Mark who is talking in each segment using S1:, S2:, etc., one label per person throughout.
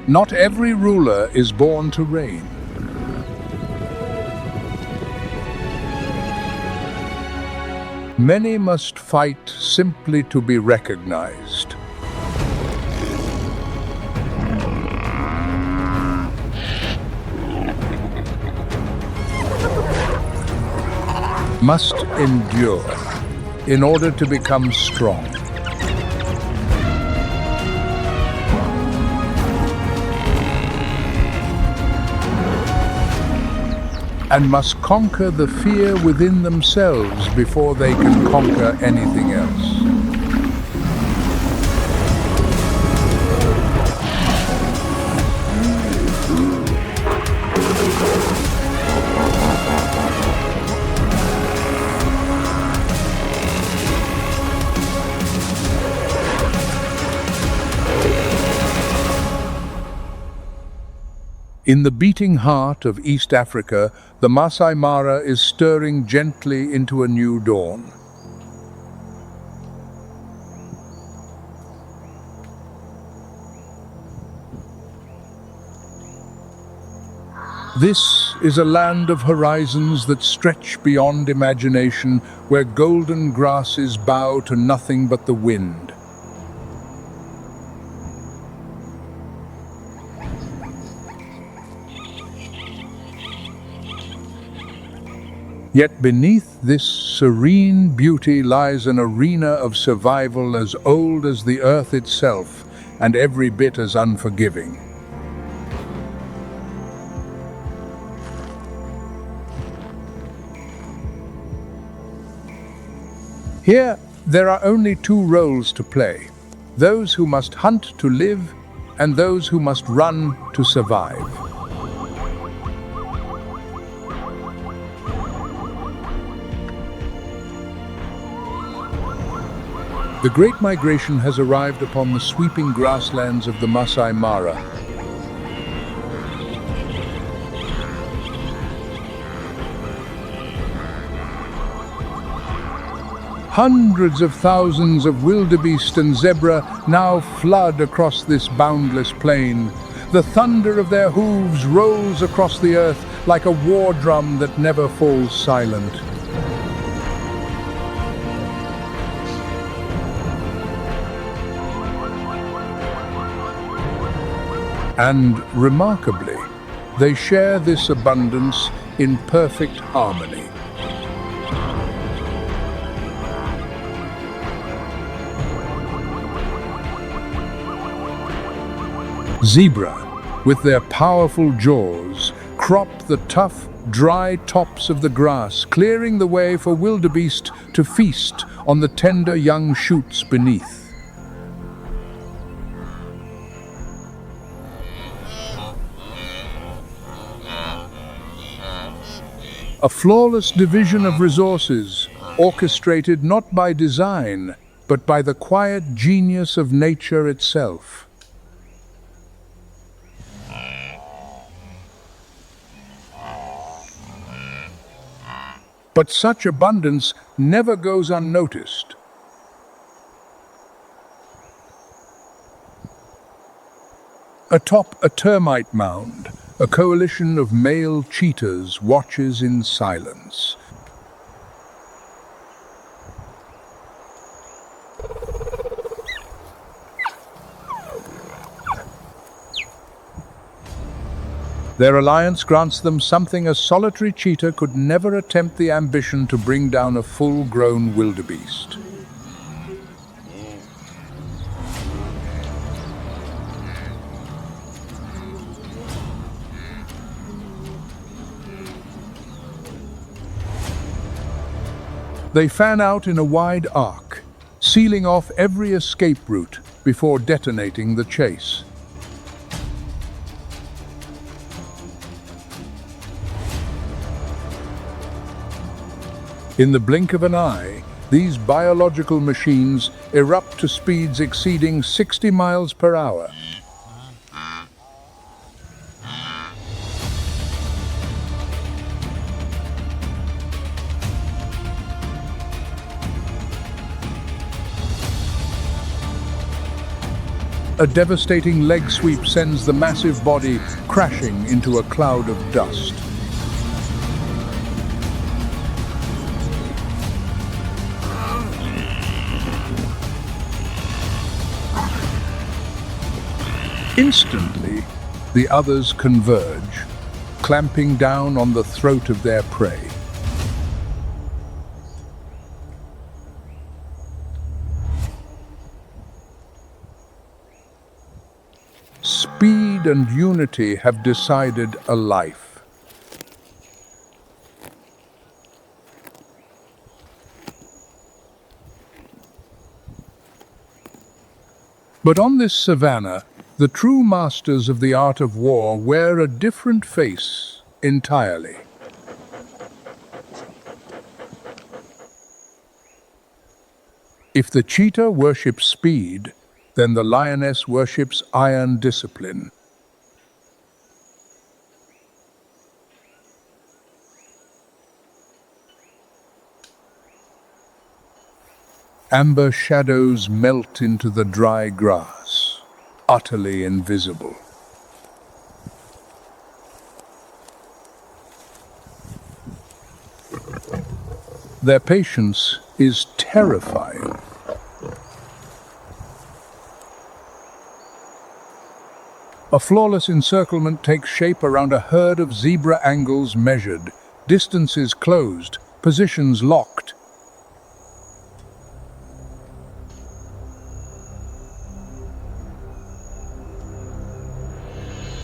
S1: Not every ruler is born to reign. Many must fight simply to be recognized. Must endure in order to become strong. And must conquer the fear within themselves before they can conquer anything else. In the beating heart of East Africa, the Maasai Mara is stirring gently into a new dawn. This is a land of horizons that stretch beyond imagination, where golden grasses bow to nothing but the wind. Yet beneath this serene beauty lies an arena of survival as old as the earth itself, and every bit as unforgiving. Here, there are only two roles to play: those who must hunt to live, and those who must run to survive. The Great Migration has arrived upon the sweeping grasslands of the Maasai Mara. Hundreds of thousands of wildebeest and zebra now flood across this boundless plain. The thunder of their hooves rolls across the earth like a war drum that never falls silent. And, remarkably, they share this abundance in perfect harmony. Zebra, with their powerful jaws, crop the tough, dry tops of the grass, clearing the way for wildebeest to feast on the tender young shoots beneath. A flawless division of resources, orchestrated not by design, but by the quiet genius of nature itself. But such abundance never goes unnoticed. Atop a termite mound, a coalition of male cheetahs watches in silence. Their alliance grants them something a solitary cheetah could never attempt: the ambition to bring down a full-grown wildebeest. They fan out in a wide arc, sealing off every escape route before detonating the chase. In the blink of an eye, these biological machines erupt to speeds exceeding 60 miles per hour. A devastating leg sweep sends the massive body crashing into a cloud of dust. Instantly, the others converge, clamping down on the throat of their prey. Speed and unity have decided a life. But on this savannah, the true masters of the art of war wear a different face entirely. If the cheetah worships speed, then the lioness worships iron discipline. Amber shadows melt into the dry grass, utterly invisible. Their patience is terrifying. A flawless encirclement takes shape around a herd of zebra, angles measured, distances closed, positions locked.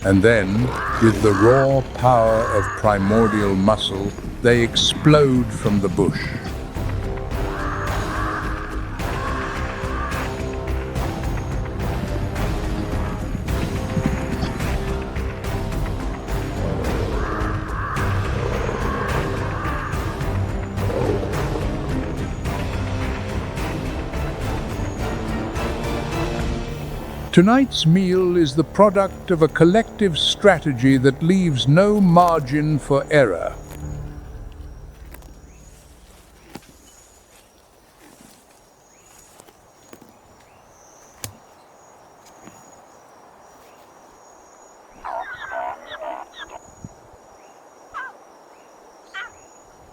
S1: And then, with the raw power of primordial muscle, they explode from the bush. Tonight's meal is the product of a collective strategy that leaves no margin for error.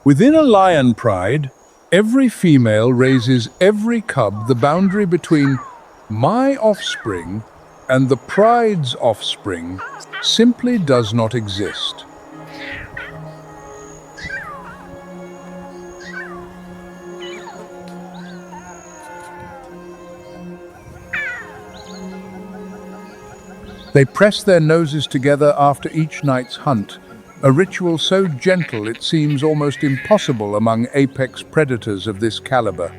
S1: Within a lion pride, every female raises every cub. The boundary between my offspring and the pride's offspring simply does not exist. They press their noses together after each night's hunt, a ritual so gentle it seems almost impossible among apex predators of this caliber.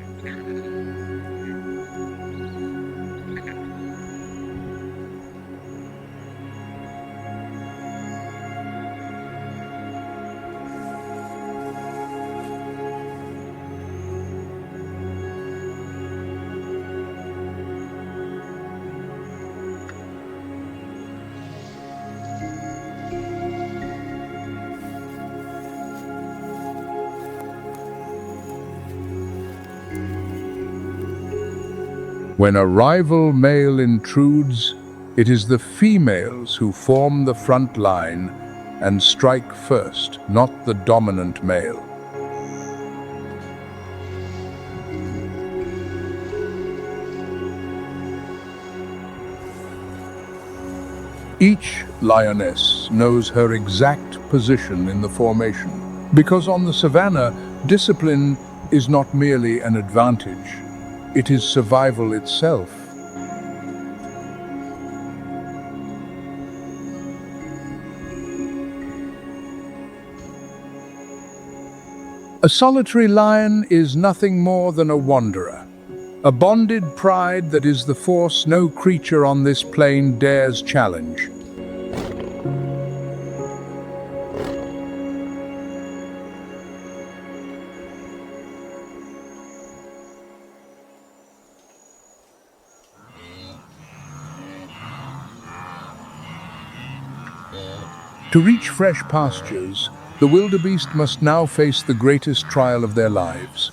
S1: When a rival male intrudes, it is the females who form the front line and strike first, not the dominant male. Each lioness knows her exact position in the formation, because on the savannah, discipline is not merely an advantage. It is survival itself. A solitary lion is nothing more than a wanderer, a bonded pride that is the force no creature on this plain dares challenge. To reach fresh pastures, the wildebeest must now face the greatest trial of their lives.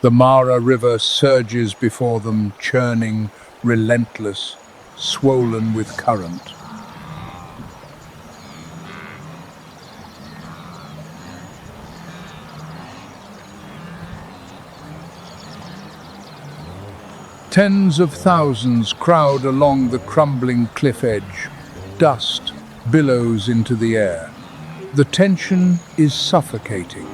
S1: The Mara River surges before them, churning, relentless, swollen with current. Tens of thousands crowd along the crumbling cliff edge. Dust billows into the air. The tension is suffocating.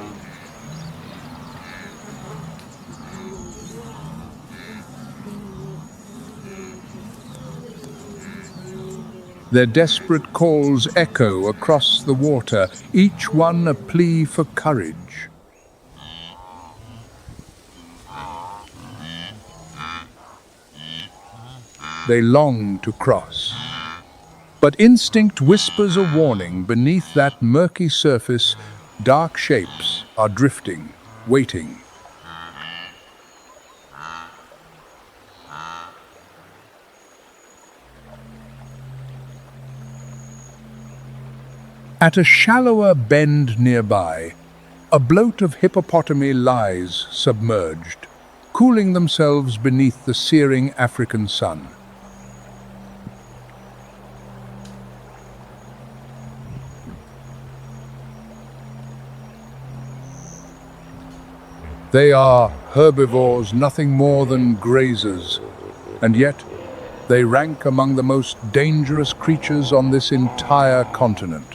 S1: Their desperate calls echo across the water, each one a plea for courage. They long to cross. But instinct whispers a warning. Beneath that murky surface, dark shapes are drifting, waiting. At a shallower bend nearby, a bloat of hippopotami lies submerged, cooling themselves beneath the searing African sun. They are herbivores, nothing more than grazers, and yet they rank among the most dangerous creatures on this entire continent.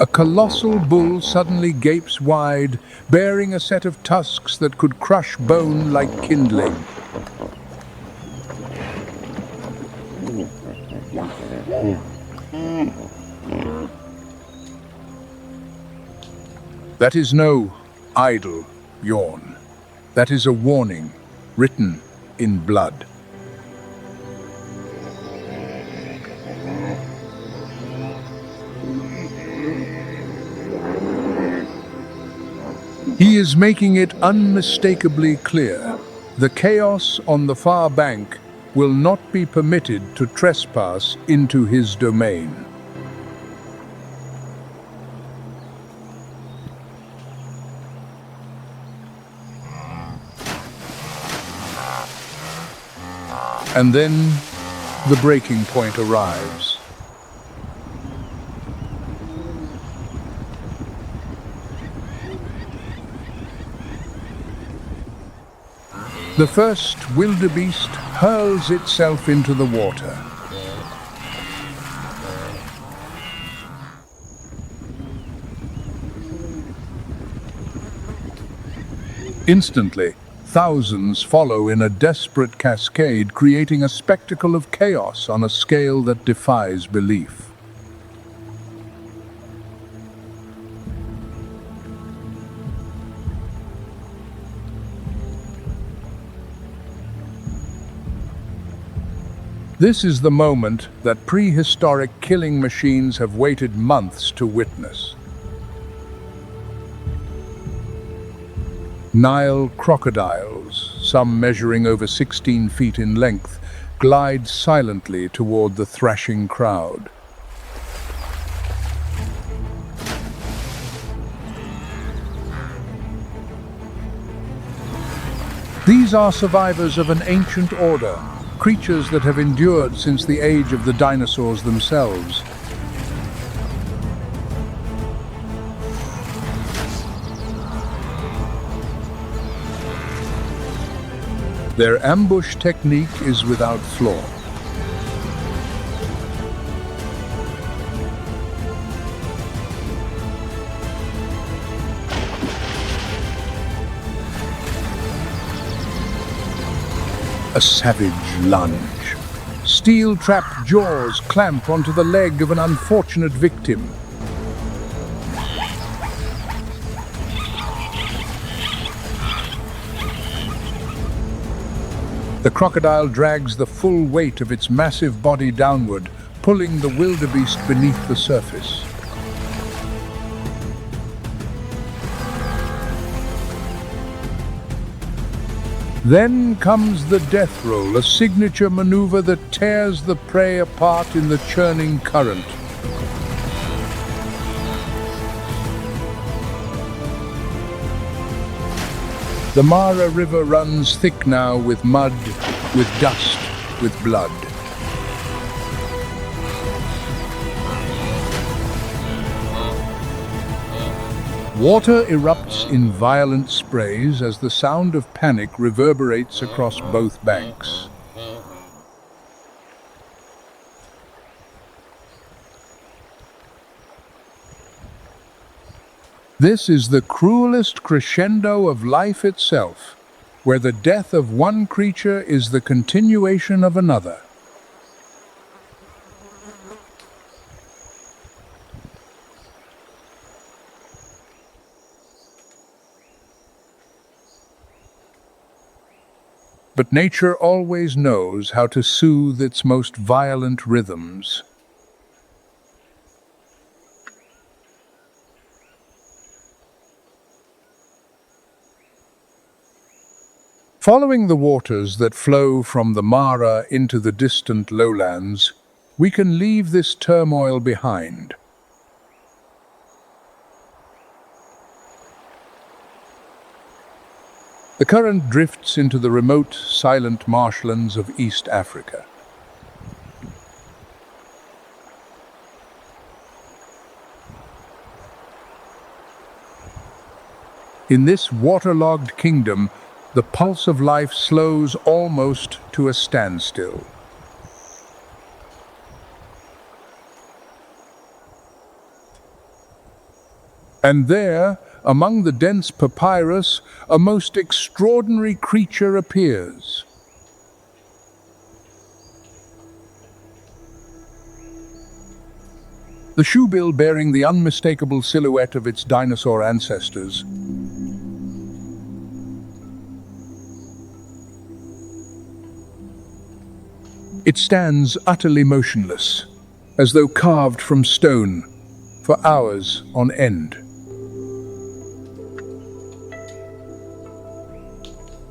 S1: A colossal bull suddenly gapes wide, bearing a set of tusks that could crush bone like kindling. That is no idle yawn. That is a warning written in blood. He is making it unmistakably clear. The chaos on the far bank will not be permitted to trespass into his domain. And then the breaking point arrives. The first wildebeest hurls itself into the water. Instantly, thousands follow in a desperate cascade, creating a spectacle of chaos on a scale that defies belief. This is the moment that prehistoric killing machines have waited months to witness. Nile crocodiles, some measuring over 16 feet in length, glide silently toward the thrashing crowd. These are survivors of an ancient order, creatures that have endured since the age of the dinosaurs themselves. Their ambush technique is without flaw. A savage lunge. Steel-trapped jaws clamp onto the leg of an unfortunate victim. The crocodile drags the full weight of its massive body downward, pulling the wildebeest beneath the surface. Then comes the death roll, a signature maneuver that tears the prey apart in the churning current. The Mara River runs thick now with mud, with dust, with blood. Water erupts in violent sprays as the sound of panic reverberates across both banks. This is the cruelest crescendo of life itself, where the death of one creature is the continuation of another. But nature always knows how to soothe its most violent rhythms. Following the waters that flow from the Mara into the distant lowlands, we can leave this turmoil behind. The current drifts into the remote, silent marshlands of East Africa. In this waterlogged kingdom, the pulse of life slows almost to a standstill. And there, among the dense papyrus, a most extraordinary creature appears. The shoebill bearing the unmistakable silhouette of its dinosaur ancestors. It stands utterly motionless, as though carved from stone, for hours on end.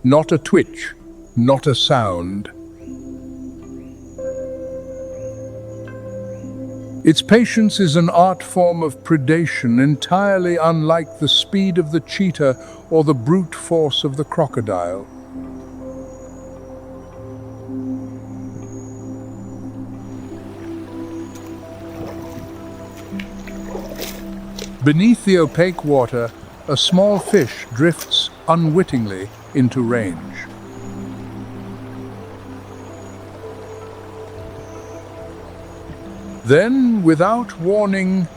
S1: Not a twitch, not a sound. Its patience is an art form of predation entirely unlike the speed of the cheetah or the brute force of the crocodile. Beneath the opaque water, a small fish drifts unwittingly into range. Then, without warning,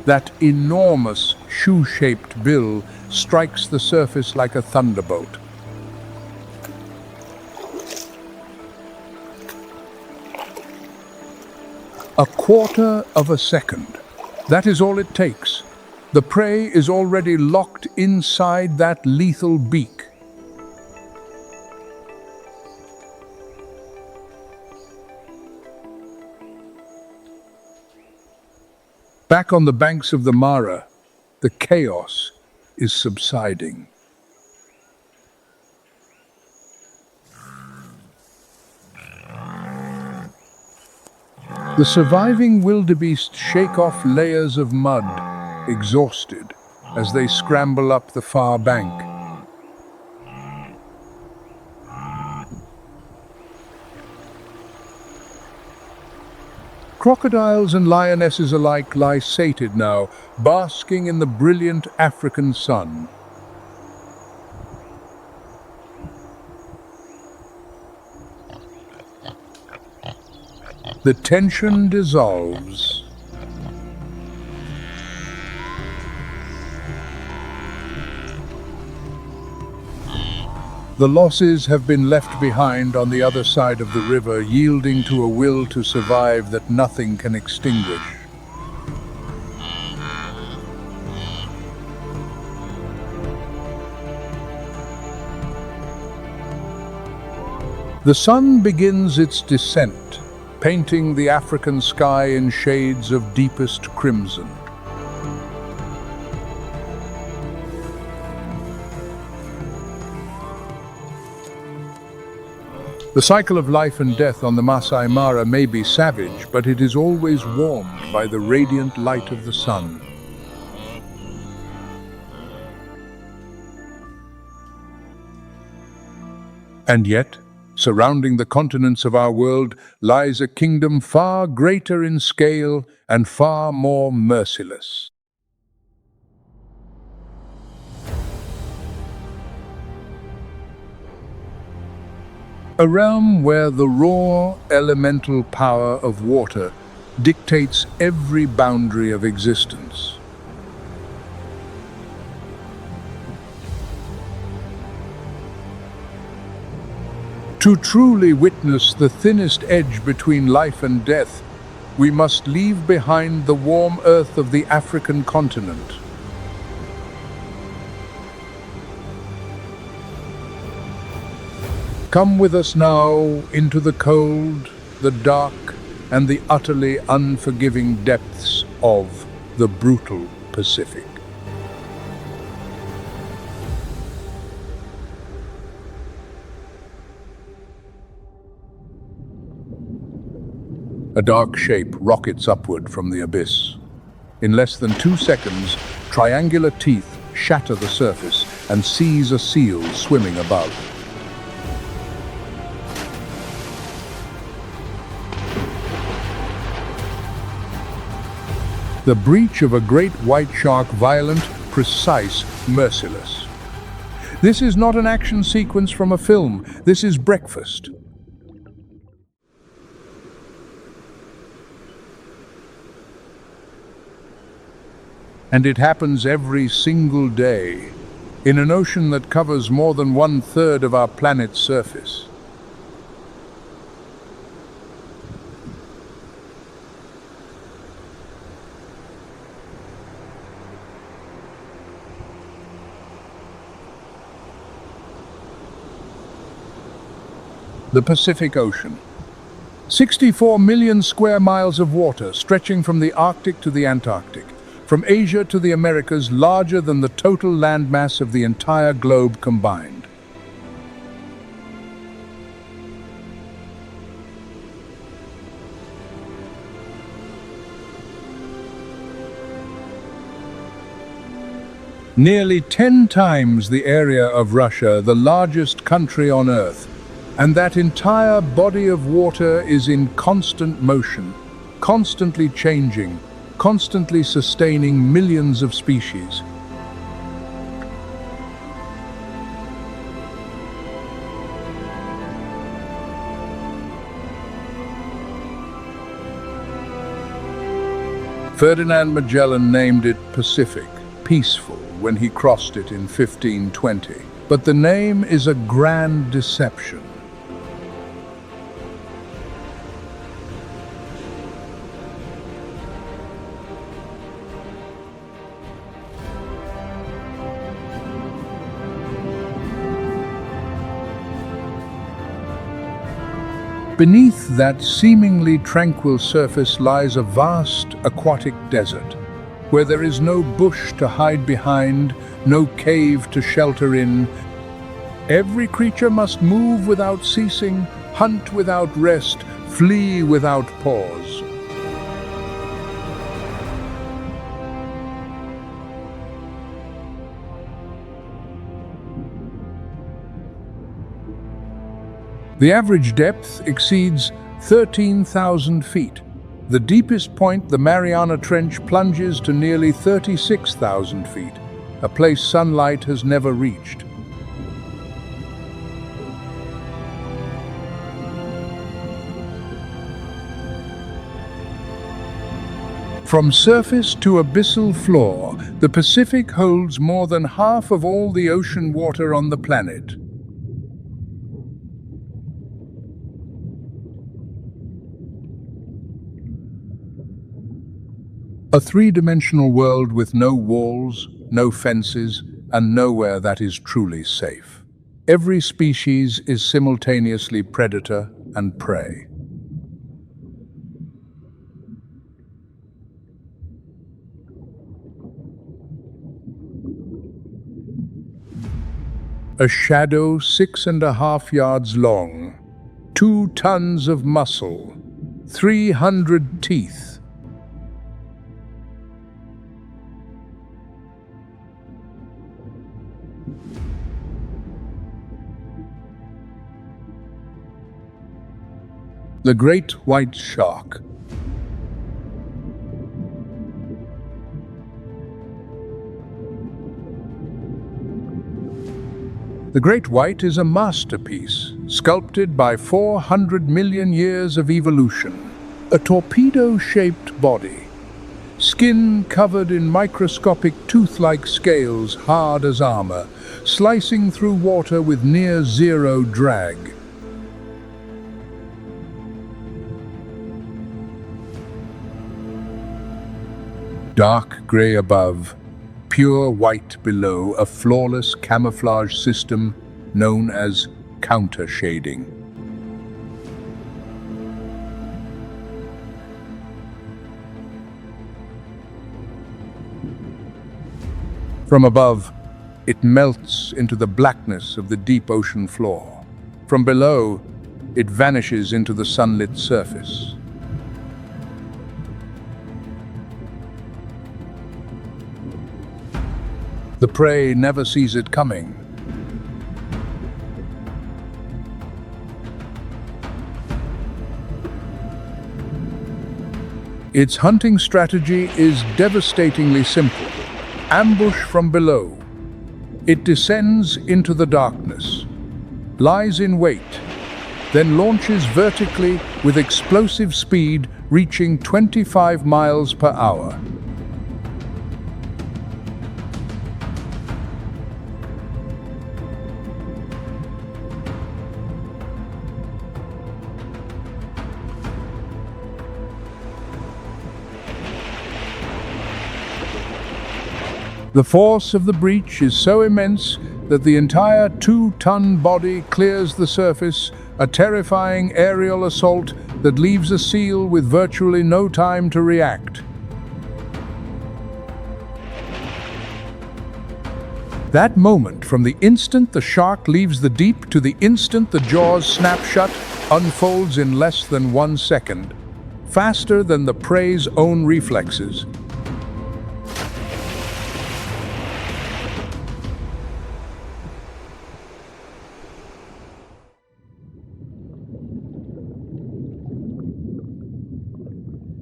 S1: that enormous shoe-shaped bill strikes the surface like a thunderbolt. A quarter of a second. That is all it takes. The prey is already locked inside that lethal beak. Back on the banks of the Mara, the chaos is subsiding. The surviving wildebeest shake off layers of mud, exhausted, as they scramble up the far bank. Crocodiles and lionesses alike lie sated now, basking in the brilliant African sun. The tension dissolves. The losses have been left behind on the other side of the river, yielding to a will to survive that nothing can extinguish. The sun begins its descent, painting the African sky in shades of deepest crimson. The cycle of life and death on the Maasai Mara may be savage, but it is always warmed by the radiant light of the sun. And yet, surrounding the continents of our world lies a kingdom far greater in scale and far more merciless. A realm where the raw, elemental power of water dictates every boundary of existence. To truly witness the thinnest edge between life and death, we must leave behind the warm earth of the African continent. Come with us now into the cold, the dark, and the utterly unforgiving depths of the brutal Pacific. A dark shape rockets upward from the abyss. In less than 2 seconds, triangular teeth shatter the surface and seize a seal swimming above. The breach of a great white shark, violent, precise, merciless. This is not an action sequence from a film. This is breakfast. And it happens every single day, in an ocean that covers more than 1/3 of our planet's surface. The Pacific Ocean. 64 million square miles of water stretching from the Arctic to the Antarctic, from Asia to the Americas, larger than the total landmass of the entire globe combined. Nearly 10 times the area of Russia, the largest country on Earth. And that entire body of water is in constant motion, constantly changing, constantly sustaining millions of species. Ferdinand Magellan named it Pacific, peaceful, when he crossed it in 1520. But the name is a grand deception. Beneath that seemingly tranquil surface lies a vast aquatic desert, where there is no bush to hide behind, no cave to shelter in. Every creature must move without ceasing, hunt without rest, flee without pause. The average depth exceeds 13,000 feet. The deepest point, the Mariana Trench, plunges to nearly 36,000 feet, a place sunlight has never reached. From surface to abyssal floor, the Pacific holds more than half of all the ocean water on the planet. A three-dimensional world with no walls, no fences, and nowhere that is truly safe. Every species is simultaneously predator and prey. A shadow 6.5 yards long, 2 tons of muscle, 300 teeth. The great white shark. The great white is a masterpiece, sculpted by 400 million years of evolution. A torpedo-shaped body, skin covered in microscopic tooth-like scales hard as armor, slicing through water with near-zero drag. Dark grey above, pure white below, a flawless camouflage system known as counter-shading. From above, it melts into the blackness of the deep ocean floor. From below, it vanishes into the sunlit surface. The prey never sees it coming. Its hunting strategy is devastatingly simple. Ambush from below. It descends into the darkness, lies in wait, then launches vertically with explosive speed reaching 25 miles per hour. The force of the breach is so immense that the entire 2-ton body clears the surface, a terrifying aerial assault that leaves a seal with virtually no time to react. That moment, from the instant the shark leaves the deep to the instant the jaws snap shut, unfolds in less than 1 second, faster than the prey's own reflexes.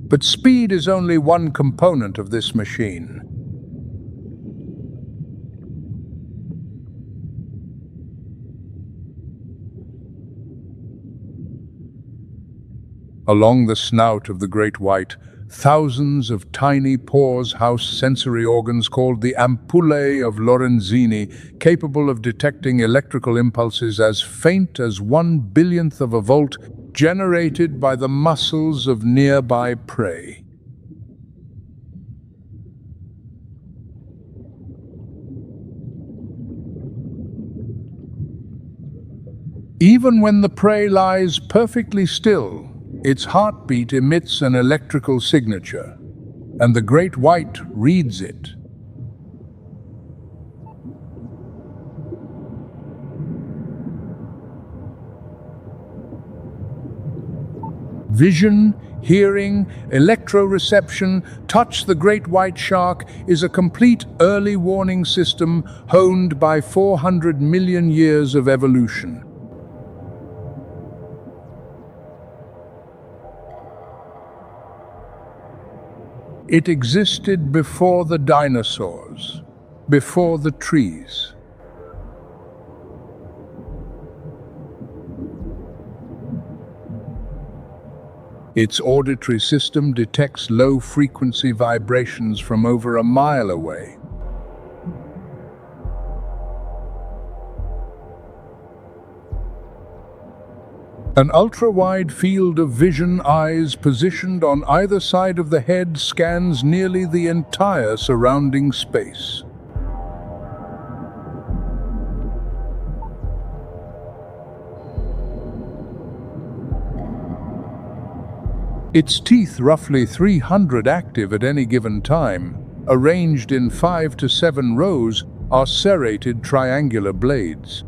S1: But speed is only one component of this machine. Along the snout of the great white, thousands of tiny pores house sensory organs called the ampullae of Lorenzini, capable of detecting electrical impulses as faint as 1/1000th of a volt, generated by the muscles of nearby prey. Even when the prey lies perfectly still, its heartbeat emits an electrical signature, and the great white reads it. Vision, hearing, electroreception, touch. The great white shark is a complete early warning system honed by 400 million years of evolution. It existed before the dinosaurs, before the trees. Its auditory system detects low-frequency vibrations from over a mile away. An ultra-wide field of vision, eyes positioned on either side of the head, scans nearly the entire surrounding space. Its teeth, roughly 300 active at any given time, arranged in 5 to 7 rows, are serrated triangular blades.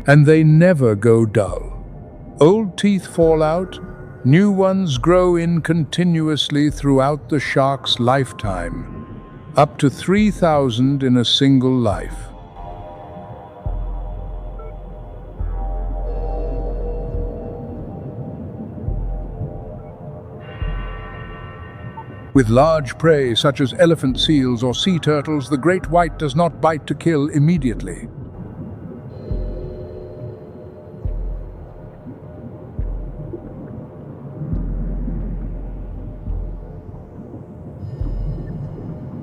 S1: And they never go dull. Old teeth fall out, new ones grow in continuously throughout the shark's lifetime, up to 3,000 in a single life. With large prey such as elephant seals or sea turtles, the great white does not bite to kill immediately.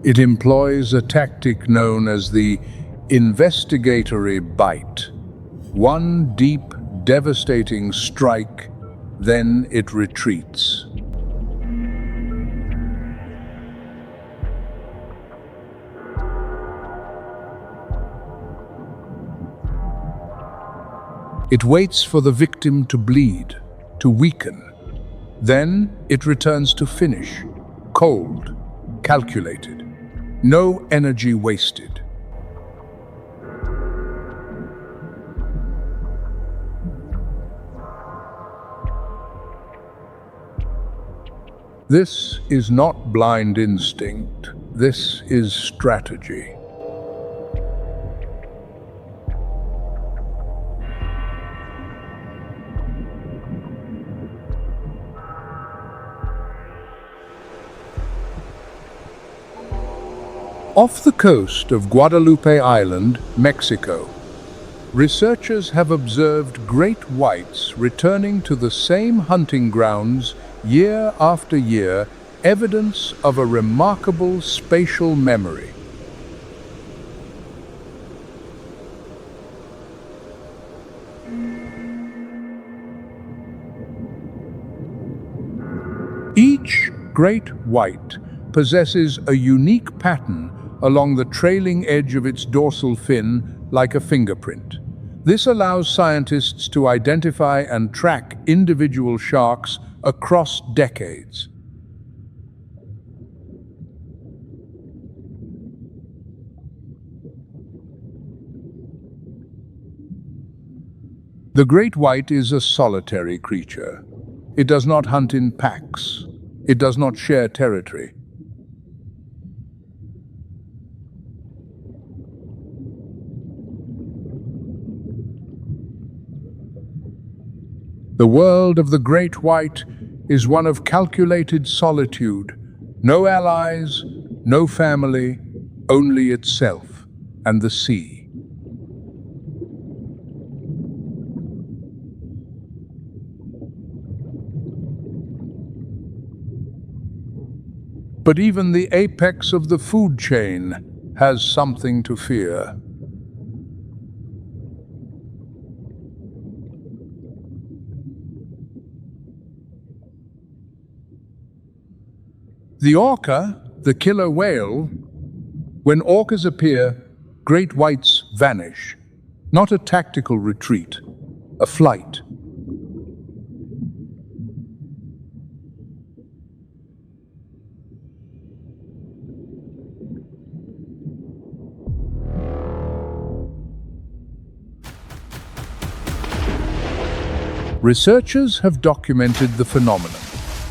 S1: It employs a tactic known as the investigatory bite. One deep, devastating strike, then it retreats. It waits for the victim to bleed, to weaken. Then it returns to finish, cold, calculated. No energy wasted. This is not blind instinct. This is strategy. Off the coast of Guadalupe Island, Mexico, researchers have observed great whites returning to the same hunting grounds year after year, evidence of a remarkable spatial memory. Each great white possesses a unique pattern along the trailing edge of its dorsal fin, like a fingerprint. This allows scientists to identify and track individual sharks across decades. The great white is a solitary creature. It does not hunt in packs. It does not share territory. The world of the great white is one of calculated solitude. No allies, no family, only itself and the sea. But even the apex of the food chain has something to fear. The orca, the killer whale, when orcas appear, great whites vanish. Not a tactical retreat, a flight. Researchers have documented the phenomenon.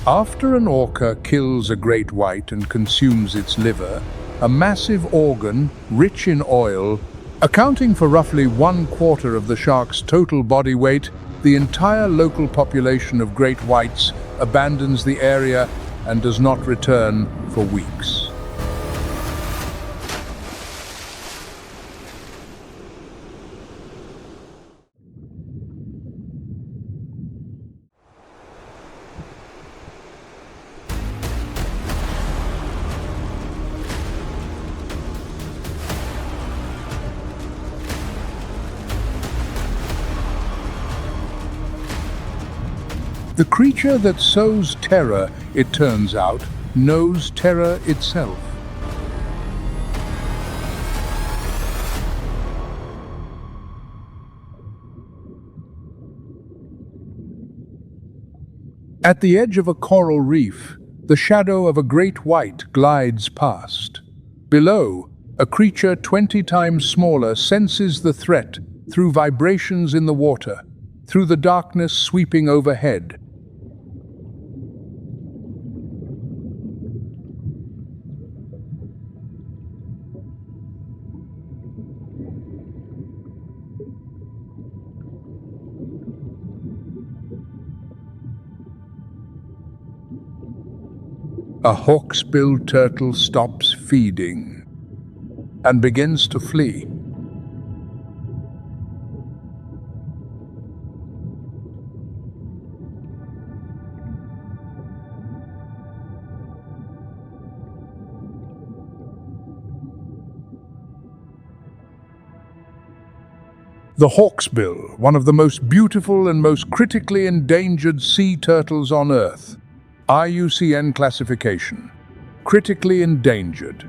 S1: After an orca kills a great white and consumes its liver, a massive organ, rich in oil, accounting for roughly 1/4 of the shark's total body weight, the entire local population of great whites abandons the area and does not return for weeks. The creature that sows terror, it turns out, knows terror itself. At the edge of a coral reef, the shadow of a great white glides past. Below, a creature 20 times smaller senses the threat through vibrations in the water, through the darkness sweeping overhead. A hawksbill turtle stops feeding and begins to flee. The hawksbill, one of the most beautiful and most critically endangered sea turtles on Earth. IUCN classification: critically endangered.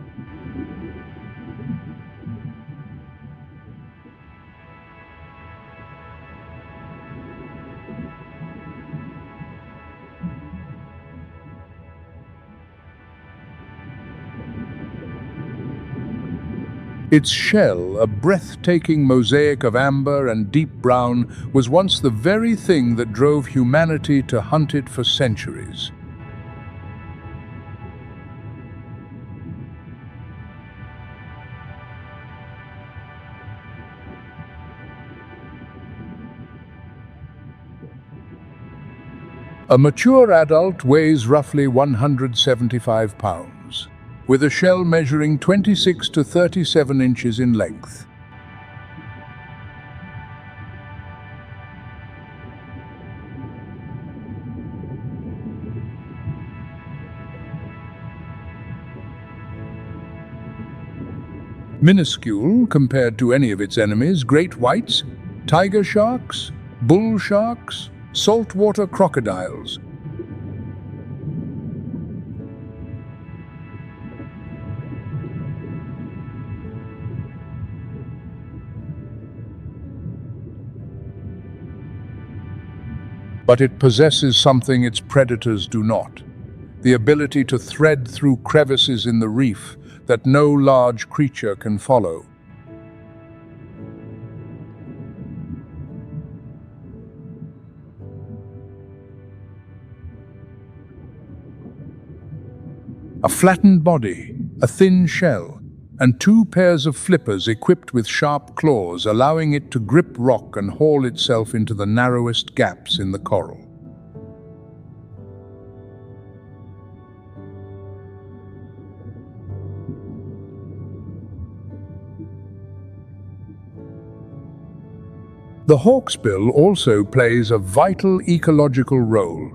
S1: Its shell, a breathtaking mosaic of amber and deep brown, was once the very thing that drove humanity to hunt it for centuries. A mature adult weighs roughly 175 pounds, with a shell measuring 26 to 37 inches in length. Minuscule compared to any of its enemies: great whites, tiger sharks, bull sharks, saltwater crocodiles. But it possesses something its predators do not: the ability to thread through crevices in the reef that no large creature can follow. A flattened body, a thin shell, and two pairs of flippers equipped with sharp claws, allowing it to grip rock and haul itself into the narrowest gaps in the coral. The hawksbill also plays a vital ecological role.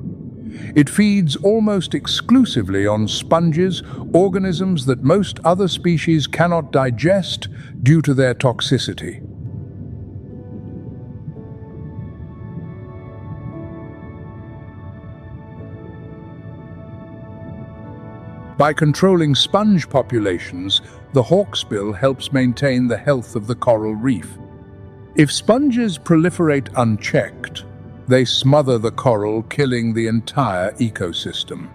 S1: It feeds almost exclusively on sponges, organisms that most other species cannot digest due to their toxicity. By controlling sponge populations, the hawksbill helps maintain the health of the coral reef. If sponges proliferate unchecked, they smother the coral, killing the entire ecosystem.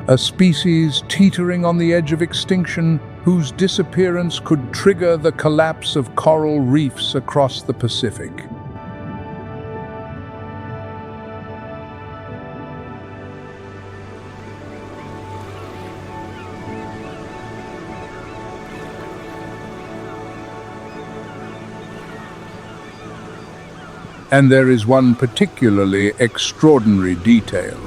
S1: A species teetering on the edge of extinction, whose disappearance could trigger the collapse of coral reefs across the Pacific. And there is one particularly extraordinary detail.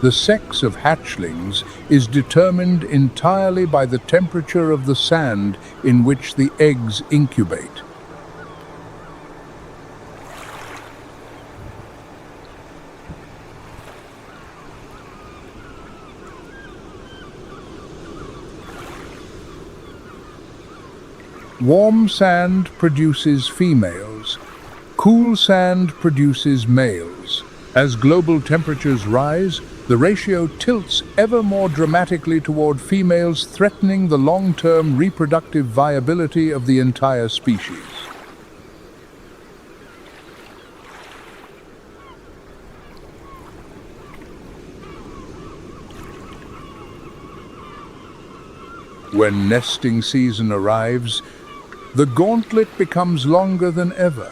S1: The sex of hatchlings is determined entirely by the temperature of the sand in which the eggs incubate. Warm sand produces females. Cool sand produces males. As global temperatures rise, the ratio tilts ever more dramatically toward females, threatening the long-term reproductive viability of the entire species. When nesting season arrives, the gauntlet becomes longer than ever.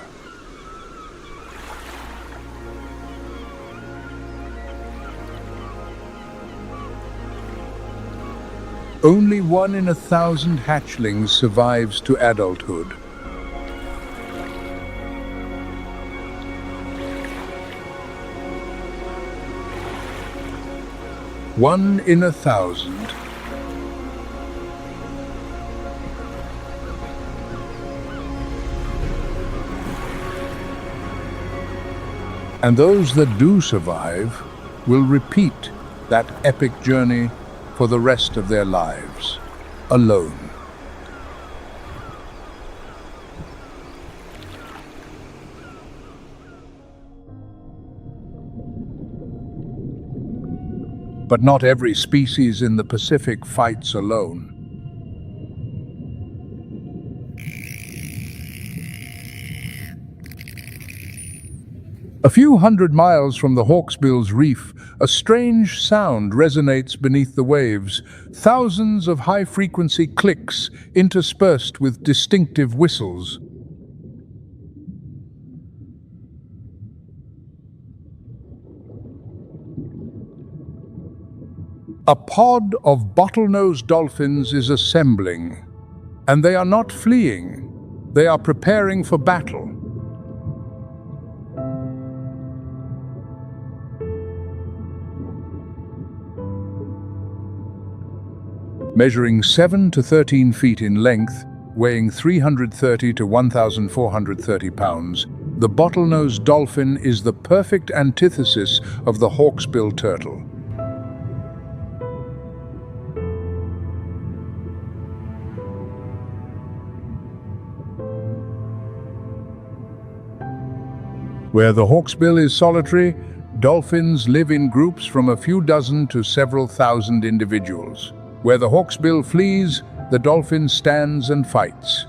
S1: Only 1 in 1,000 hatchlings survives to adulthood. One in 1,000. And those that do survive will repeat that epic journey for the rest of their lives, alone. But not every species in the Pacific fights alone. A few hundred miles from the Hawksbill's reef, a strange sound resonates beneath the waves, thousands of high-frequency clicks interspersed with distinctive whistles. A pod of bottlenose dolphins is assembling, and they are not fleeing, they are preparing for battle. Measuring 7 to 13 feet in length, weighing 330 to 1,430 pounds, the bottlenose dolphin is the perfect antithesis of the hawksbill turtle. Where the hawksbill is solitary, dolphins live in groups from a few dozen to several thousand individuals. Where the hawksbill flees, the dolphin stands and fights.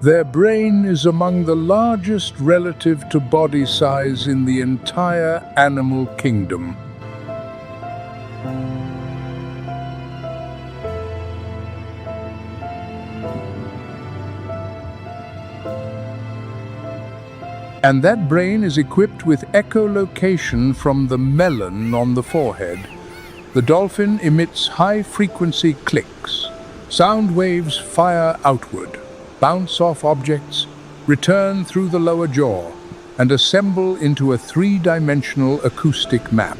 S1: Their brain is among the largest relative to body size in the entire animal kingdom. And that brain is equipped with echolocation from the melon on the forehead. The dolphin emits high-frequency clicks. Sound waves fire outward, bounce off objects, return through the lower jaw, and assemble into a three-dimensional acoustic map.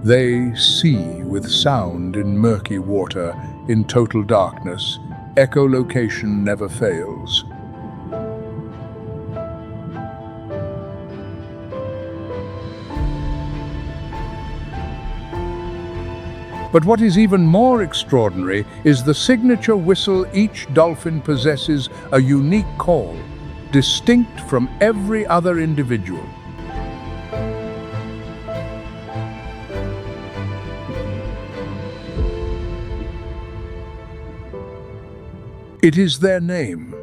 S1: They see with sound in murky water, in total darkness. Echolocation never fails. But what is even more extraordinary is the signature whistle. Each dolphin possesses a unique call, distinct from every other individual. It is their name.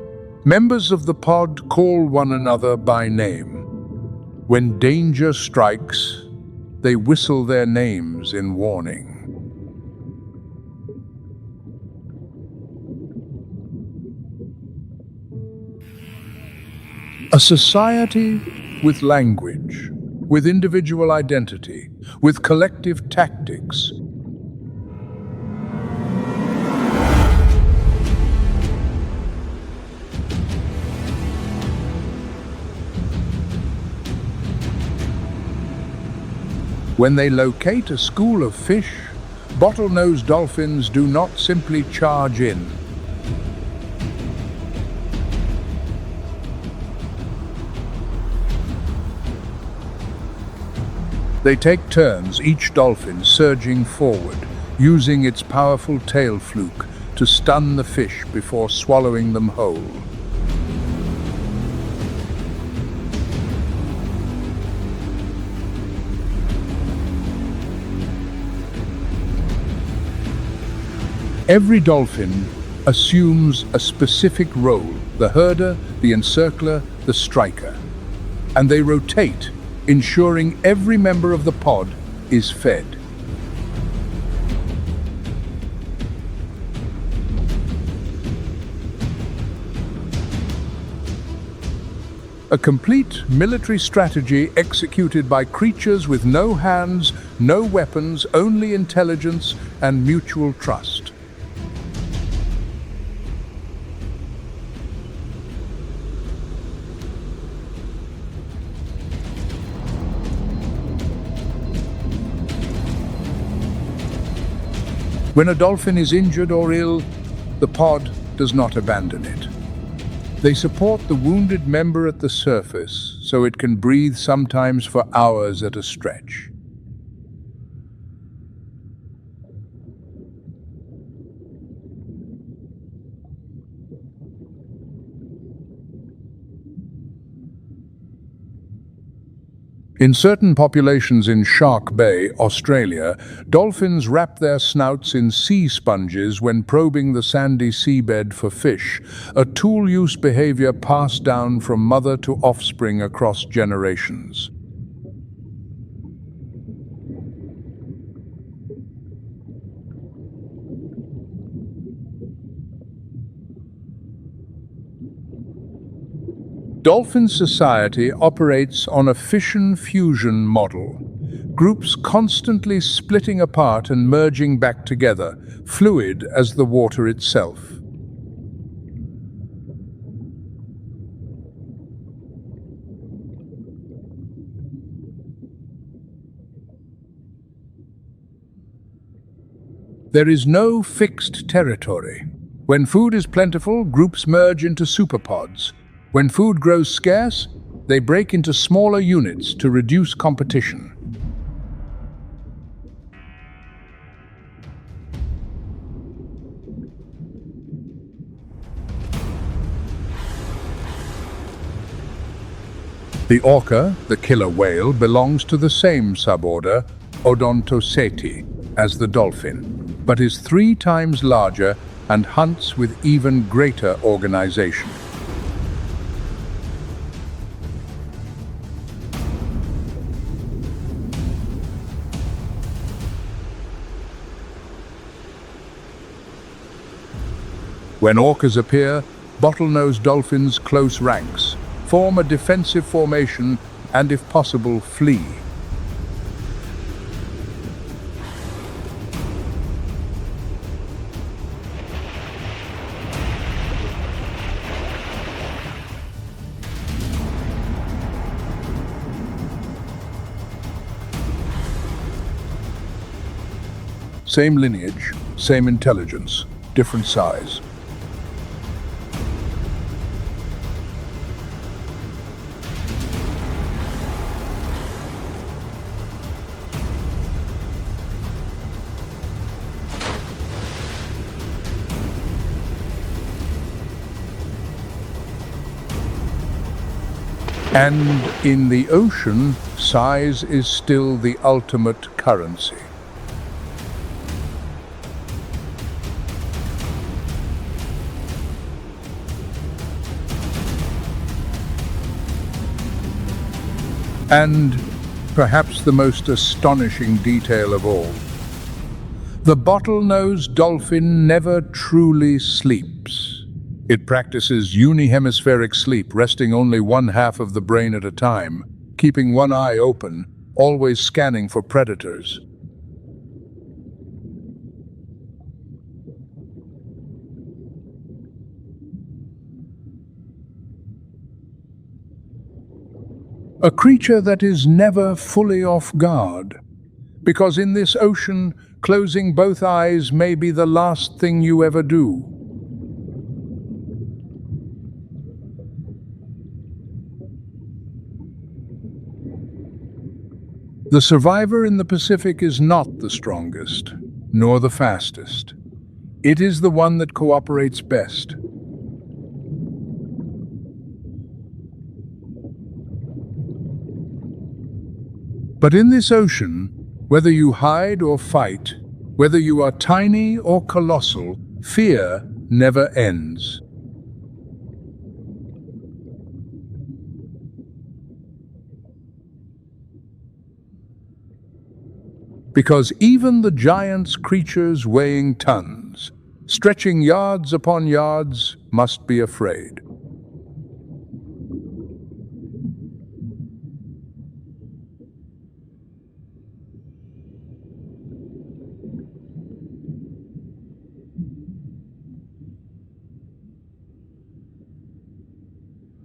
S1: Members of the pod call one another by name. When danger strikes, they whistle their names in warning. A society with language, with individual identity, with collective tactics. When they locate a school of fish, bottlenose dolphins do not simply charge in. They take turns, each dolphin surging forward, using its powerful tail fluke to stun the fish before swallowing them whole. Every dolphin assumes a specific role: the herder, the encircler, the striker. And they rotate, ensuring every member of the pod is fed. A complete military strategy executed by creatures with no hands, no weapons, only intelligence and mutual trust. When a dolphin is injured or ill, the pod does not abandon it. They support the wounded member at the surface so it can breathe, sometimes for hours at a stretch. In certain populations in Shark Bay, Australia, dolphins wrap their snouts in sea sponges when probing the sandy seabed for fish, a tool-use behavior passed down from mother to offspring across generations. Dolphin society operates on a fission-fusion model, groups constantly splitting apart and merging back together, fluid as the water itself. There is no fixed territory. When food is plentiful, groups merge into superpods. When food grows scarce, they break into smaller units to reduce competition. The orca, the killer whale, belongs to the same suborder, Odontoceti, as the dolphin, but is 3 times larger and hunts with even greater organization. When orcas appear, bottlenose dolphins close ranks, form a defensive formation, and if possible, flee. Same lineage, same intelligence, different size. And in the ocean, size is still the ultimate currency. And perhaps the most astonishing detail of all, the bottlenose dolphin never truly sleeps. It practices unihemispheric sleep, resting only one half of the brain at a time, keeping one eye open, always scanning for predators. A creature that is never fully off guard, because in this ocean, closing both eyes may be the last thing you ever do. The survivor in the Pacific is not the strongest, nor the fastest. It is the one that cooperates best. But in this ocean, whether you hide or fight, Whether you are tiny or colossal, fear never ends. Because even the giant creatures weighing tons, stretching yards upon yards, must be afraid.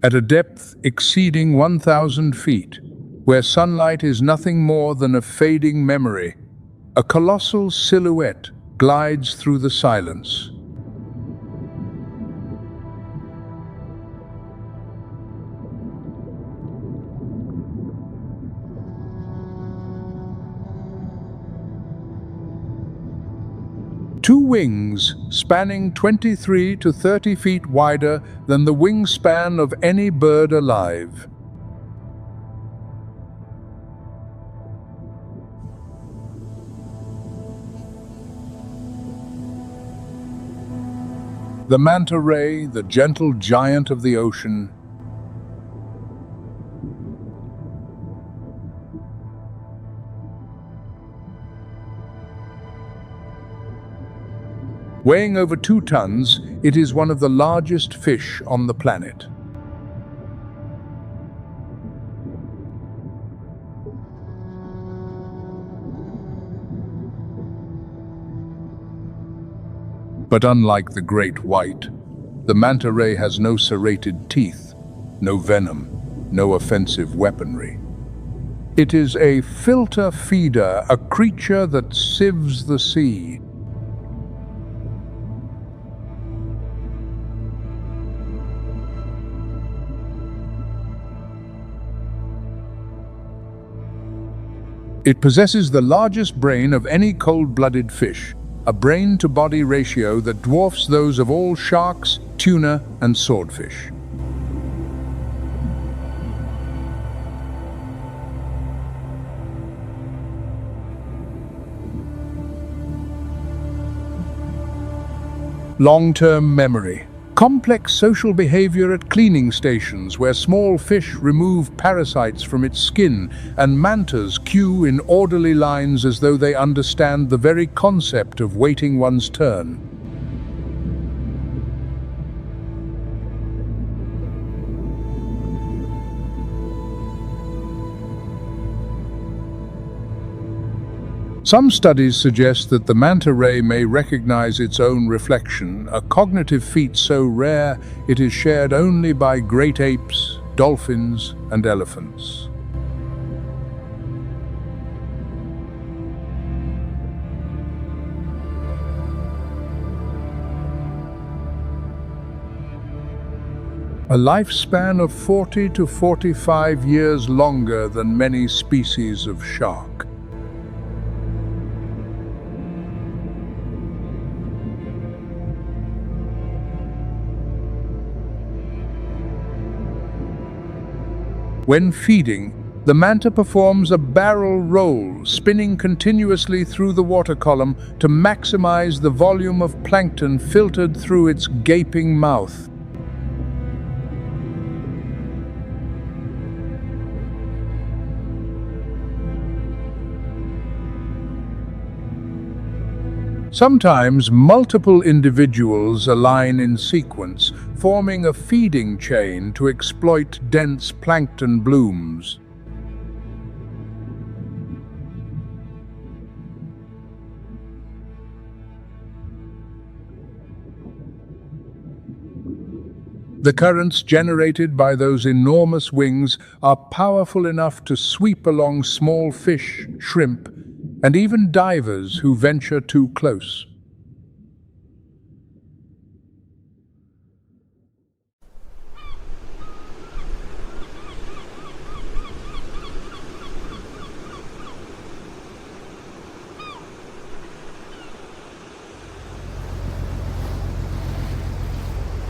S1: At a depth exceeding 1,000 feet, where sunlight is nothing more than a fading memory, a colossal silhouette glides through the silence. Two wings spanning 23 to 30 feet wider than the wingspan of any bird alive. The manta ray, the gentle giant of the ocean, weighing over 2 tons, it is one of the largest fish on the planet. But unlike the great white, the manta ray has no serrated teeth, no venom, no offensive weaponry. It is a filter feeder, a creature that sieves the sea. It possesses the largest brain of any cold-blooded fish, a brain-to-body ratio that dwarfs those of all sharks, tuna, and swordfish. Long-term memory. Complex social behavior at cleaning stations where small fish remove parasites from its skin and mantas queue in orderly lines as though they understand the very concept of waiting one's turn. Some studies suggest that the manta ray may recognize its own reflection, a cognitive feat so rare it is shared only by great apes, dolphins, and elephants. A lifespan of 40 to 45 years longer than many species of shark. When feeding, the manta performs a barrel roll, spinning continuously through the water column to maximize the volume of plankton filtered through its gaping mouth. Sometimes multiple individuals align in sequence, forming a feeding chain to exploit dense plankton blooms. The currents generated by those enormous wings are powerful enough to sweep along small fish, shrimp, and even divers who venture too close.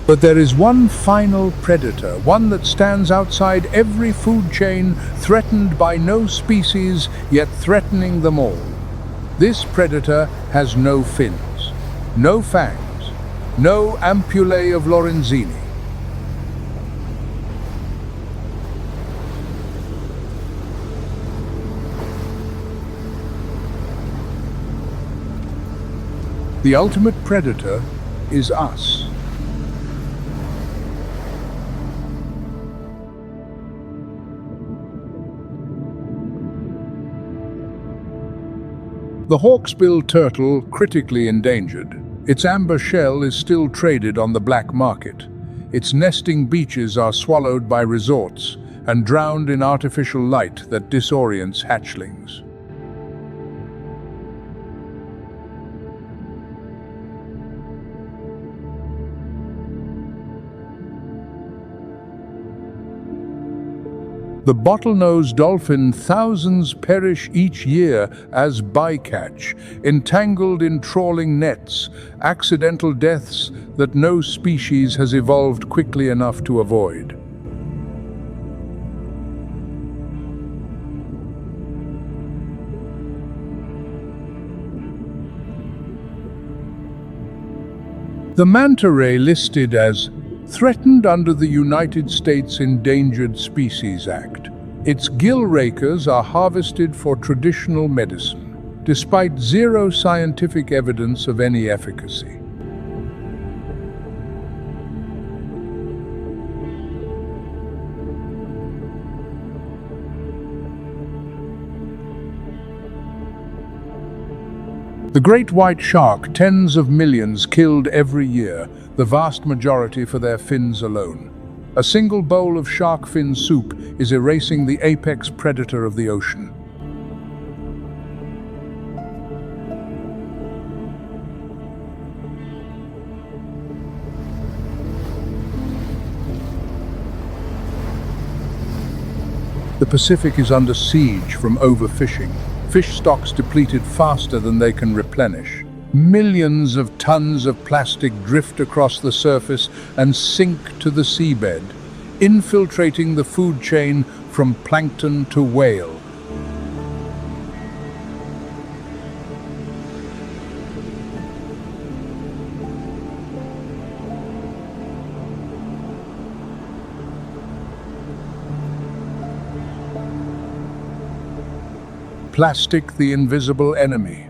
S1: But there is one final predator, one that stands outside every food chain, threatened by no species, yet threatening them all. This predator has no fins, no fangs, no ampullae of Lorenzini. The ultimate predator is us. The hawksbill turtle, critically endangered. Its amber shell is still traded on the black market. Its nesting beaches are swallowed by resorts and drowned in artificial light that disorients hatchlings. The bottlenose dolphin, thousands perish each year as bycatch, entangled in trawling nets, accidental deaths that no species has evolved quickly enough to avoid. The manta ray listed as threatened under the United States Endangered Species Act. Its gill rakers are harvested for traditional medicine, despite zero scientific evidence of any efficacy. The great white shark, tens of millions killed every year, the vast majority for their fins alone. A single bowl of shark fin soup is erasing the apex predator of the ocean. The Pacific is under siege from overfishing. Fish stocks depleted faster than they can replenish. Millions of tons of plastic drift across the surface and sink to the seabed, infiltrating the food chain from plankton to whale. Plastic, the invisible enemy.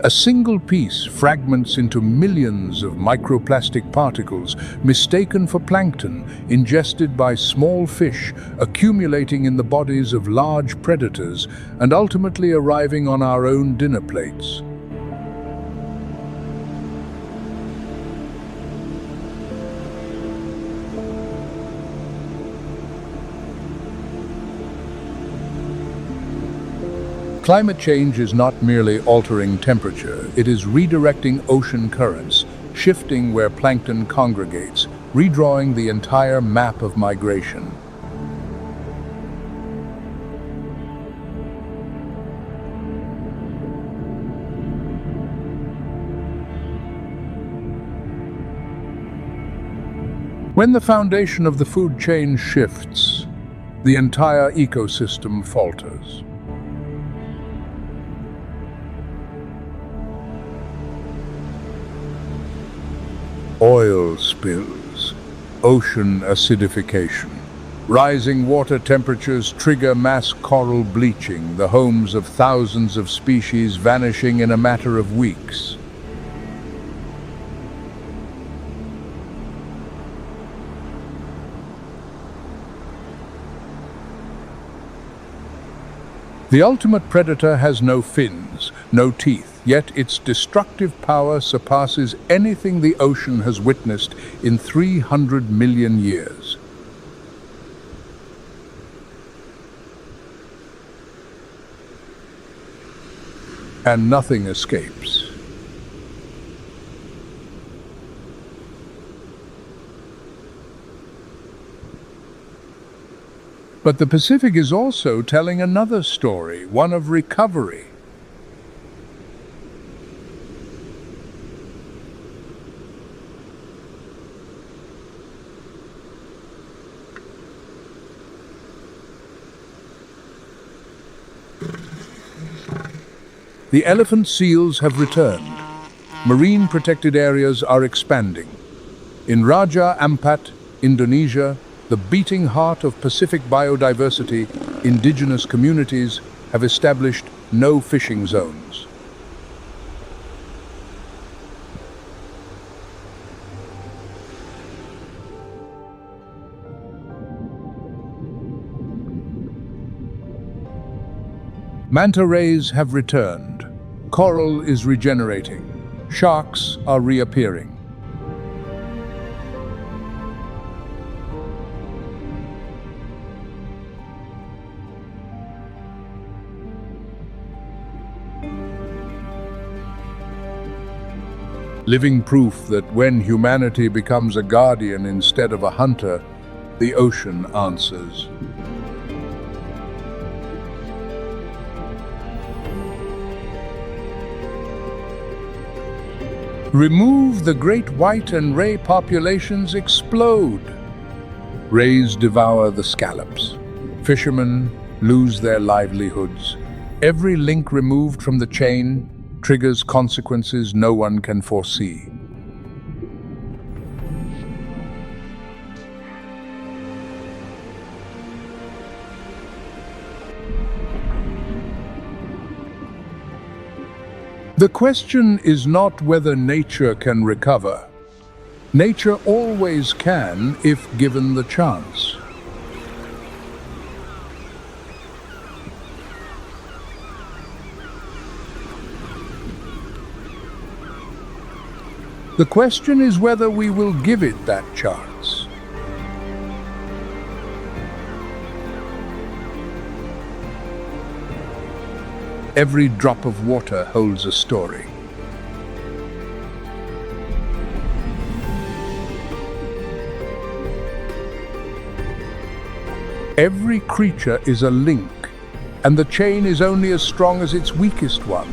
S1: A single piece fragments into millions of microplastic particles, mistaken for plankton, ingested by small fish, accumulating in the bodies of large predators, and ultimately arriving on our own dinner plates. Climate change is not merely altering temperature, it is redirecting ocean currents, shifting where plankton congregates, redrawing the entire map of migration. When the foundation of the food chain shifts, the entire ecosystem falters. Oil spills, ocean acidification. Rising water temperatures trigger mass coral bleaching, the homes of thousands of species vanishing in a matter of weeks. The ultimate predator has no fins, no teeth, yet its destructive power surpasses anything the ocean has witnessed in 300 million years. And nothing escapes. But the Pacific is also telling another story, one of recovery. The elephant seals have returned. Marine protected areas are expanding. In Raja Ampat, Indonesia, the beating heart of Pacific biodiversity, indigenous communities have established no fishing zones. Manta rays have returned. Coral is regenerating. Sharks are reappearing. Living proof that when humanity becomes a guardian instead of a hunter, the ocean answers. Remove the great white and ray populations explode. Rays devour the scallops. Fishermen lose their livelihoods. Every link removed from the chain triggers consequences no one can foresee. The question is not whether nature can recover. Nature always can if given the chance. The question is whether we will give it that chance. Every drop of water holds a story. Every creature is a link, and the chain is only as strong as its weakest one.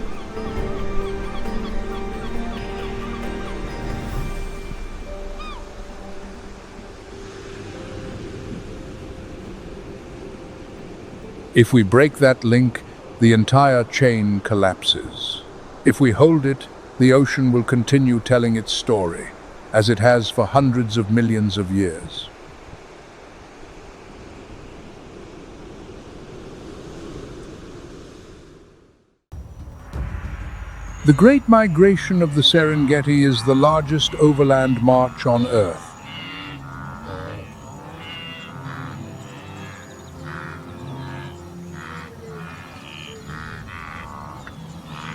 S1: If we break that link, the entire chain collapses. If we hold it, the ocean will continue telling its story, as it has for hundreds of millions of years. The Great Migration of the Serengeti is the largest overland march on Earth.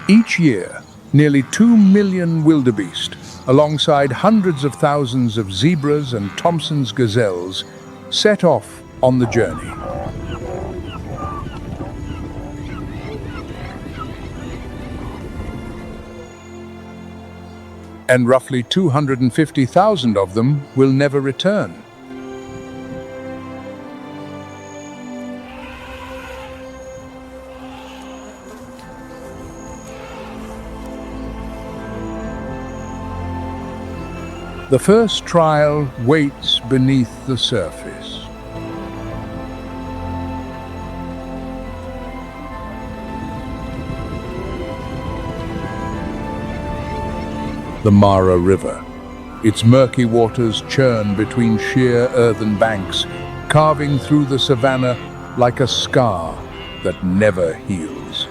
S1: Each year, nearly 2 million wildebeest, alongside hundreds of thousands of zebras and Thompson's gazelles, set off on the journey. And roughly 250,000 of them will never return. The first trial waits beneath the surface. The Mara River. Its murky waters churn between sheer earthen banks, carving through the Savannah like a scar that never heals.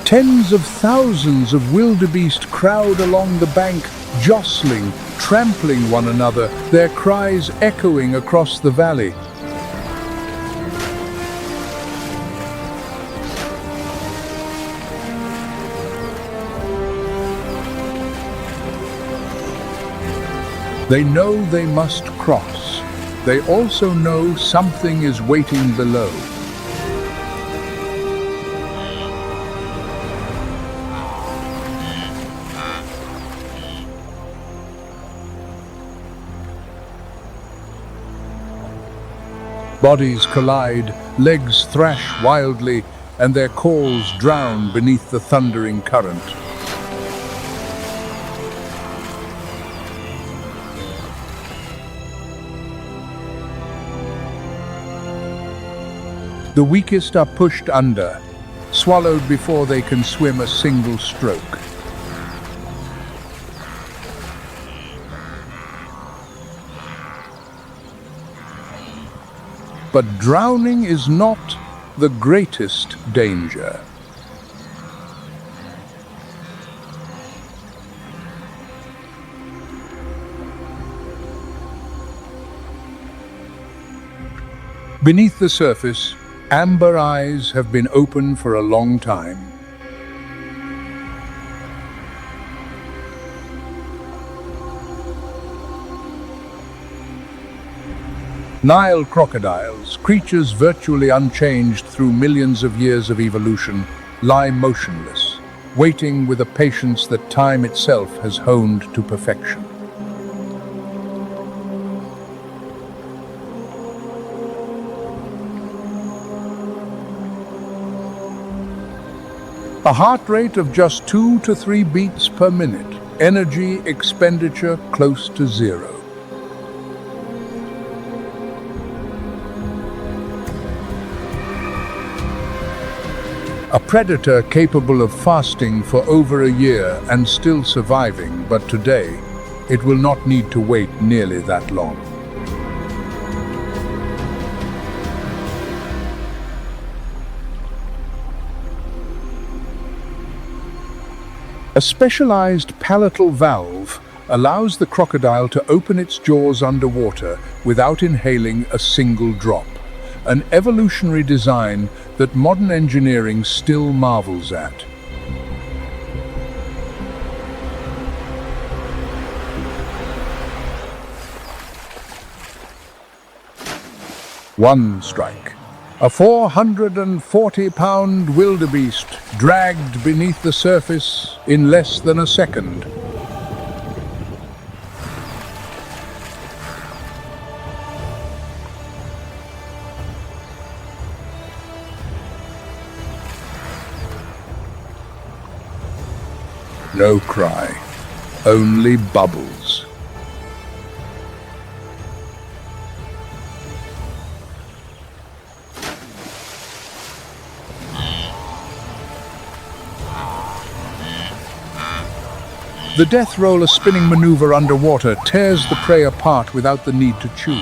S1: Tens of thousands of wildebeest crowd along the bank, jostling, trampling one another, their cries echoing across the valley. They know they must cross. They also know something is waiting below. Bodies collide, legs thrash wildly, and their calls drown beneath the thundering current. The weakest are pushed under, swallowed before they can swim a single stroke. But drowning is not the greatest danger. Beneath the surface, amber eyes have been open for a long time. Nile crocodiles, creatures virtually unchanged through millions of years of evolution, lie motionless, waiting with a patience that time itself has honed to perfection. A heart rate of just 2 to 3 beats per minute, energy expenditure close to zero. A predator capable of fasting for over a year and still surviving, but today, it will not need to wait nearly that long. A specialized palatal valve allows the crocodile to open its jaws underwater without inhaling a single drop, an evolutionary design that modern engineering still marvels at. One strike. A 440-pound wildebeest dragged beneath the surface in less than a second. No cry, only bubbles. The death roller spinning maneuver underwater tears the prey apart without the need to chew.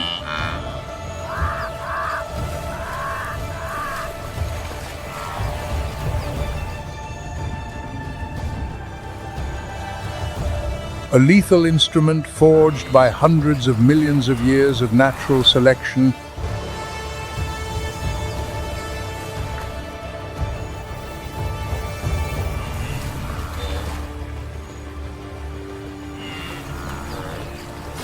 S1: A lethal instrument forged by hundreds of millions of years of natural selection.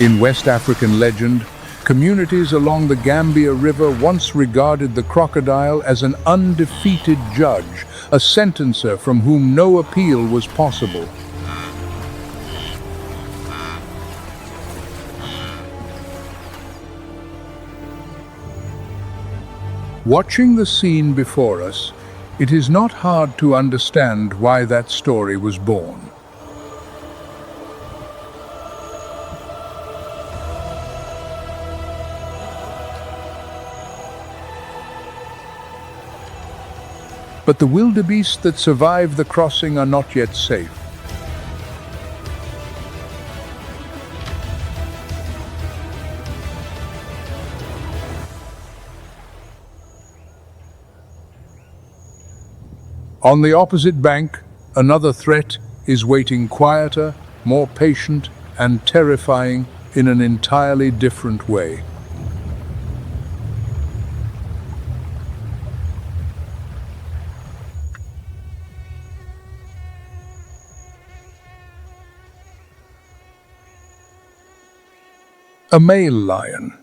S1: In West African legend, communities along the Gambia River once regarded the crocodile as an undefeated judge, a sentencer from whom no appeal was possible. Watching the scene before us, it is not hard to understand why that story was born. But the wildebeest that survived the crossing are not yet safe. On the opposite bank, another threat is waiting, quieter, more patient, and terrifying in an entirely different way. A male lion.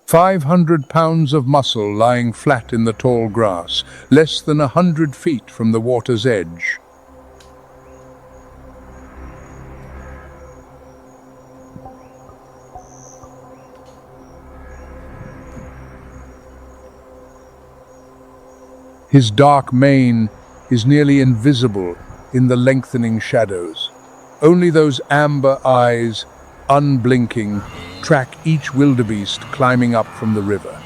S1: 500 pounds of muscle lying flat in the tall grass, less than 100 feet from the water's edge. His dark mane is nearly invisible in the lengthening shadows. Only those amber eyes, unblinking, track each wildebeest climbing up from the river.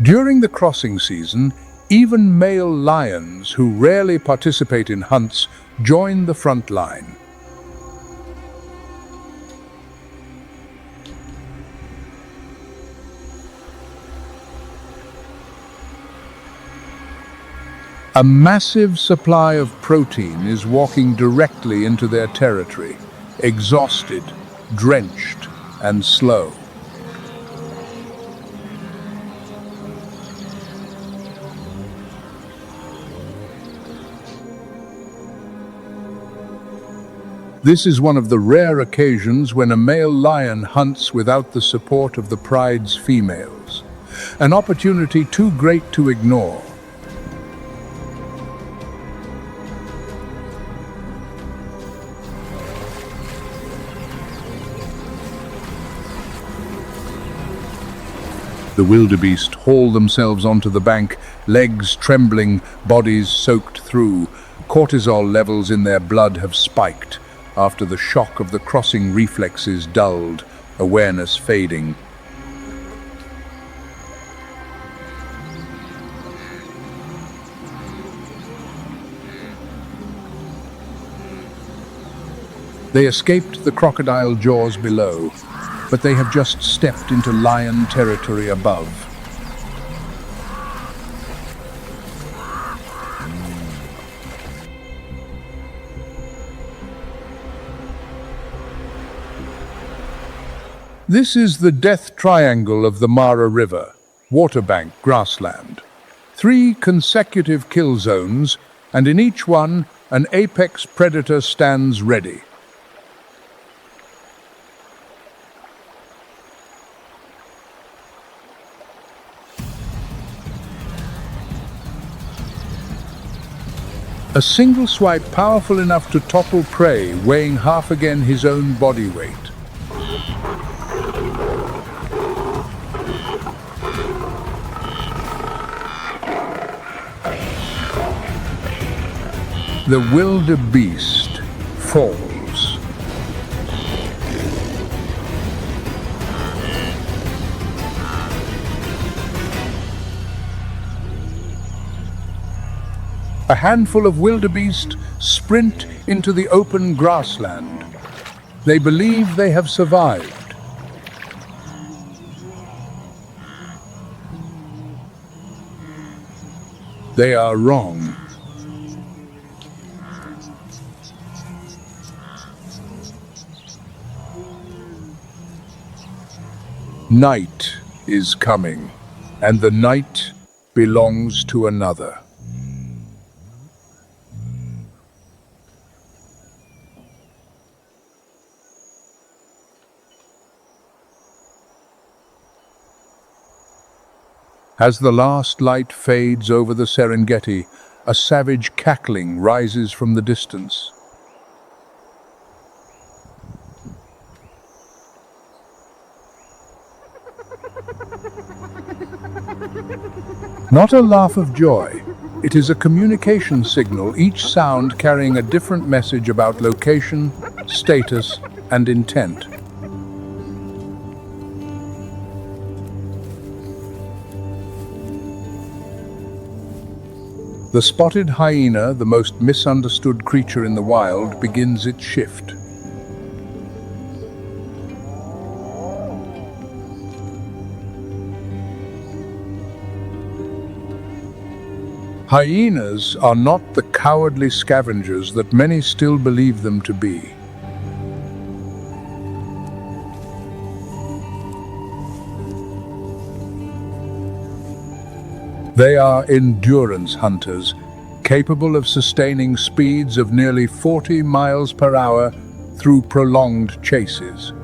S1: During the crossing season, even male lions, who rarely participate in hunts, join the front line. A massive supply of protein is walking directly into their territory, exhausted, drenched, and slow. This is one of the rare occasions when a male lion hunts without the support of the pride's females, an opportunity too great to ignore. The wildebeest haul themselves onto the bank, legs trembling, bodies soaked through. Cortisol levels in their blood have spiked. After the shock of the crossing, reflexes dulled, awareness fading. They escaped the crocodile jaws below, but they have just stepped into lion territory above. This is the death triangle of the Mara River, waterbank grassland. 3 consecutive kill zones, and in each one, an apex predator stands ready. A single swipe powerful enough to topple prey, weighing half again his own body weight. The wildebeest falls. A handful of wildebeest sprint into the open grassland. They believe they have survived. They are wrong. Night is coming, and the night belongs to another. As the last light fades over the Serengeti, a savage cackling rises from the distance. Not a laugh of joy. It is a communication signal, each sound carrying a different message about location, status, and intent. The spotted hyena, the most misunderstood creature in the wild, begins its shift. Hyenas are not the cowardly scavengers that many still believe them to be. They are endurance hunters, capable of sustaining speeds of nearly 40 miles per hour through prolonged chases.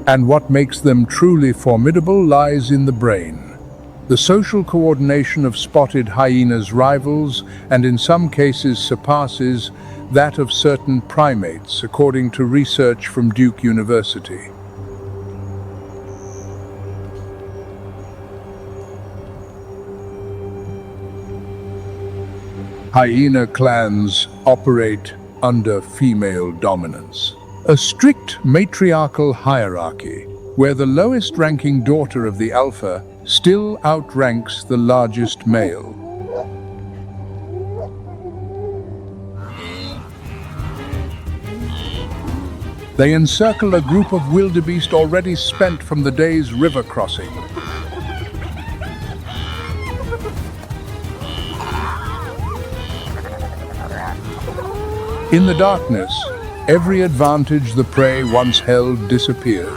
S1: And what makes them truly formidable lies in the brain. The social coordination of spotted hyenas rivals, and in some cases surpasses, that of certain primates, according to research from Duke University. Hyena clans operate under female dominance. A strict matriarchal hierarchy, where the lowest-ranking daughter of the alpha still outranks the largest male. They encircle a group of wildebeest already spent from the day's river crossing. In the darkness, every advantage the prey once held disappears.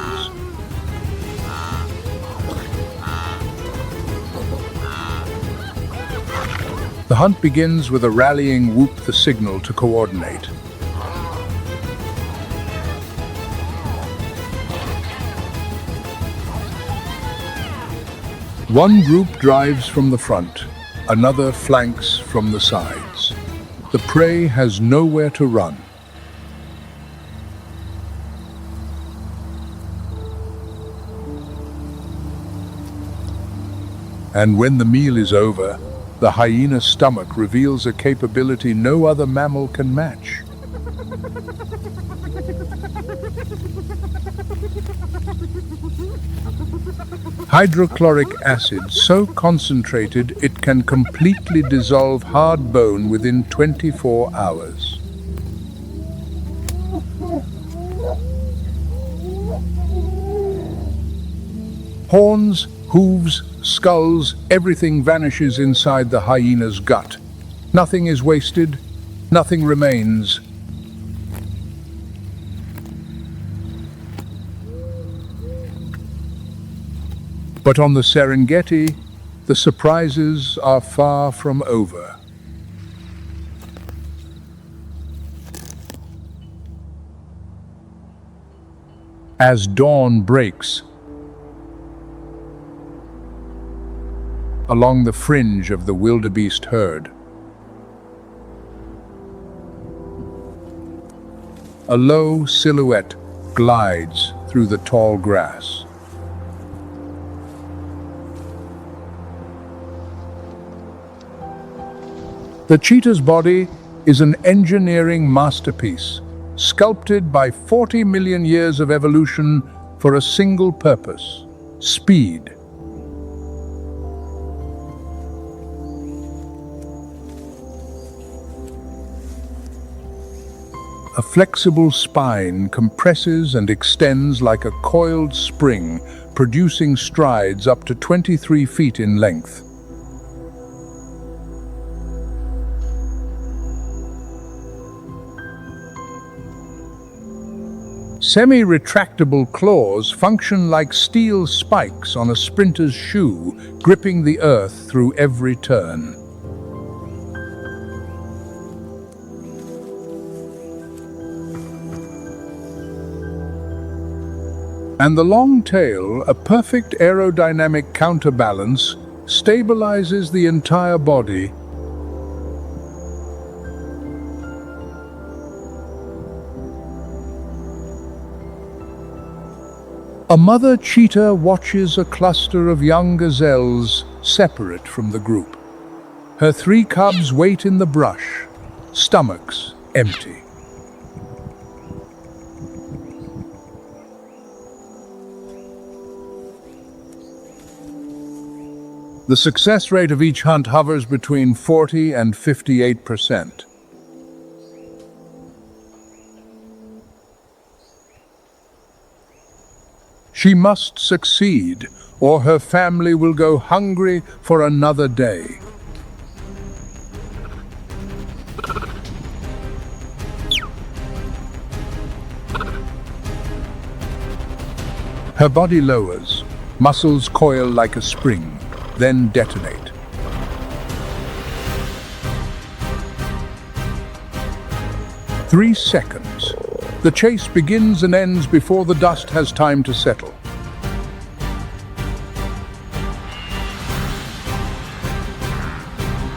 S1: The hunt begins with a rallying whoop, the signal to coordinate. One group drives from the front, another flanks from the sides. The prey has nowhere to run. And when the meal is over, the hyena's stomach reveals a capability no other mammal can match. Hydrochloric acid so concentrated it can completely dissolve hard bone within 24 hours. Horns, hooves, skulls, everything vanishes inside the hyena's gut. Nothing is wasted, nothing remains. But on the Serengeti, the surprises are far from over. As dawn breaks, along the fringe of the wildebeest herd, a low silhouette glides through the tall grass. The cheetah's body is an engineering masterpiece, sculpted by 40 million years of evolution for a single purpose: speed. A flexible spine compresses and extends like a coiled spring, producing strides up to 23 feet in length. Semi-retractable claws function like steel spikes on a sprinter's shoe, gripping the earth through every turn. And the long tail, a perfect aerodynamic counterbalance, stabilizes the entire body. A mother cheetah watches a cluster of young gazelles separate from the group. Her 3 cubs wait in the brush, stomachs empty. The success rate of each hunt hovers between 40 and 58%. She must succeed, or her family will go hungry for another day. Her body lowers, muscles coil like a spring, then detonate. Three seconds. The chase begins and ends before the dust has time to settle.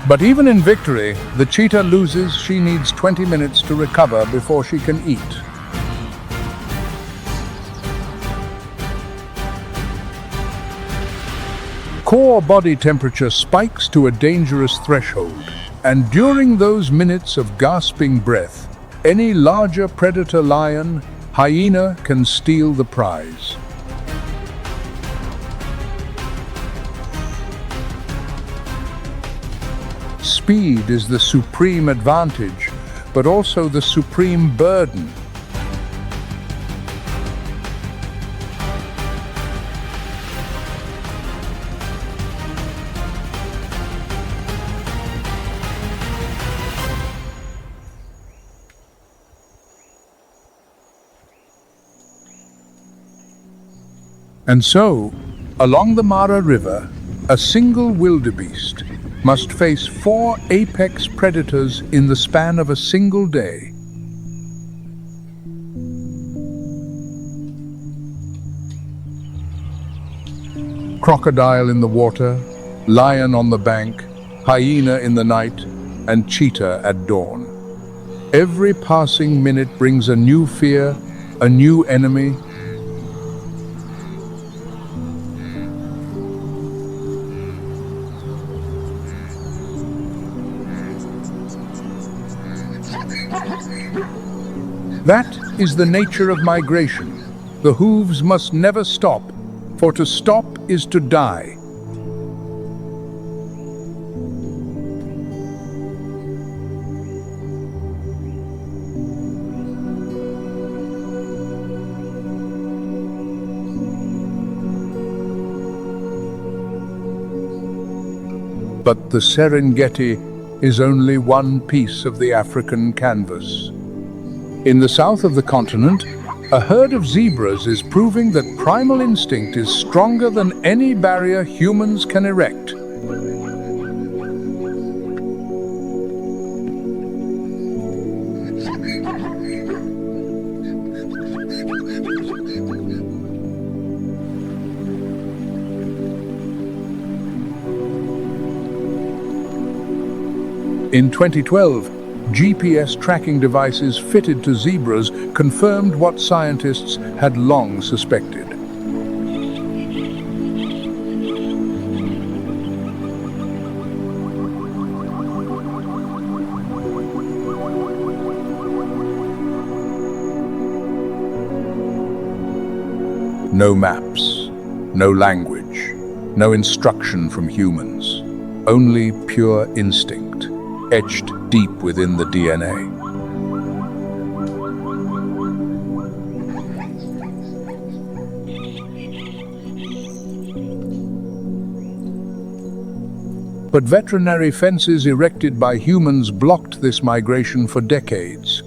S1: But even in victory, the cheetah loses. She needs 20 minutes to recover before she can eat. Core body temperature spikes to a dangerous threshold, and during those minutes of gasping breath, Any larger predator lion, hyena can steal the prize. Speed is the supreme advantage, but also the supreme burden. And so, along the Mara River, a single wildebeest must face 4 apex predators in the span of a single day. Crocodile in the water, lion on the bank, hyena in the night, and cheetah at dawn. Every passing minute brings a new fear, a new enemy. That is the nature of migration. The hooves must never stop, for to stop is to die. But the Serengeti is only one piece of the African canvas. In the south of the continent, a herd of zebras is proving that primal instinct is stronger than any barrier humans can erect. In 2012, GPS tracking devices fitted to zebras confirmed what scientists had long suspected. No maps, no language, no instruction from humans, only pure instinct, etched deep within the DNA. But veterinary fences erected by humans blocked this migration for decades.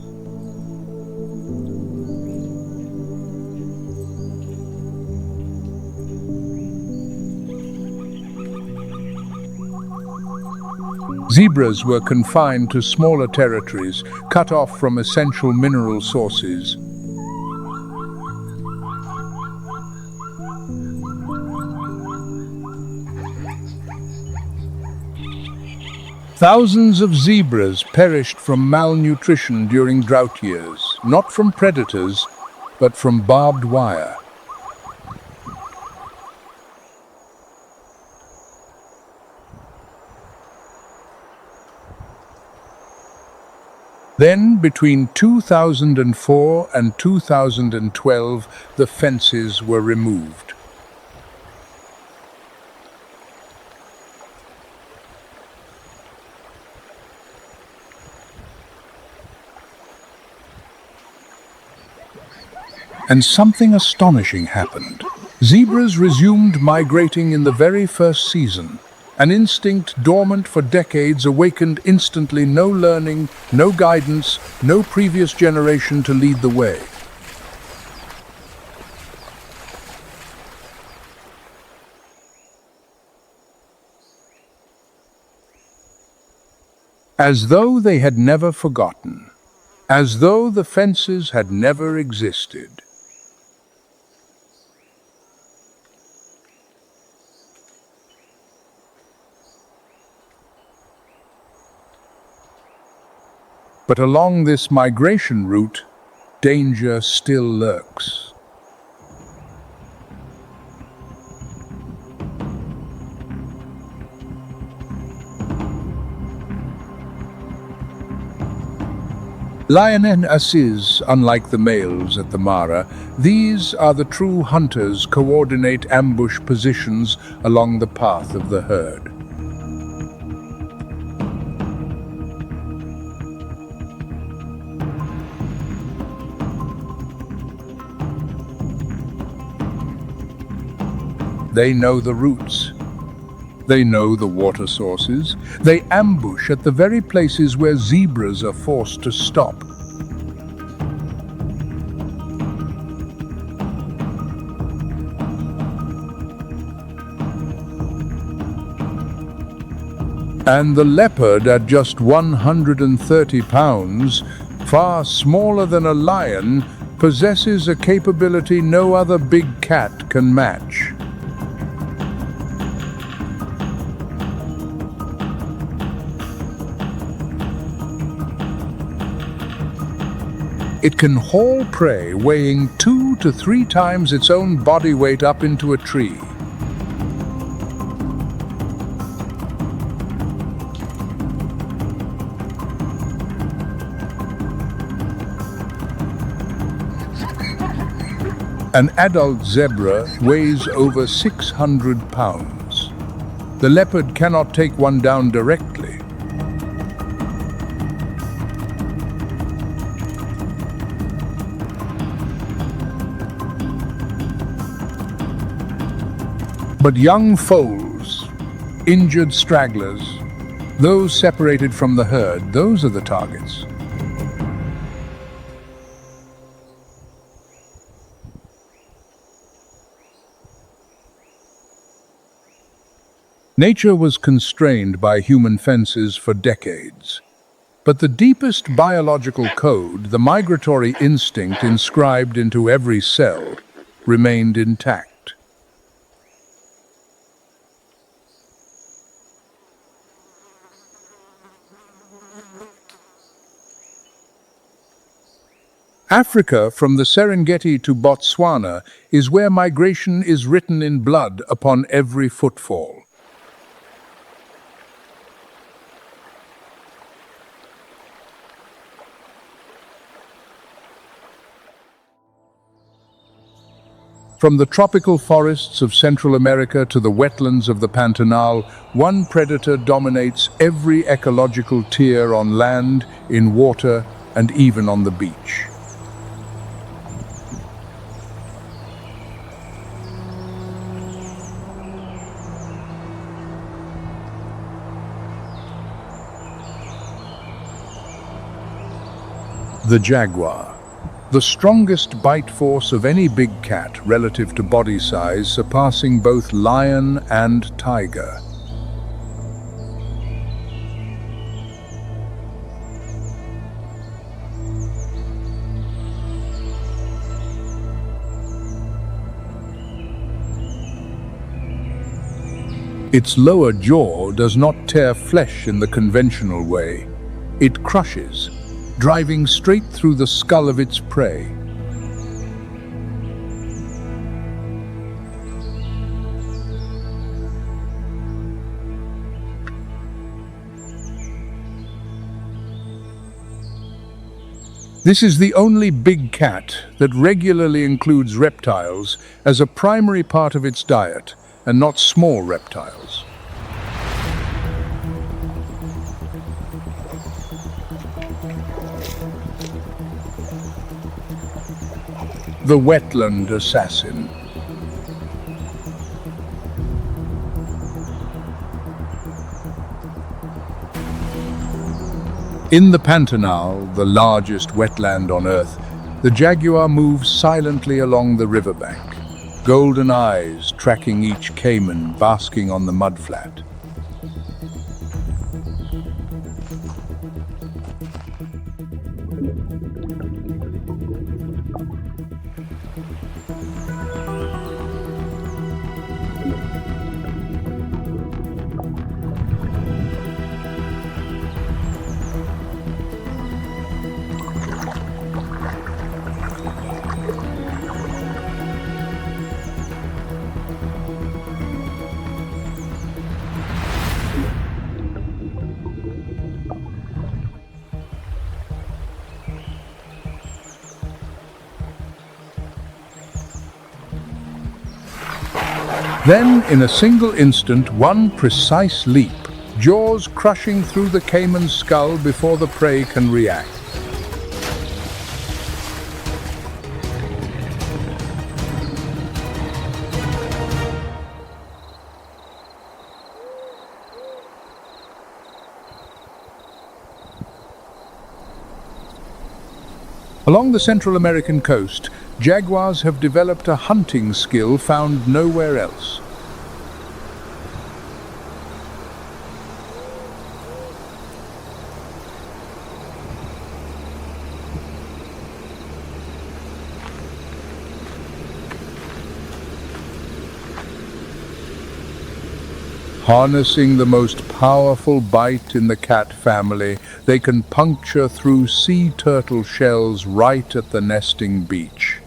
S1: Zebras were confined to smaller territories, cut off from essential mineral sources. Thousands of zebras perished from malnutrition during drought years, not from predators, but from barbed wire. Then, between 2004 and 2012, the fences were removed. And something astonishing happened. Zebras resumed migrating in the very first season. An instinct dormant for decades awakened instantly, no learning, no guidance, no previous generation to lead the way. As though they had never forgotten, as though the fences had never existed. But along this migration route, danger still lurks. Lionesses, unlike the males at the Mara, these are the true hunters, coordinate ambush positions along the path of the herd. They know the routes. They know the water sources. They ambush at the very places where zebras are forced to stop. And the leopard, at just 130 pounds, far smaller than a lion, possesses a capability no other big cat can match. It can haul prey weighing 2 to 3 times its own body weight up into a tree. An adult zebra weighs over 600 pounds. The leopard cannot take one down directly. But young foals, injured stragglers, those separated from the herd, those are the targets. Nature was constrained by human fences for decades. But the deepest biological code, the migratory instinct inscribed into every cell, remained intact. Africa, from the Serengeti to Botswana, is where migration is written in blood upon every footfall. From the tropical forests of Central America to the wetlands of the Pantanal, one predator dominates every ecological tier on land, in water, and even on the beach. The jaguar. The strongest bite force of any big cat relative to body size, surpassing both lion and tiger. Its lower jaw does not tear flesh in the conventional way. It crushes, driving straight through the skull of its prey. This is the only big cat that regularly includes reptiles as a primary part of its diet, and not small reptiles. The wetland assassin. In the Pantanal, the largest wetland on Earth, the jaguar moves silently along the riverbank, golden eyes tracking each caiman basking on the mudflat. Then, in a single instant, one precise leap, jaws crushing through the caiman's skull before the prey can react. Along the Central American coast, jaguars have developed a hunting skill found nowhere else. Harnessing the most powerful bite in the cat family, they can puncture through sea turtle shells right at the nesting beach.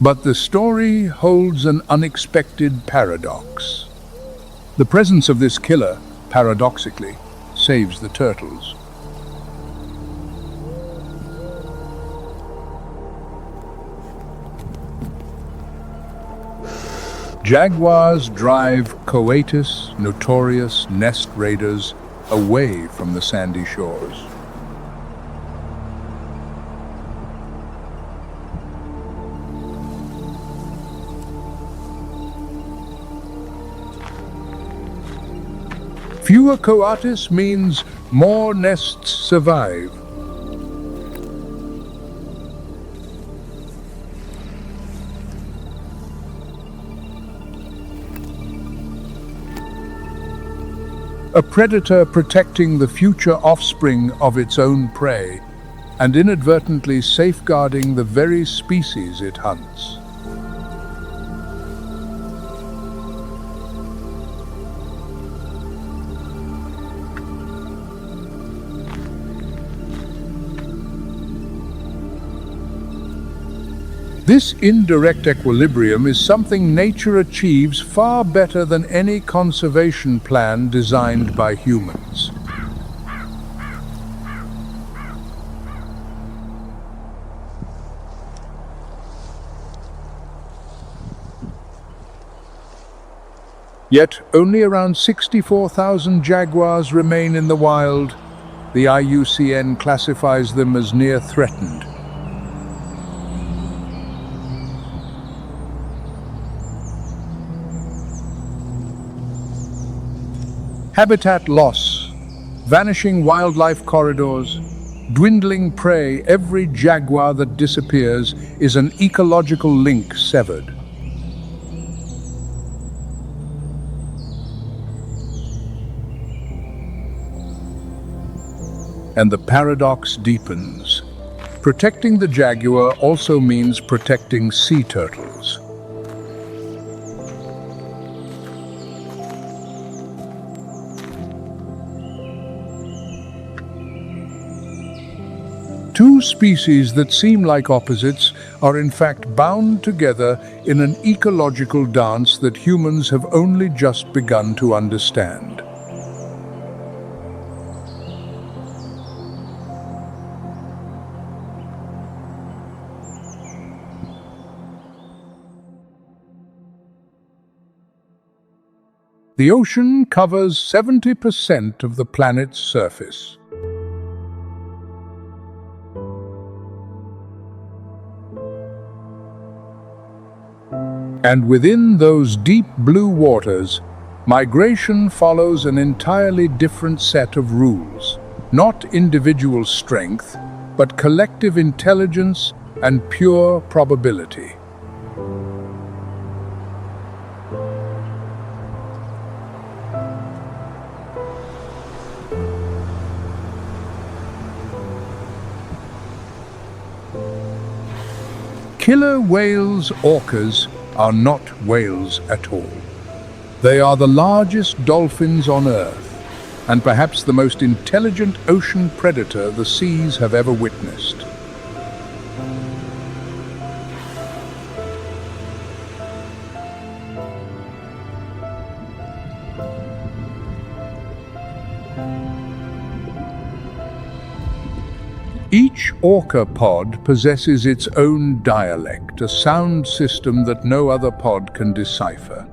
S1: But the story holds an unexpected paradox. The presence of this killer, paradoxically, saves the turtles. Jaguars drive covetous, notorious nest raiders away from the sandy shores. Fewer coatis means more nests survive. A predator protecting the future offspring of its own prey and inadvertently safeguarding the very species it hunts. This indirect equilibrium is something nature achieves far better than any conservation plan designed by humans. Yet only around 64,000 jaguars remain in the wild. The IUCN classifies them as near threatened. Habitat loss, vanishing wildlife corridors, dwindling prey. Every jaguar that disappears is an ecological link severed. And the paradox deepens. Protecting the jaguar also means protecting sea turtles. Two species that seem like opposites are in fact bound together in an ecological dance that humans have only just begun to understand. The ocean covers 70% of the planet's surface. And within those deep blue waters, migration follows an entirely different set of rules. Not individual strength, but collective intelligence and pure probability. Killer whales, orcas, are not whales at all. They are the largest dolphins on Earth, and perhaps the most intelligent ocean predator the seas have ever witnessed. Each orca pod possesses its own dialect, a sound system that no other pod can decipher.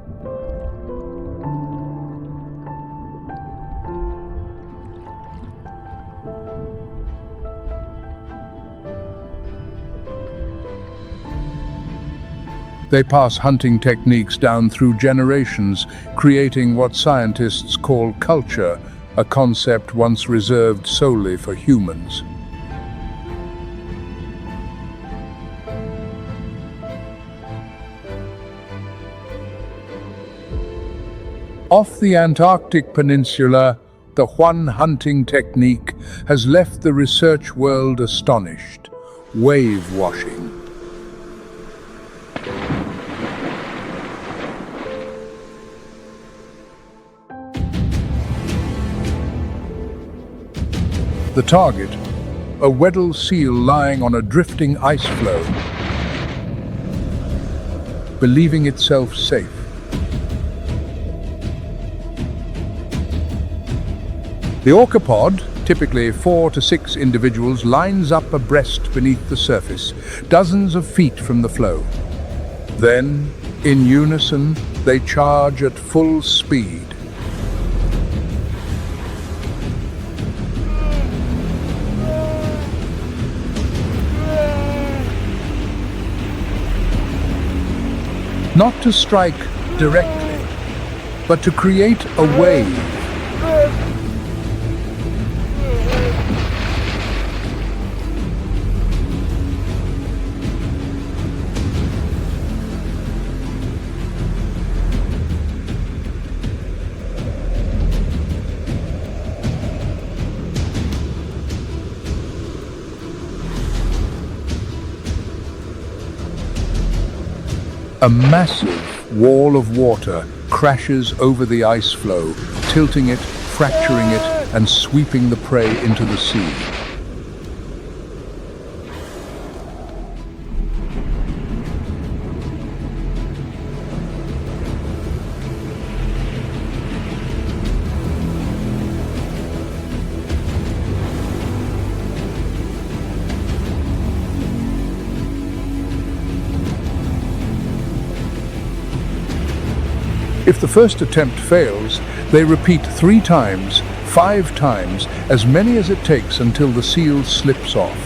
S1: They pass hunting techniques down through generations, creating what scientists call culture, a concept once reserved solely for humans. Off the Antarctic Peninsula, the Juan hunting technique has left the research world astonished. Wave washing. The target, a Weddell seal lying on a drifting ice floe, believing itself safe. The orca pod, typically 4 to 6 individuals, lines up abreast beneath the surface, dozens of feet from the floe. Then, in unison, they charge at full speed. Not to strike directly, but to create a wave. A massive wall of water crashes over the ice floe, tilting it, fracturing it, and sweeping the prey into the sea. If the first attempt fails, they repeat 3 times, 5 times, as many as it takes until the seal slips off.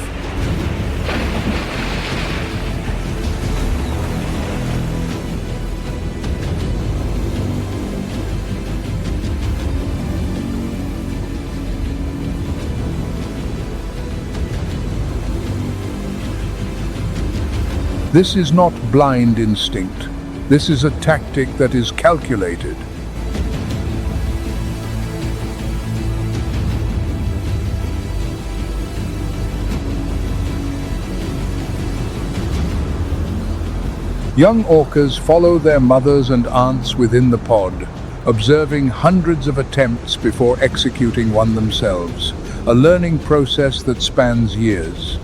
S1: This is not blind instinct. This is a tactic that is calculated. Young orcas follow their mothers and aunts within the pod, observing hundreds of attempts before executing one themselves, a learning process that spans years.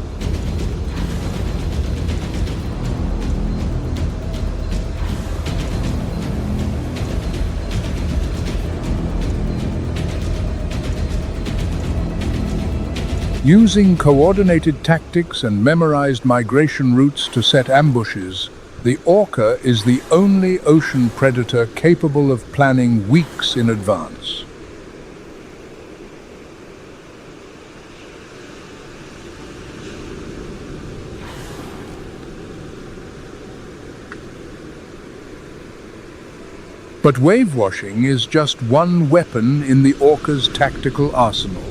S1: Using coordinated tactics and memorized migration routes to set ambushes, the orca is the only ocean predator capable of planning weeks in advance. But wave washing is just one weapon in the orca's tactical arsenal.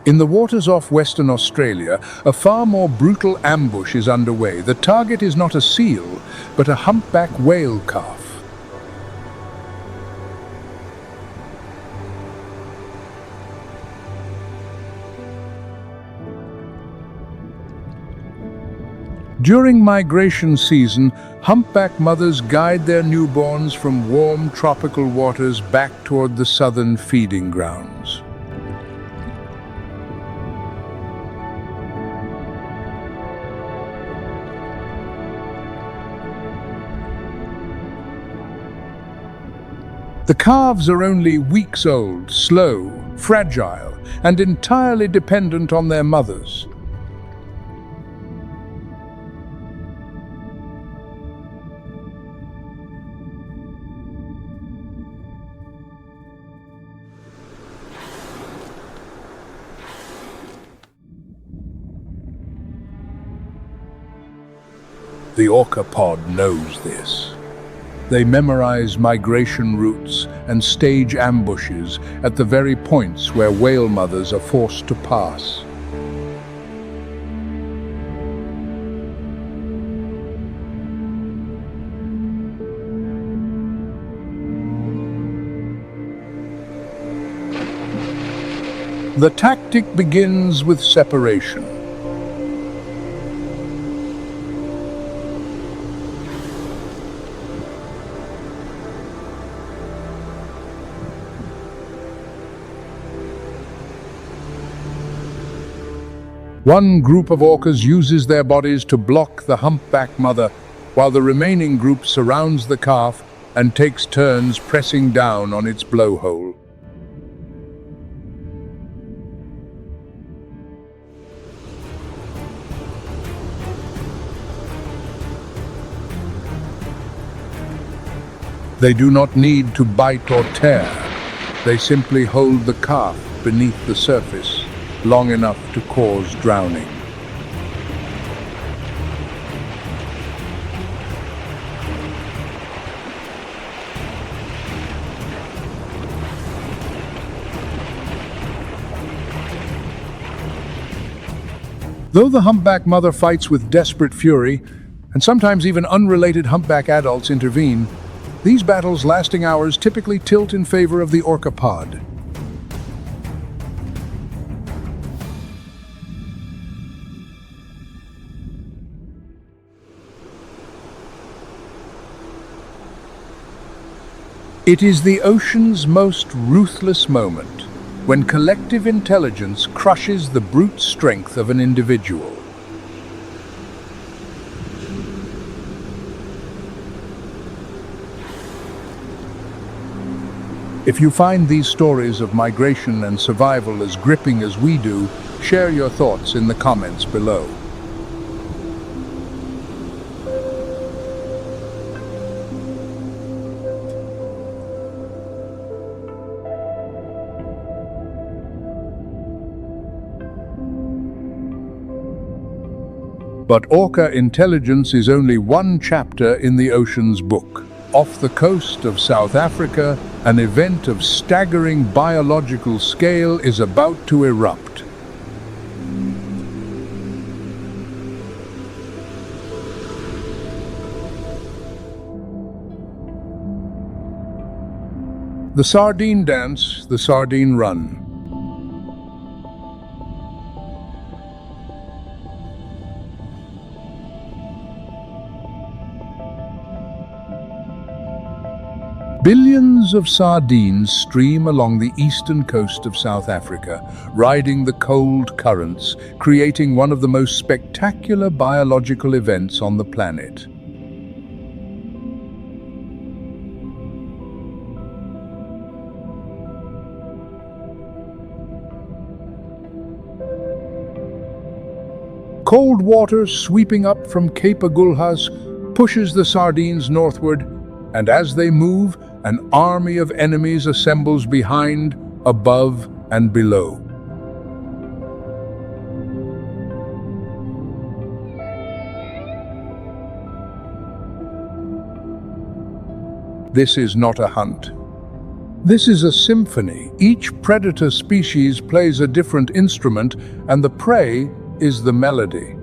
S1: In the waters off Western Australia, a far more brutal ambush is underway. The target is not a seal, but a humpback whale calf. During migration season, humpback mothers guide their newborns from warm tropical waters back toward the southern feeding grounds. The calves are only weeks old, slow, fragile, and entirely dependent on their mothers. The orca pod knows this. They memorize migration routes and stage ambushes at the very points where whale mothers are forced to pass. The tactic begins with separation. One group of orcas uses their bodies to block the humpback mother, while the remaining group surrounds the calf and takes turns pressing down on its blowhole. They do not need to bite or tear. They simply hold the calf beneath the surface long enough to cause drowning. Though the humpback mother fights with desperate fury, and sometimes even unrelated humpback adults intervene, these battles lasting hours typically tilt in favor of the orca pod. It is the ocean's most ruthless moment, when collective intelligence crushes the brute strength of an individual. If you find these stories of migration and survival as gripping as we do, share your thoughts in the comments below. But orca intelligence is only one chapter in the ocean's book. Off the coast of South Africa, an event of staggering biological scale is about to erupt. The sardine dance, the sardine run. Billions of sardines stream along the eastern coast of South Africa, riding the cold currents, creating one of the most spectacular biological events on the planet. Cold water sweeping up from Cape Agulhas pushes the sardines northward, and as they move, an army of enemies assembles behind, above, and below. This is not a hunt. This is a symphony. Each predator species plays a different instrument, and the prey is the melody.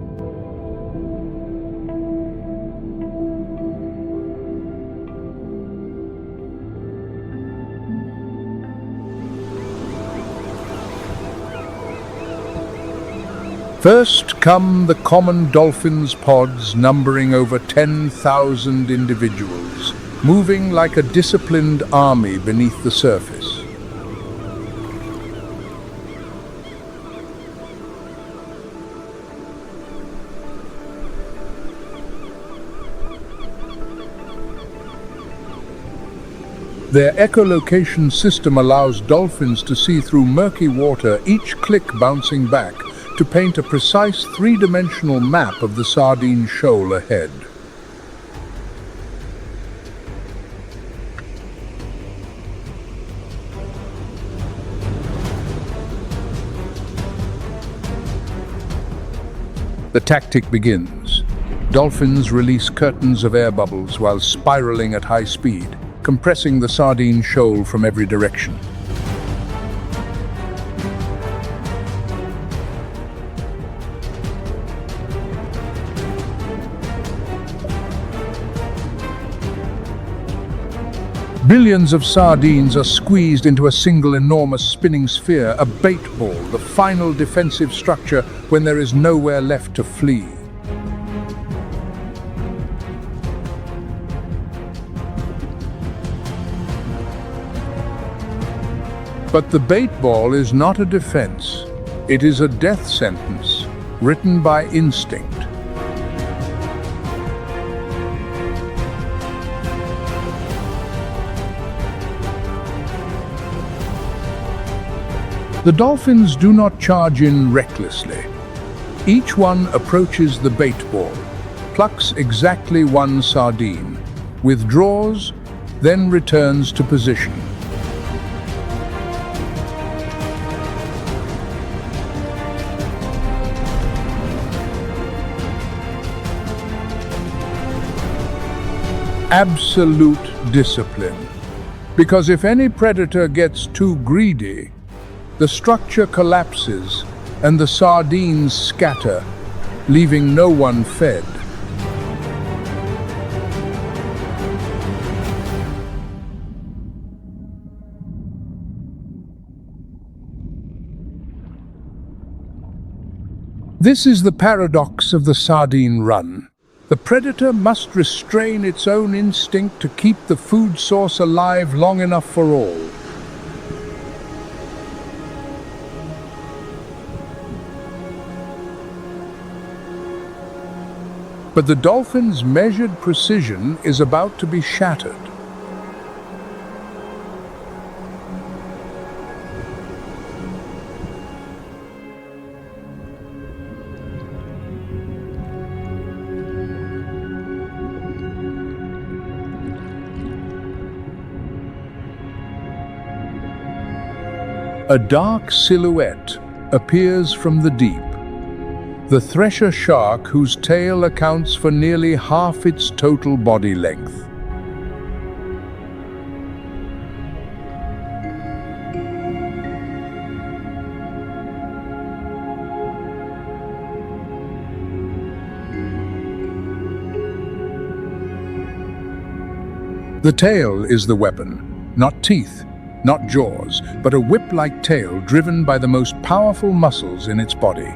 S1: First come the common dolphins' pods, numbering over 10,000 individuals, moving like a disciplined army beneath the surface. Their echolocation system allows dolphins to see through murky water, each click bouncing back, to paint a precise three-dimensional map of the sardine shoal ahead. The tactic begins. Dolphins release curtains of air bubbles while spiraling at high speed, compressing the sardine shoal from every direction. Billions of sardines are squeezed into a single enormous spinning sphere, a bait ball, the final defensive structure when there is nowhere left to flee. But the bait ball is not a defense. It is a death sentence, written by instinct. The dolphins do not charge in recklessly. Each one approaches the bait ball, plucks exactly one sardine, withdraws, then returns to position. Absolute discipline. Because if any predator gets too greedy, the structure collapses and the sardines scatter, leaving no one fed. This is the paradox of the sardine run. The predator must restrain its own instinct to keep the food source alive long enough for all. But the dolphin's measured precision is about to be shattered. A dark silhouette appears from the deep. The thresher shark, whose tail accounts for nearly half its total body length. The tail is the weapon, not teeth, not jaws, but a whip-like tail driven by the most powerful muscles in its body.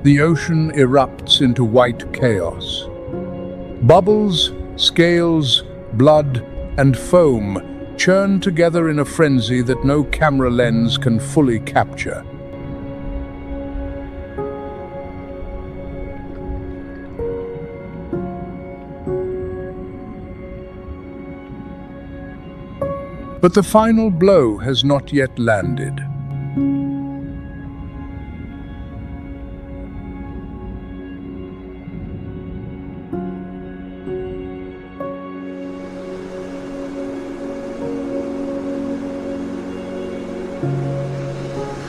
S1: The ocean erupts into white chaos. Bubbles, scales, blood, and foam churn together in a frenzy that no camera lens can fully capture. But the final blow has not yet landed.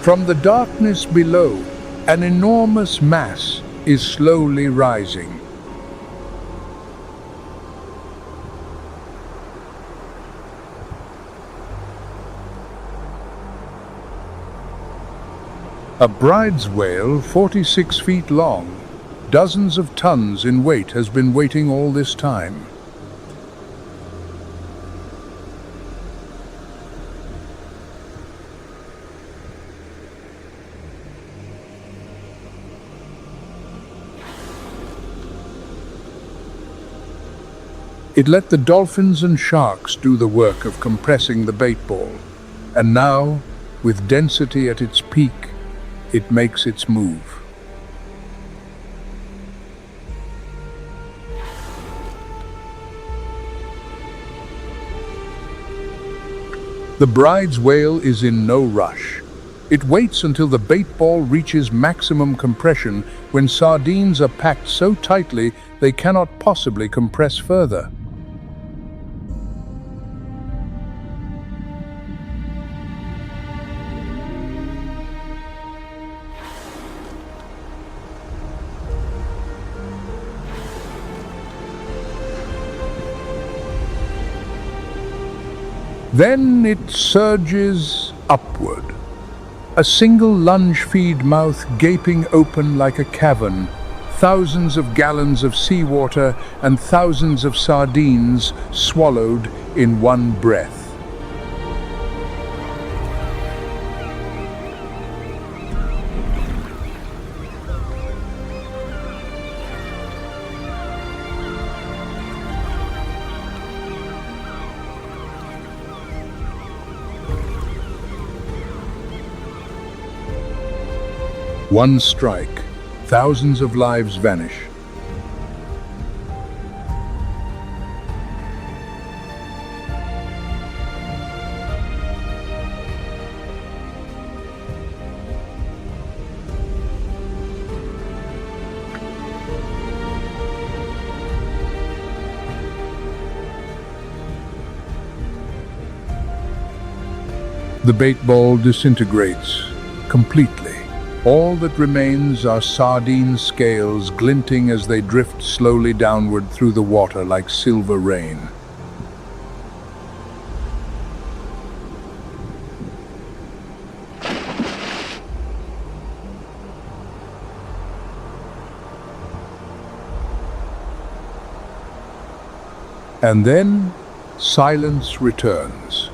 S1: From the darkness below, an enormous mass is slowly rising. A bride's whale, 46 feet long, dozens of tons in weight, has been waiting all this time. It let the dolphins and sharks do the work of compressing the bait ball, and now, with density at its peak, it makes its move. The bride's whale is in no rush. It waits until the bait ball reaches maximum compression, when sardines are packed so tightly they cannot possibly compress further. Then it surges upward, a single lunge feed mouth gaping open like a cavern, thousands of gallons of seawater and thousands of sardines swallowed in one breath. One strike, thousands of lives vanish. The bait ball disintegrates completely. All that remains are sardine scales glinting as they drift slowly downward through the water like silver rain. And then silence returns.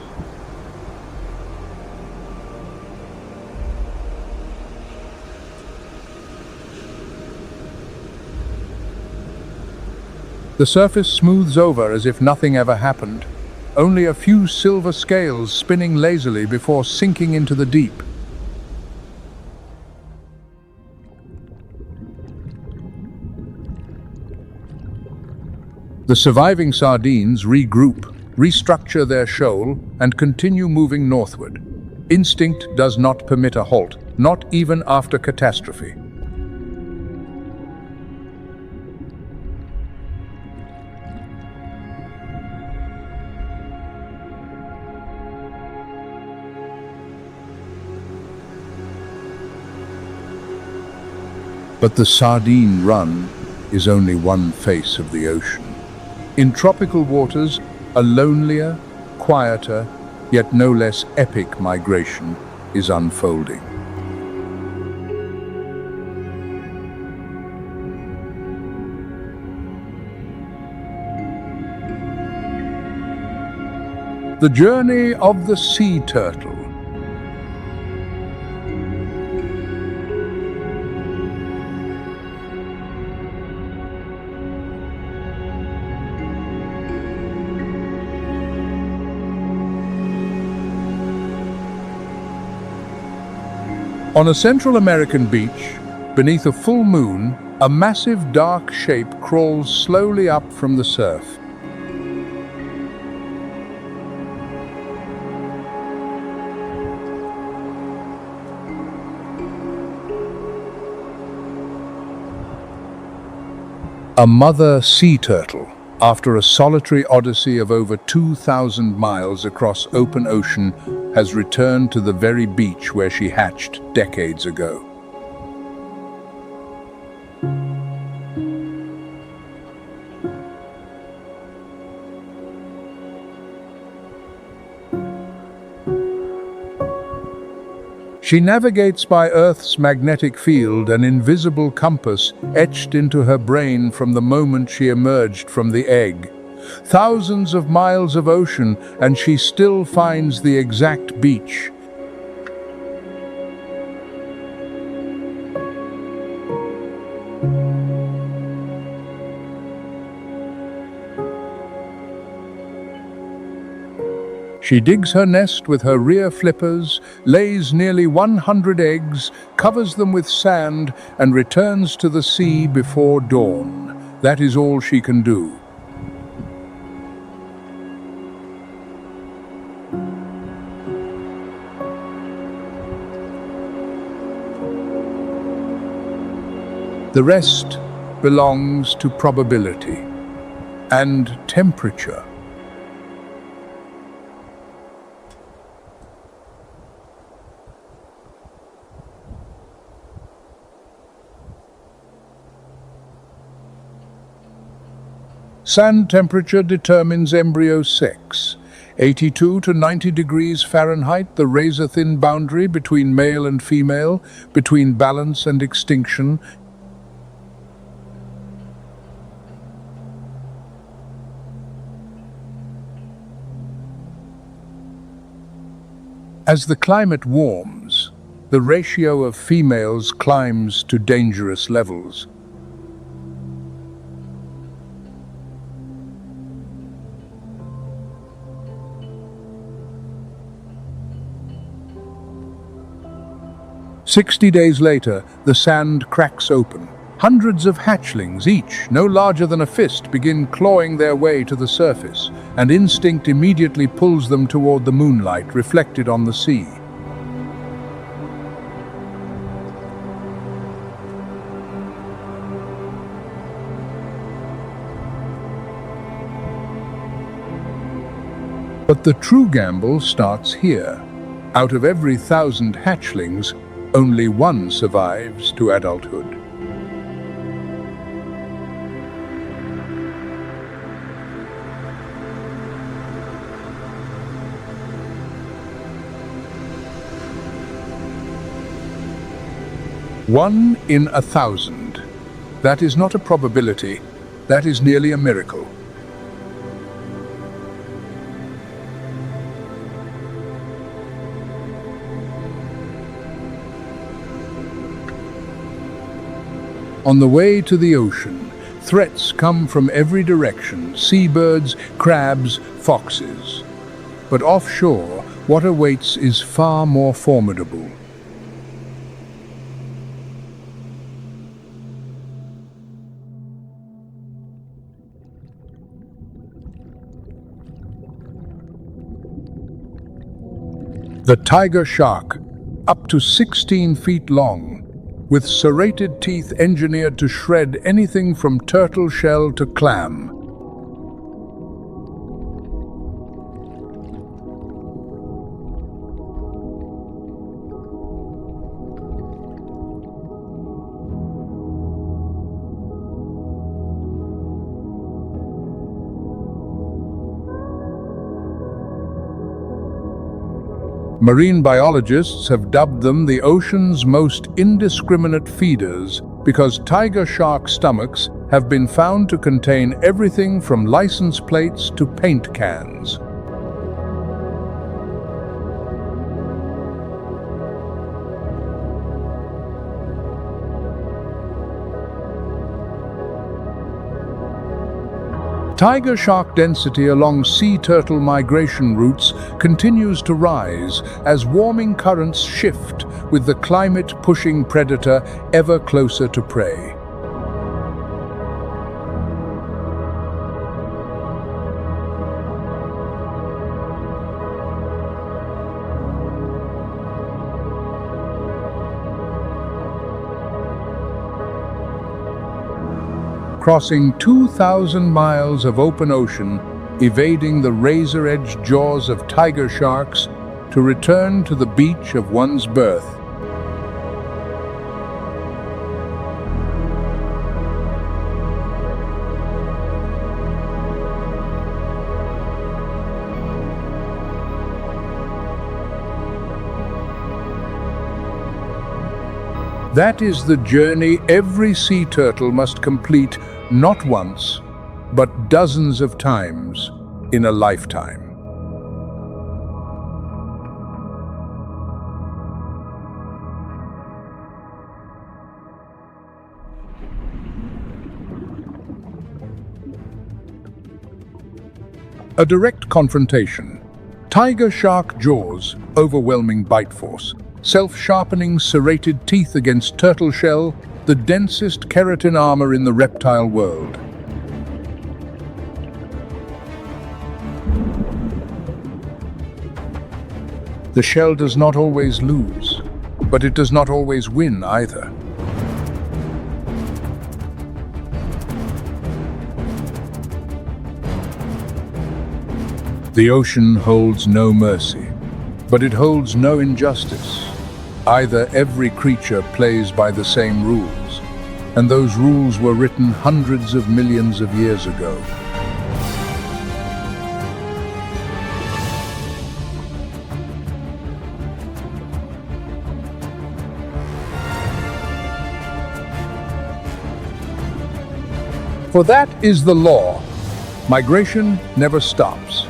S1: The surface smooths over as if nothing ever happened, only a few silver scales spinning lazily before sinking into the deep. The surviving sardines regroup, restructure their shoal, and continue moving northward. Instinct does not permit a halt, not even after catastrophe. But the sardine run is only one face of the ocean. In tropical waters, a lonelier, quieter, yet no less epic migration is unfolding. The journey of the sea turtle. On a Central American beach, beneath a full moon, a massive dark shape crawls slowly up from the surf. A mother sea turtle, after a solitary odyssey of over 2,000 miles across open ocean, has returned to the very beach where she hatched decades ago. She navigates by Earth's magnetic field, an invisible compass etched into her brain from the moment she emerged from the egg. Thousands of miles of ocean, and she still finds the exact beach. She digs her nest with her rear flippers, lays nearly 100 eggs, covers them with sand, and returns to the sea before dawn. That is all she can do. The rest belongs to probability and temperature. Sand temperature determines embryo sex. 82 to 90 degrees Fahrenheit, the razor-thin boundary between male and female, between balance and extinction. As the climate warms, the ratio of females climbs to dangerous levels. "60 days later, the sand cracks open. Hundreds of hatchlings, each no larger than a fist, begin clawing their way to the surface, and instinct immediately pulls them toward the moonlight reflected on the sea. But the true gamble starts here. Out of every 1,000 hatchlings, only one survives to adulthood. One in 1,000. That is not a probability, that is nearly a miracle. On the way to the ocean, threats come from every direction: seabirds, crabs, foxes. But offshore, what awaits is far more formidable. The tiger shark, up to 16 feet long, with serrated teeth engineered to shred anything from turtle shell to clam. Marine biologists have dubbed them the ocean's most indiscriminate feeders because tiger shark stomachs have been found to contain everything from license plates to paint cans. Tiger shark density along sea turtle migration routes continues to rise as warming currents shift, with the climate pushing predator ever closer to prey. Crossing 2,000 miles of open ocean, evading the razor-edged jaws of tiger sharks to return to the beach of one's birth. That is the journey every sea turtle must complete, not once, but dozens of times in a lifetime. A direct confrontation. Tiger shark jaws, overwhelming bite force. Self-sharpening serrated teeth against turtle shell, the densest keratin armor in the reptile world. The shell does not always lose, but it does not always win either. The ocean holds no mercy, but it holds no injustice. Either every creature plays by the same rules, and those rules were written hundreds of millions of years ago. For that is the law. Migration never stops.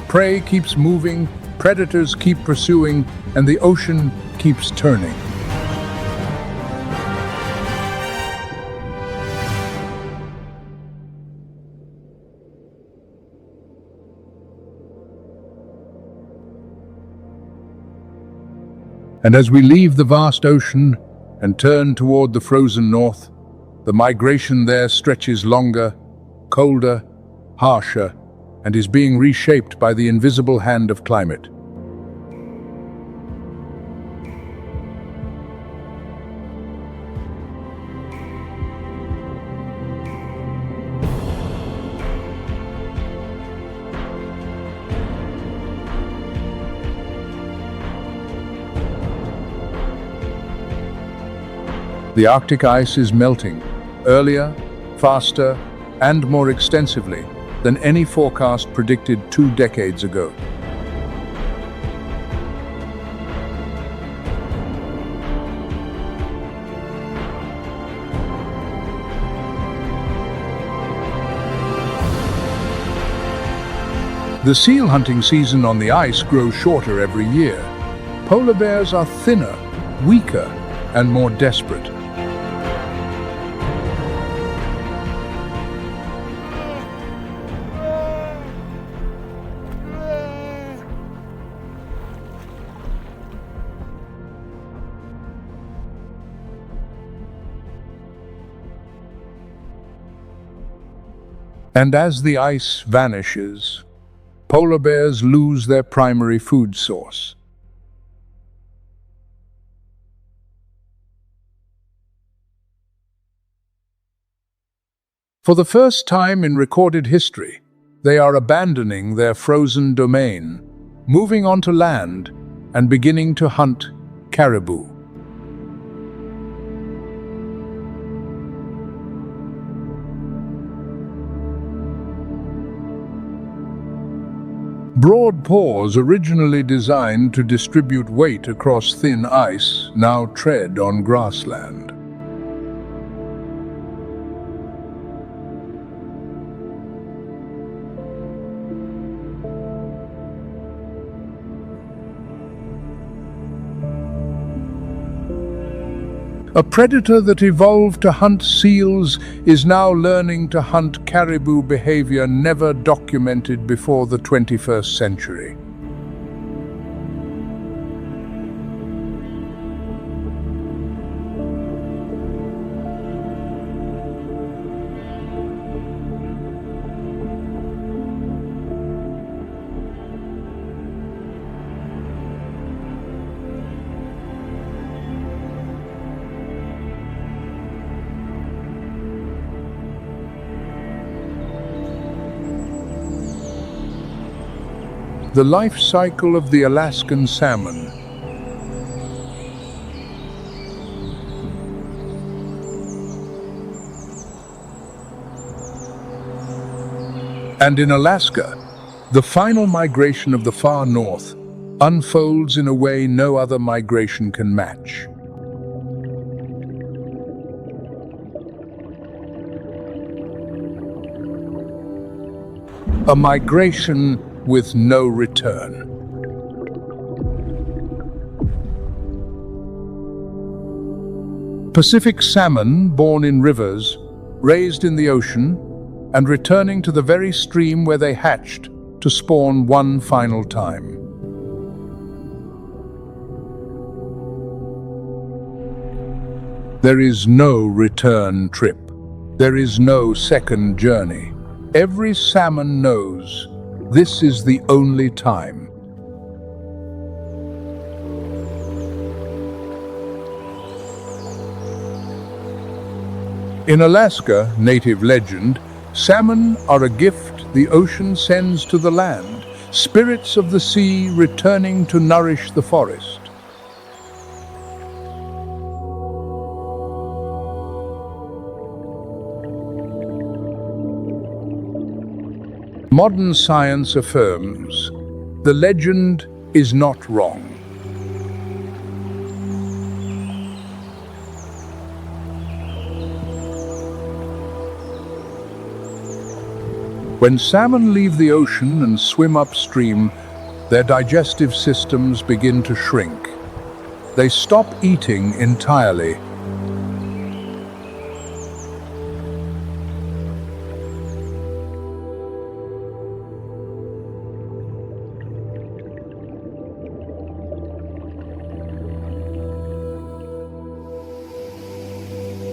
S1: Prey keeps moving, predators keep pursuing, and the ocean keeps turning. And as we leave the vast ocean and turn toward the frozen north, the migration there stretches longer, colder, harsher, and is being reshaped by the invisible hand of climate. The Arctic ice is melting, earlier, faster, and more extensively than any forecast predicted 2 decades ago. The seal hunting season on the ice grows shorter every year. Polar bears are thinner, weaker, and more desperate. And as the ice vanishes, polar bears lose their primary food source. For the first time in recorded history, they are abandoning their frozen domain, moving onto land, and beginning to hunt caribou. Broad paws, originally designed to distribute weight across thin ice, now tread on grassland. A predator that evolved to hunt seals is now learning to hunt caribou, behavior never documented before the 21st century. The life cycle of the Alaskan salmon. And in Alaska, the final migration of the far north unfolds in a way no other migration can match. A migration with no return. Pacific salmon born in rivers, raised in the ocean, and returning to the very stream where they hatched to spawn one final time. There is no return trip. There is no second journey. Every salmon knows this is the only time. In Alaska, native legend, salmon are a gift the ocean sends to the land, spirits of the sea returning to nourish the forest. Modern science affirms the legend is not wrong. When salmon leave the ocean and swim upstream, their digestive systems begin to shrink. They stop eating entirely.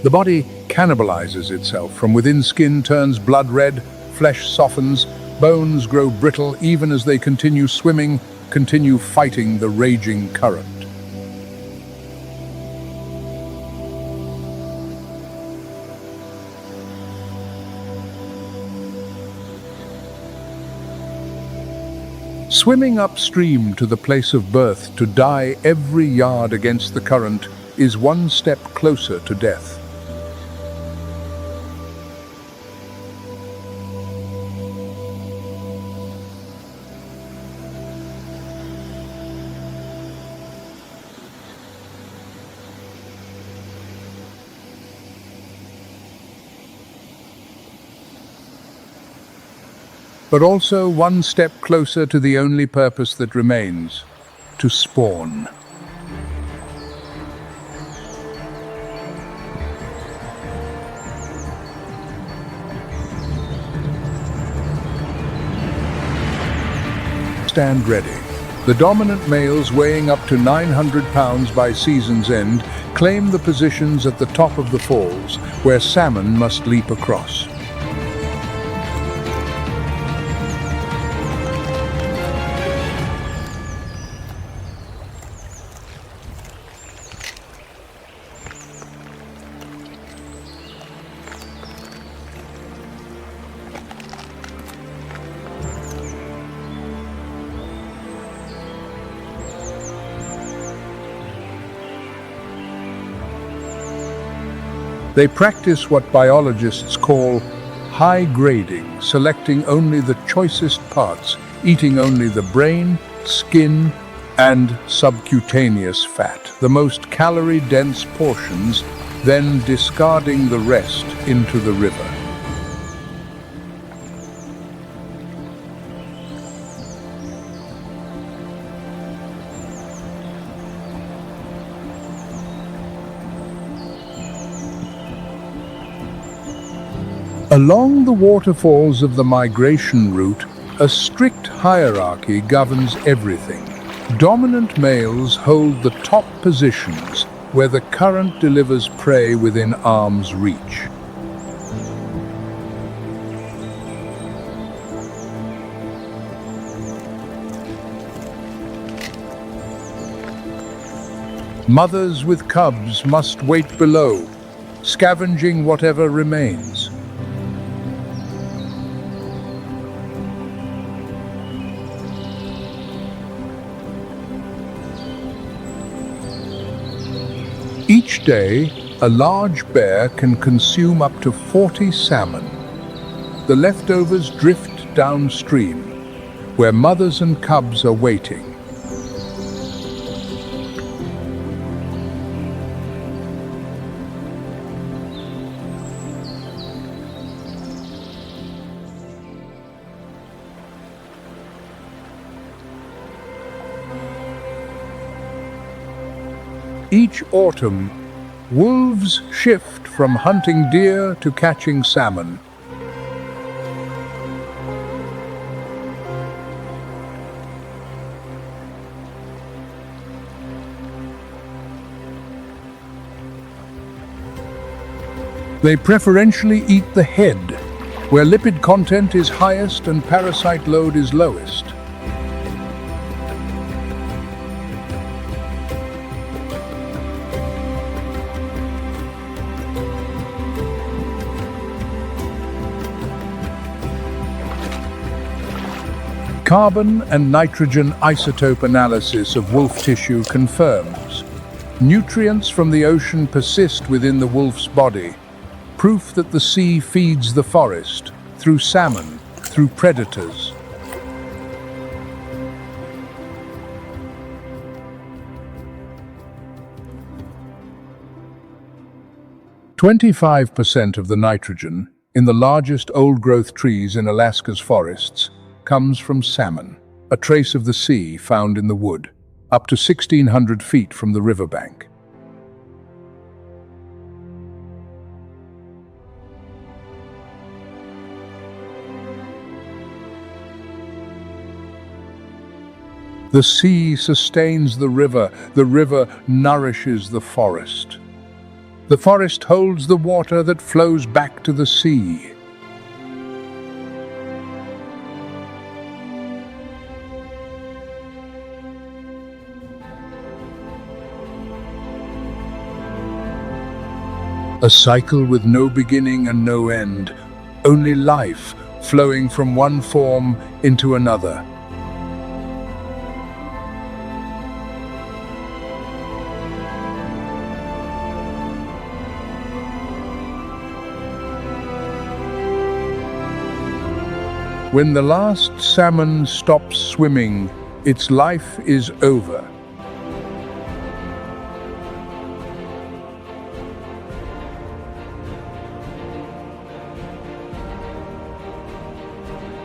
S1: The body cannibalizes itself. From within, skin turns blood red, flesh softens, bones grow brittle even as they continue swimming, continue fighting the raging current. Swimming upstream to the place of birth to die every yard against the current is one step closer to death. But also one step closer to the only purpose that remains, to spawn. Stand ready. The dominant males, weighing up to 900 pounds by season's end, claim the positions at the top of the falls, where salmon must leap across. They practice what biologists call high grading, selecting only the choicest parts, eating only the brain, skin, and subcutaneous fat, the most calorie-dense portions, then discarding the rest into the river. Along the waterfalls of the migration route, a strict hierarchy governs everything. Dominant males hold the top positions where the current delivers prey within arm's reach. Mothers with cubs must wait below, scavenging whatever remains. Each day, a large bear can consume up to 40 salmon. The leftovers drift downstream, where mothers and cubs are waiting. Each autumn, wolves shift from hunting deer to catching salmon. They preferentially eat the head, where lipid content is highest and parasite load is lowest. Carbon and nitrogen isotope analysis of wolf tissue confirms nutrients from the ocean persist within the wolf's body, proof that the sea feeds the forest, through salmon, through predators. "25% of the nitrogen in the largest old-growth trees in Alaska's forests comes from salmon, a trace of the sea found in the wood, up to 1,600 feet from the riverbank. The sea sustains the river nourishes the forest. The forest holds the water that flows back to the sea. A cycle with no beginning and no end, only life flowing from one form into another. When the last salmon stops swimming, its life is over.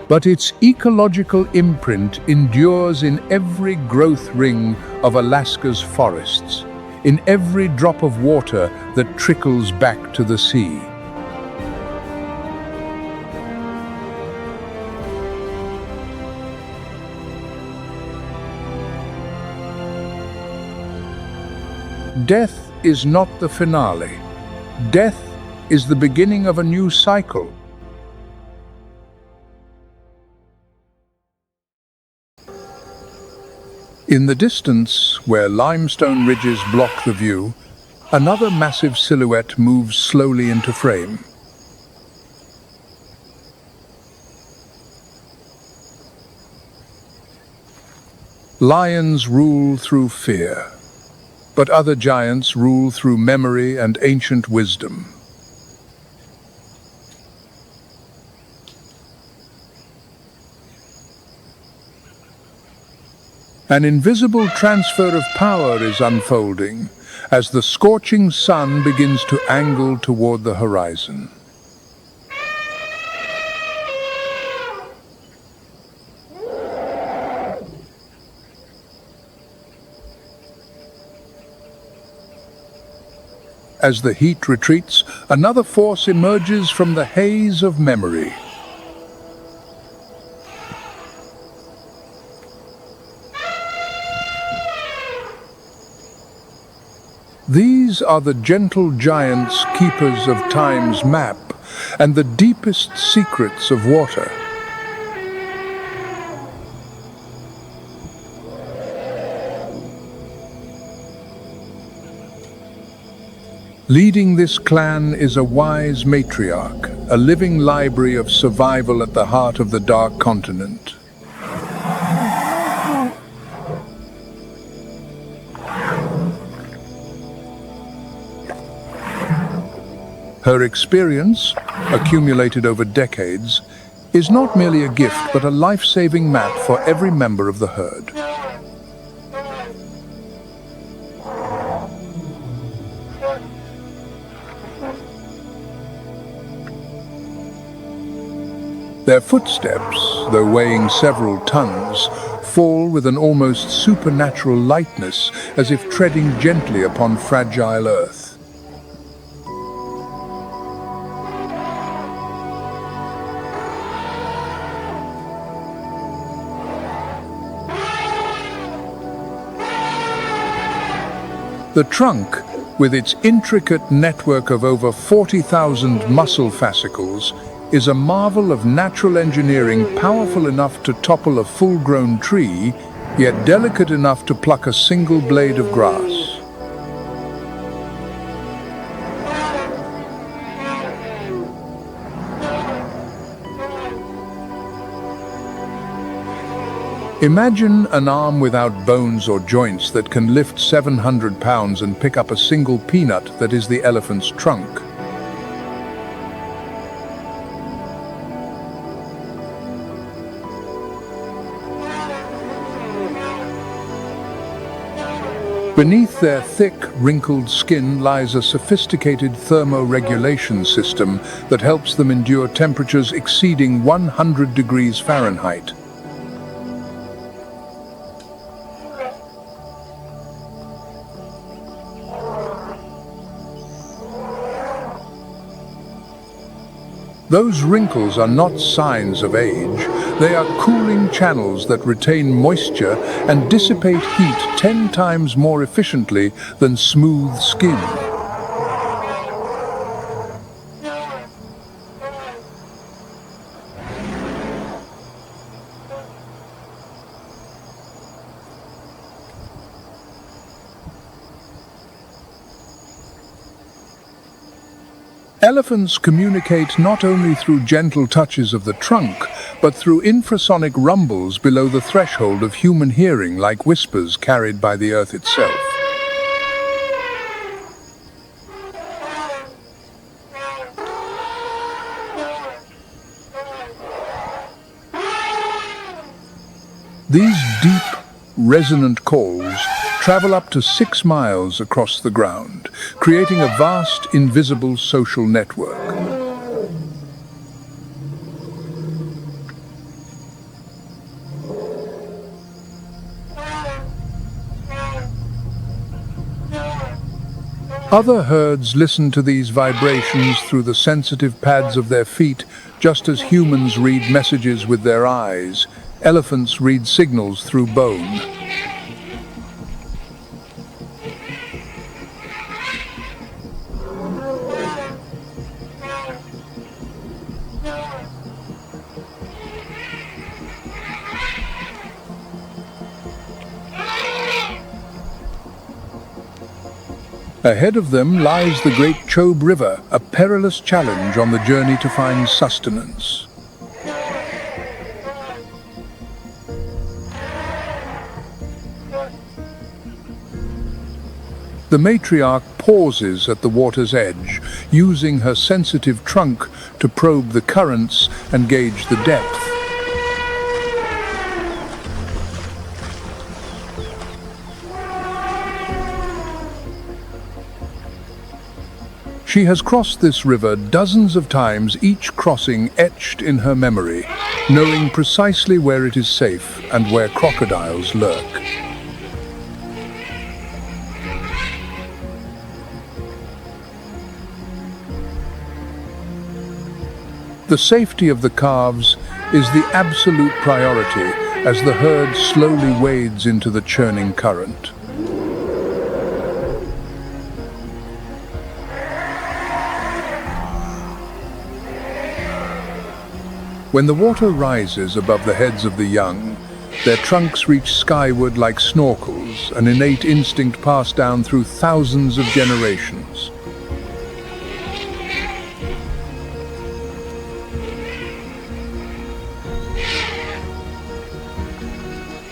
S1: But its ecological imprint endures in every growth ring of Alaska's forests, in every drop of water that trickles back to the sea. Death is not the finale. Death is the beginning of a new cycle. In the distance, where limestone ridges block the view, another massive silhouette moves slowly into frame. Lions rule through fear, but other giants rule through memory and ancient wisdom. An invisible transfer of power is unfolding as the scorching sun begins to angle toward the horizon. As the heat retreats, another force emerges from the haze of memory. These are the gentle giants, keepers of time's map and the deepest secrets of water. Leading this clan is a wise matriarch, a living library of survival at the heart of the dark continent. Her experience, accumulated over decades, is not merely a gift but a life-saving map for every member of the herd. Their footsteps, though weighing several tons, fall with an almost supernatural lightness, as if treading gently upon fragile earth. The trunk, with its intricate network of over 40,000 muscle fascicles, is a marvel of natural engineering, powerful enough to topple a full-grown tree, yet delicate enough to pluck a single blade of grass. Imagine an arm without bones or joints that can lift 700 pounds and pick up a single peanut that is the elephant's trunk. Beneath their thick, wrinkled skin lies a sophisticated thermoregulation system that helps them endure temperatures exceeding 100 degrees Fahrenheit. Those wrinkles are not signs of age. They are cooling channels that retain moisture and dissipate heat 10 times more efficiently than smooth skin. Elephants communicate not only through gentle touches of the trunk, but through infrasonic rumbles below the threshold of human hearing, like whispers carried by the earth itself. These deep, resonant calls travel up to 6 miles across the ground, creating a vast, invisible social network. Other herds listen to these vibrations through the sensitive pads of their feet, just as humans read messages with their eyes. Elephants read signals through bone. Ahead of them lies the Great Chobe River, a perilous challenge on the journey to find sustenance. The matriarch pauses at the water's edge, using her sensitive trunk to probe the currents and gauge the depth. She has crossed this river dozens of times, each crossing etched in her memory, knowing precisely where it is safe and where crocodiles lurk. The safety of the calves is the absolute priority as the herd slowly wades into the churning current. When the water rises above the heads of the young, their trunks reach skyward like snorkels, an innate instinct passed down through thousands of generations.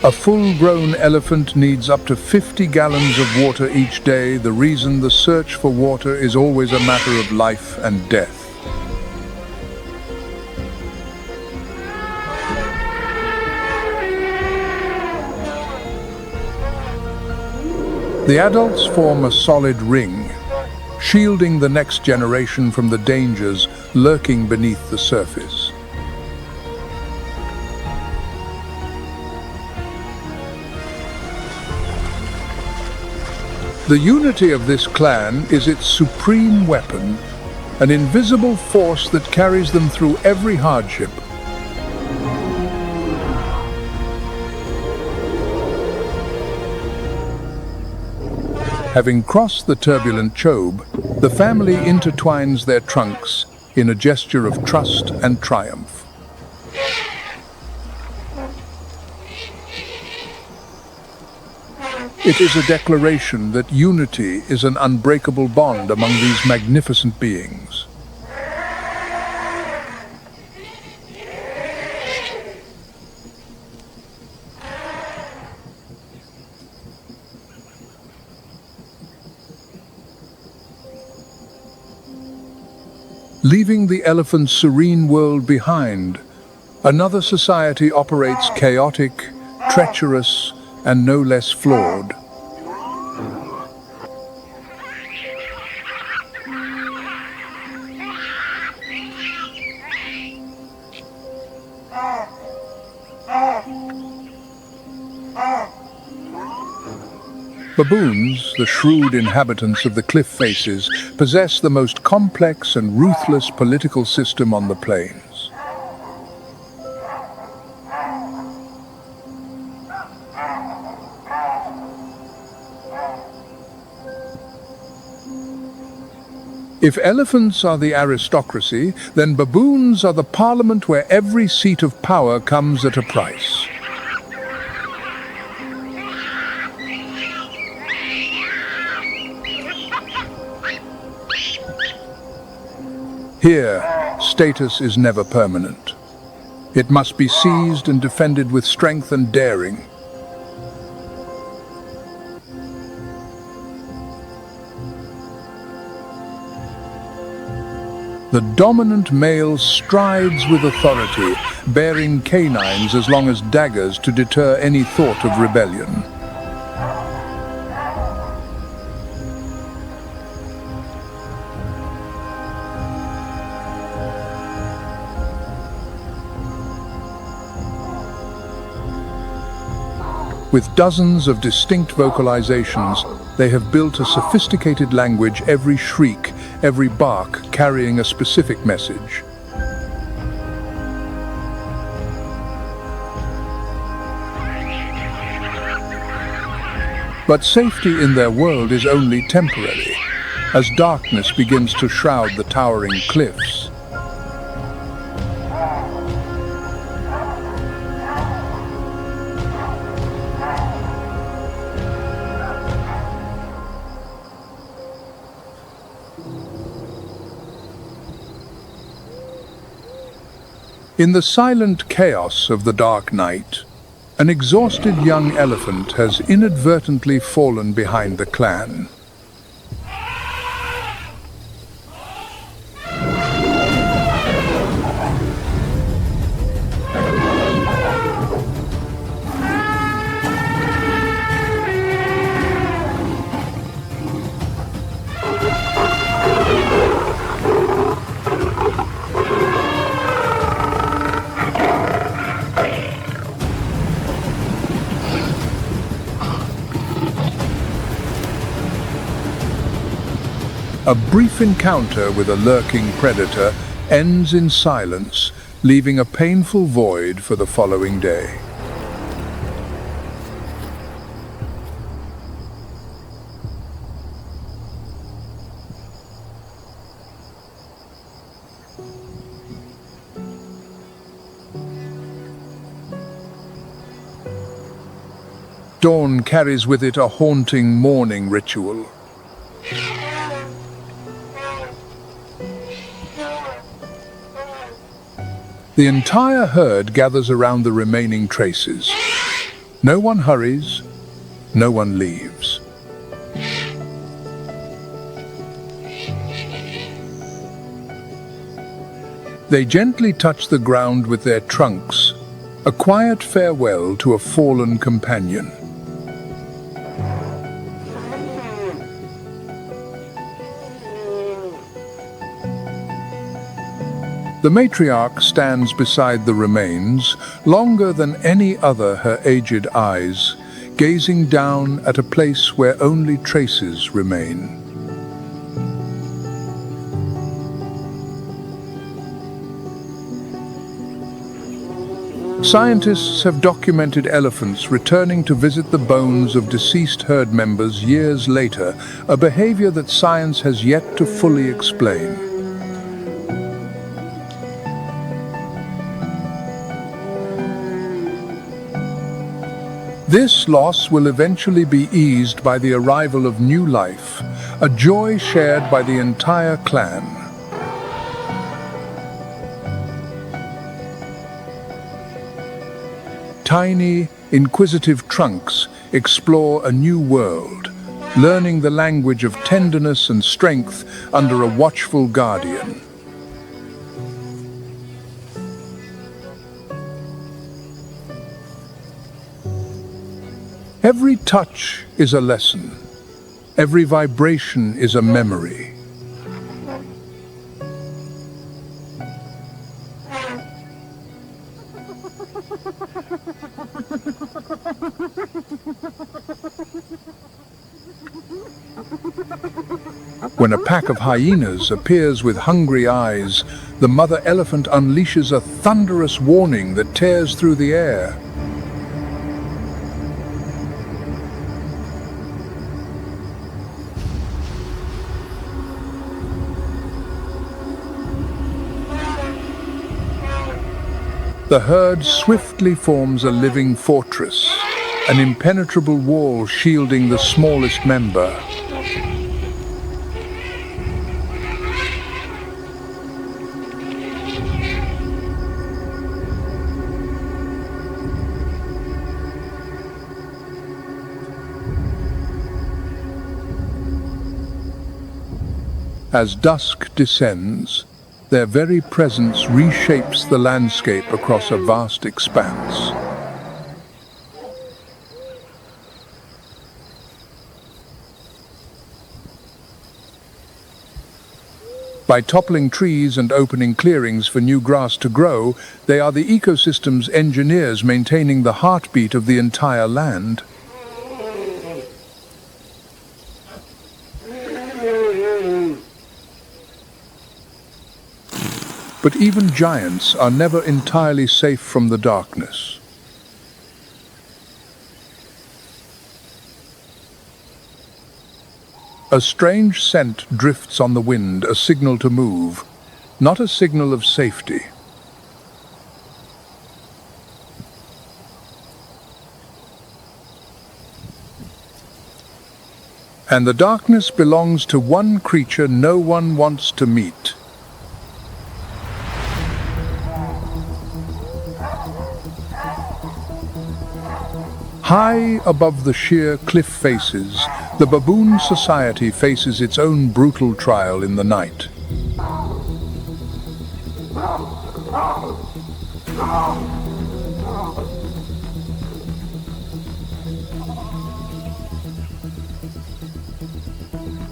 S1: A full-grown elephant needs up to 50 gallons of water each day. The reason: the search for water is always a matter of life and death. The adults form a solid ring, shielding the next generation from the dangers lurking beneath the surface. The unity of this clan is its supreme weapon, an invisible force that carries them through every hardship. Having crossed the turbulent Chobe, the family intertwines their trunks in a gesture of trust and triumph. It is a declaration that unity is an unbreakable bond among these magnificent beings. Leaving the elephant's serene world behind, another society operates chaotic, treacherous, and no less flawed. Baboons, the shrewd inhabitants of the cliff faces, possess the most complex and ruthless political system on the plains. If elephants are the aristocracy, then baboons are the parliament where every seat of power comes at a price. Here, status is never permanent. It must be seized and defended with strength and daring. The dominant male strides with authority, bearing canines as long as daggers to deter any thought of rebellion. With dozens of distinct vocalizations, they have built a sophisticated language, every shriek, every bark carrying a specific message. But safety in their world is only temporary, as darkness begins to shroud the towering cliffs. In the silent chaos of the dark night, an exhausted young elephant has inadvertently fallen behind the clan. A brief encounter with a lurking predator ends in silence, leaving a painful void for the following day. Dawn carries with it a haunting mourning ritual. The entire herd gathers around the remaining traces. No one hurries, no one leaves. They gently touch the ground with their trunks, a quiet farewell to a fallen companion. The matriarch stands beside the remains, longer than any other her aged eyes, gazing down at a place where only traces remain. Scientists have documented elephants returning to visit the bones of deceased herd members years later, a behavior that science has yet to fully explain. This loss will eventually be eased by the arrival of new life, a joy shared by the entire clan. Tiny, inquisitive trunks explore a new world, learning the language of tenderness and strength under a watchful guardian. Every touch is a lesson. Every vibration is a memory. When a pack of hyenas appears with hungry eyes, the mother elephant unleashes a thunderous warning that tears through the air. The herd swiftly forms a living fortress, an impenetrable wall shielding the smallest member. As dusk descends, their very presence reshapes the landscape across a vast expanse. By toppling trees and opening clearings for new grass to grow, they are the ecosystem's engineers maintaining the heartbeat of the entire land. But even giants are never entirely safe from the darkness. A strange scent drifts on the wind, a signal to move, not a signal of safety. And the darkness belongs to one creature no one wants to meet. High above the sheer cliff faces, the baboon society faces its own brutal trial in the night.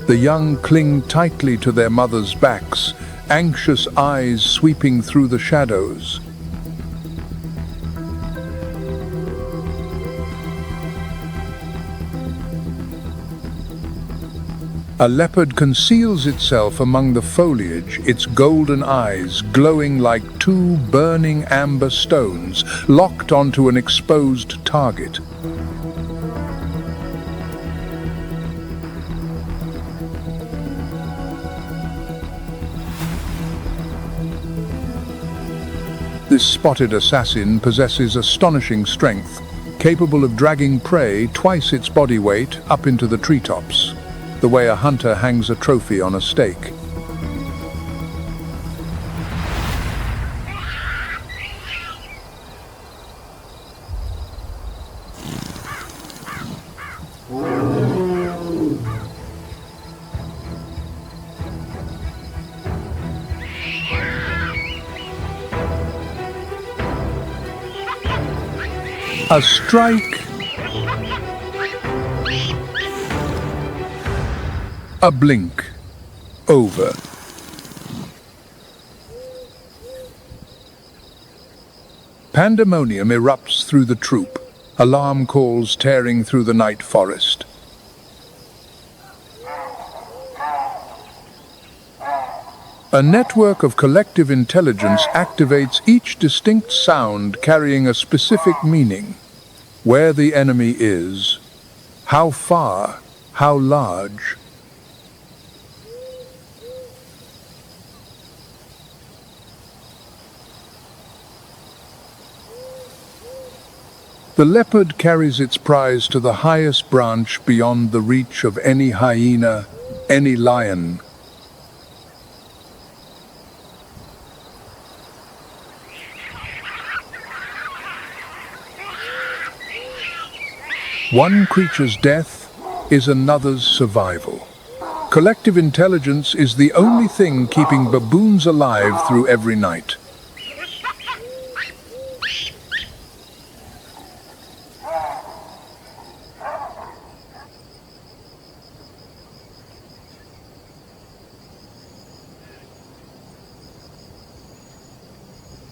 S1: The young cling tightly to their mothers' backs, anxious eyes sweeping through the shadows. A leopard conceals itself among the foliage, its golden eyes glowing like two burning amber stones locked onto an exposed target. This spotted assassin possesses astonishing strength, capable of dragging prey twice its body weight up into the treetops, the way a hunter hangs a trophy on a stake. A strike, a blink, over. Pandemonium erupts through the troop. Alarm calls tearing through the night forest. A network of collective intelligence activates each distinct sound carrying a specific meaning. Where the enemy is, how far, how large. The leopard carries its prize to the highest branch beyond the reach of any hyena, any lion. One creature's death is another's survival. Collective intelligence is the only thing keeping baboons alive through every night.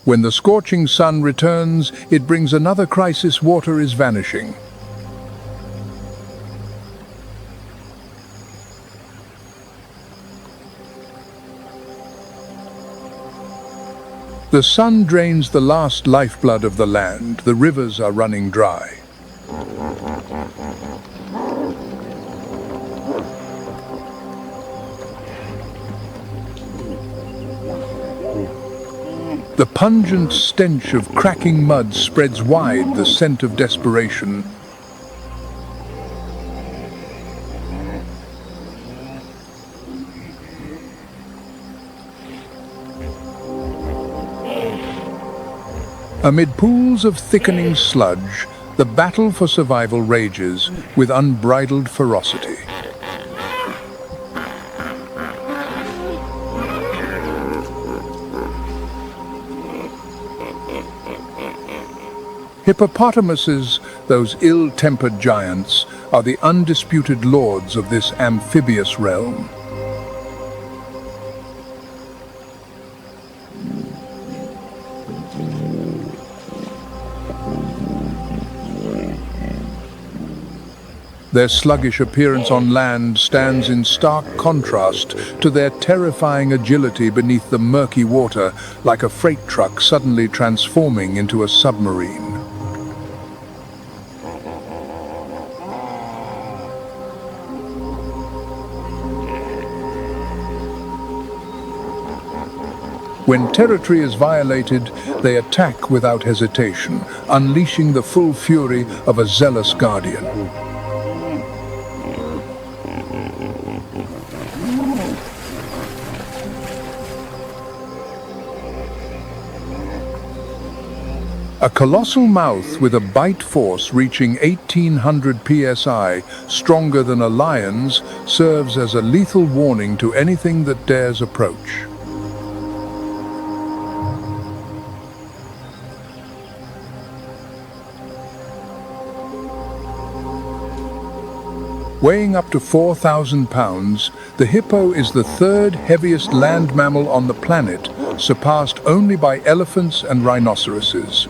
S1: When the scorching sun returns, it brings another crisis. Water is vanishing. The sun drains the last lifeblood of the land. The rivers are running dry. The pungent stench of cracking mud spreads wide, the scent of desperation. Amid pools of thickening sludge, the battle for survival rages with unbridled ferocity. Hippopotamuses, those ill-tempered giants, are the undisputed lords of this amphibious realm. Their sluggish appearance on land stands in stark contrast to their terrifying agility beneath the murky water, like a freight truck suddenly transforming into a submarine. When territory is violated, they attack without hesitation, unleashing the full fury of a zealous guardian. A colossal mouth with a bite force reaching 1800 psi, stronger than a lion's, serves as a lethal warning to anything that dares approach. Weighing up to 4,000 pounds, the hippo is the third heaviest land mammal on the planet, surpassed only by elephants and rhinoceroses.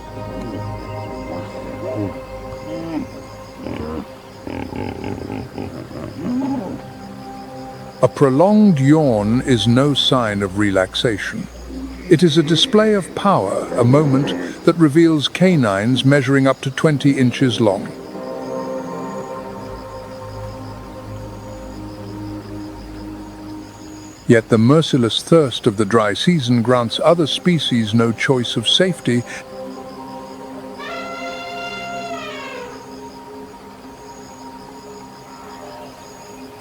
S1: A prolonged yawn is no sign of relaxation. It is a display of power, a moment that reveals canines measuring up to 20 inches long. Yet the merciless thirst of the dry season grants other species no choice of safety.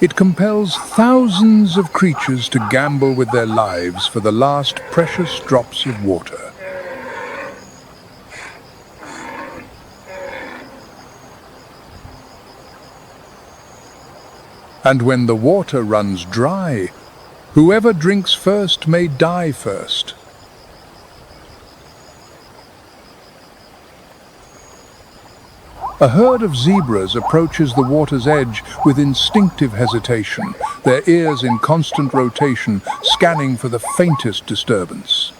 S1: It compels thousands of creatures to gamble with their lives for the last precious drops of water. And when the water runs dry, whoever drinks first may die first. A herd of zebras approaches the water's edge with instinctive hesitation, their ears in constant rotation, scanning for the faintest disturbance.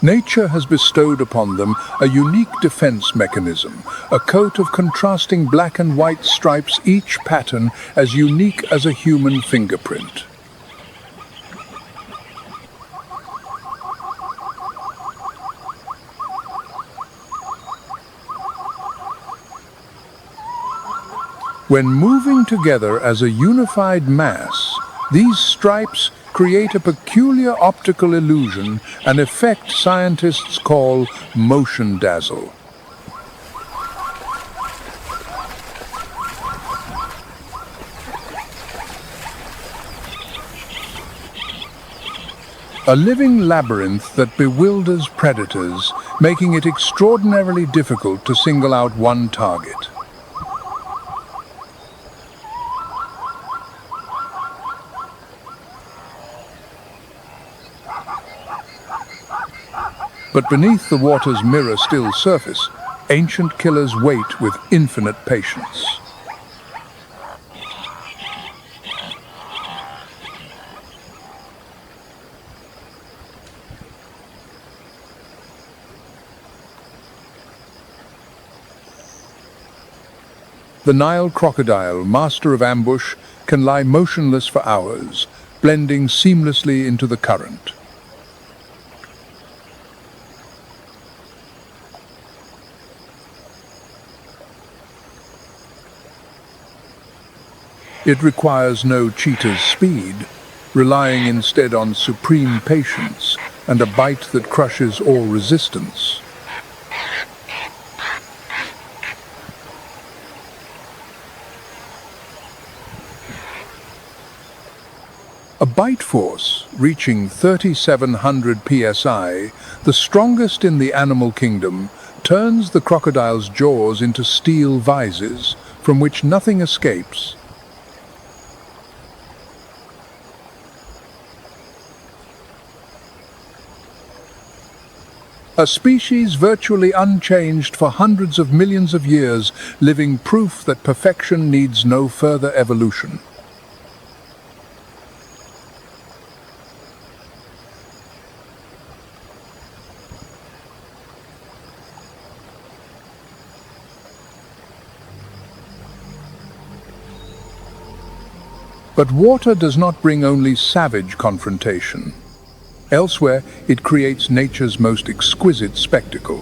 S1: Nature has bestowed upon them a unique defense mechanism, a coat of contrasting black and white stripes, each pattern as unique as a human fingerprint. When moving together as a unified mass, these stripes create a peculiar optical illusion, an effect scientists call motion dazzle. A living labyrinth that bewilders predators, making it extraordinarily difficult to single out one target. But beneath the water's mirror-still surface, ancient killers wait with infinite patience. The Nile crocodile, master of ambush, can lie motionless for hours, blending seamlessly into the current. It requires no cheetah's speed, relying instead on supreme patience and a bite that crushes all resistance. A bite force reaching 3,700 psi, the strongest in the animal kingdom, turns the crocodile's jaws into steel vises from which nothing escapes. A species virtually unchanged for hundreds of millions of years, living proof that perfection needs no further evolution. But water does not bring only savage confrontation. Elsewhere, it creates nature's most exquisite spectacle.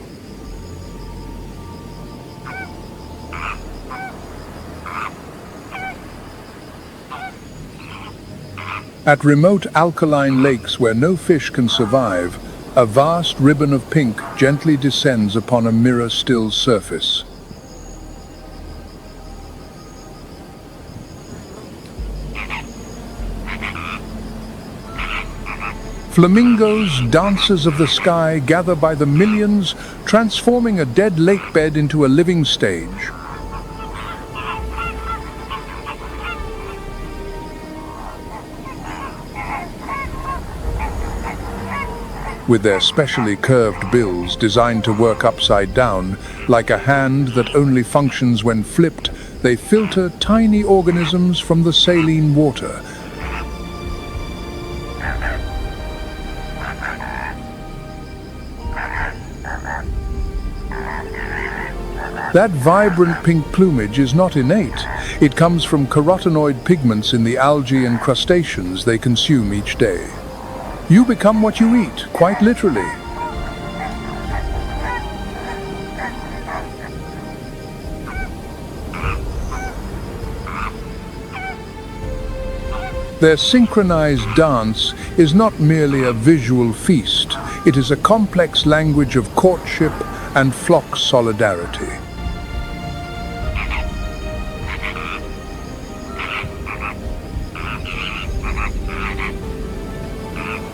S1: At remote alkaline lakes where no fish can survive, a vast ribbon of pink gently descends upon a mirror-still surface. Flamingos, dancers of the sky, gather by the millions, transforming a dead lake bed into a living stage. With their specially curved bills designed to work upside down, like a hand that only functions when flipped, they filter tiny organisms from the saline water. That vibrant pink plumage is not innate. It comes from carotenoid pigments in the algae and crustaceans they consume each day. You become what you eat, quite literally. Their synchronized dance is not merely a visual feast. It is a complex language of courtship and flock solidarity.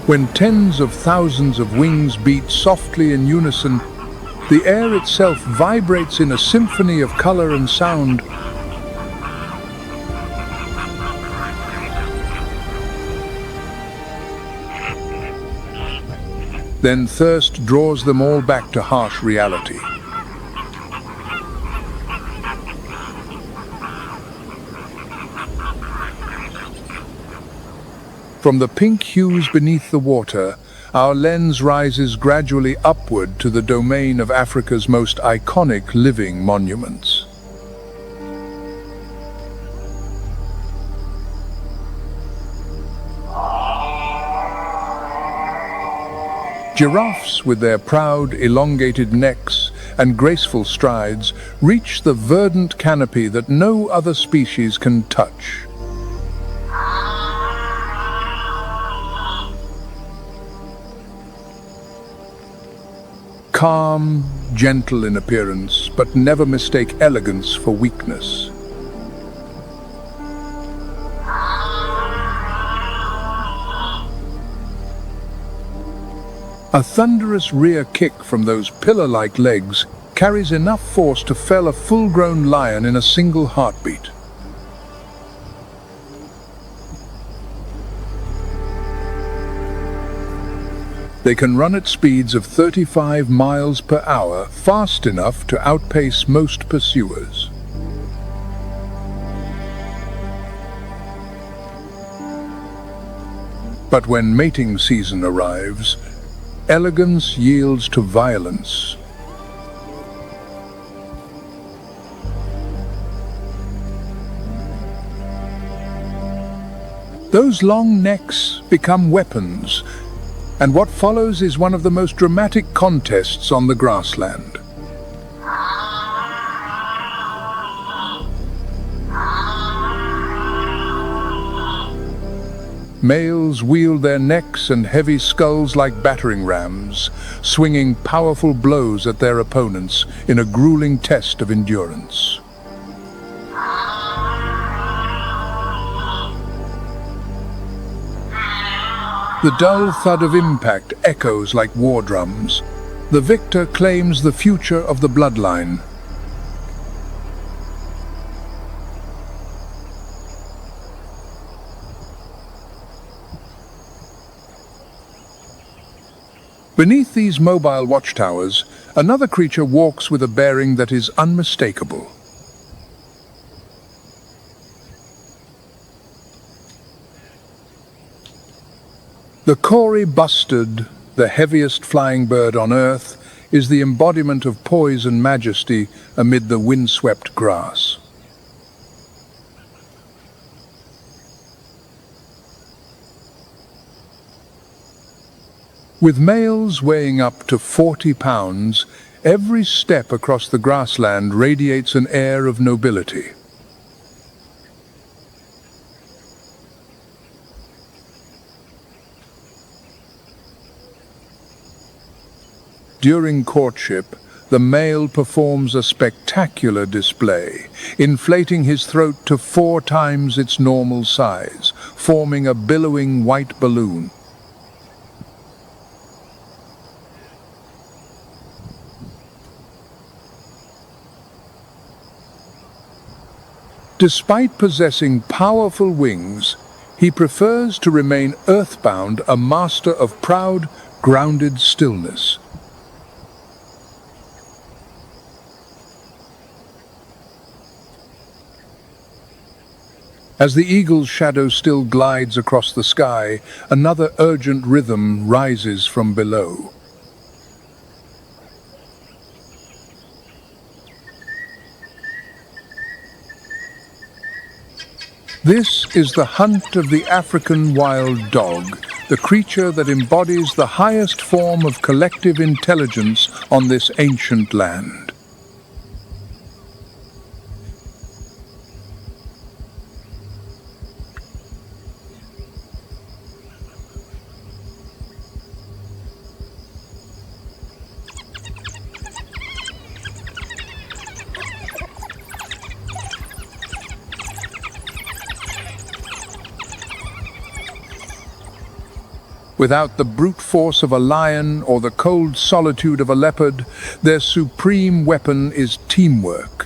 S1: When tens of thousands of wings beat softly in unison, the air itself vibrates in a symphony of color and sound. Then thirst draws them all back to harsh reality. From the pink hues beneath the water, our lens rises gradually upward to the domain of Africa's most iconic living monuments. Giraffes, with their proud, elongated necks and graceful strides, reach the verdant canopy that no other species can touch. Calm, gentle in appearance, but never mistake elegance for weakness. A thunderous rear kick from those pillar-like legs carries enough force to fell a full-grown lion in a single heartbeat. They can run at speeds of 35 miles per hour, fast enough to outpace most pursuers. But when mating season arrives, elegance yields to violence. Those long necks become weapons, and what follows is one of the most dramatic contests on the grassland. Males wield their necks and heavy skulls like battering rams, swinging powerful blows at their opponents in a grueling test of endurance. The dull thud of impact echoes like war drums. The victor claims the future of the bloodline. Beneath these mobile watchtowers, another creature walks with a bearing that is unmistakable. The Kori bustard, the heaviest flying bird on Earth, is the embodiment of poise and majesty amid the windswept grass. With males weighing up to 40 pounds, every step across the grassland radiates an air of nobility. During courtship, the male performs a spectacular display, inflating his throat to 4 times its normal size, forming a billowing white balloon. Despite possessing powerful wings, he prefers to remain earthbound, a master of proud, grounded stillness. As the eagle's shadow still glides across the sky, another urgent rhythm rises from below. This is the hunt of the African wild dog, the creature that embodies the highest form of collective intelligence on this ancient land. Without the brute force of a lion or the cold solitude of a leopard, their supreme weapon is teamwork.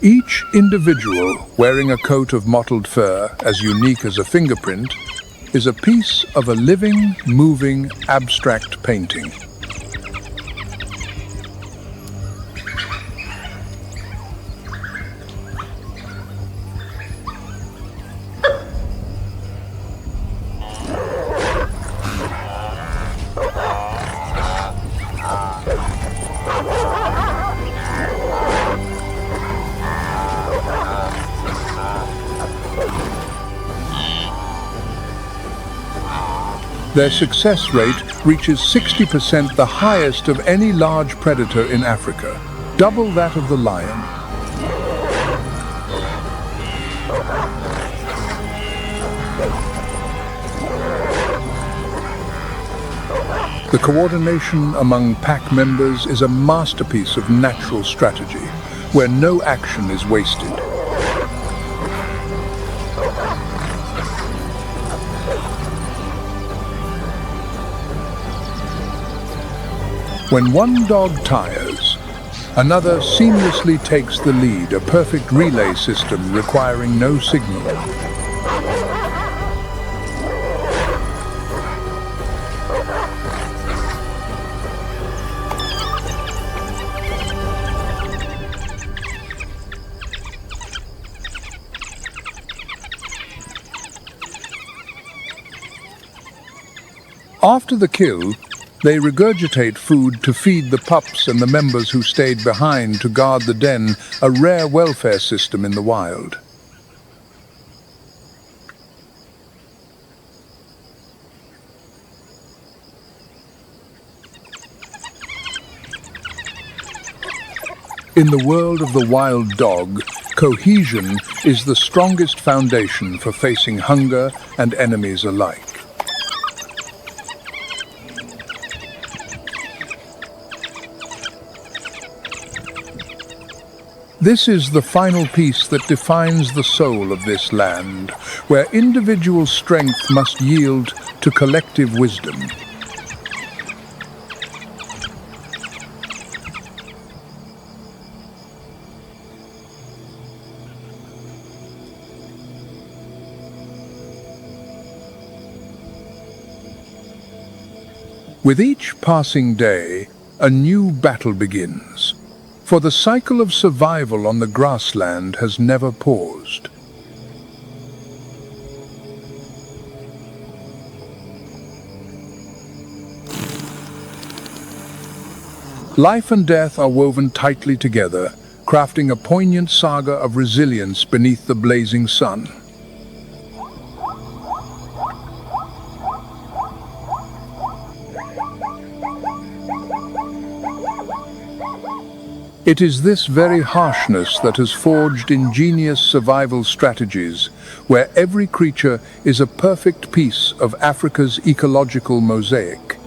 S1: Each individual, wearing a coat of mottled fur as unique as a fingerprint, is a piece of a living, moving, abstract painting. Their success rate reaches 60%, the highest of any large predator in Africa, double that of the lion. The coordination among pack members is a masterpiece of natural strategy, where no action is wasted. When one dog tires, another seamlessly takes the lead, a perfect relay system requiring no signal. After the kill, they regurgitate food to feed the pups and the members who stayed behind to guard the den, a rare welfare system in the wild. In the world of the wild dog, cohesion is the strongest foundation for facing hunger and enemies alike. This is the final piece that defines the soul of this land, where individual strength must yield to collective wisdom. With each passing day, a new battle begins. For the cycle of survival on the grassland has never paused. Life and death are woven tightly together, crafting a poignant saga of resilience beneath the blazing sun. It is this very harshness that has forged ingenious survival strategies, where every creature is a perfect piece of Africa's ecological mosaic.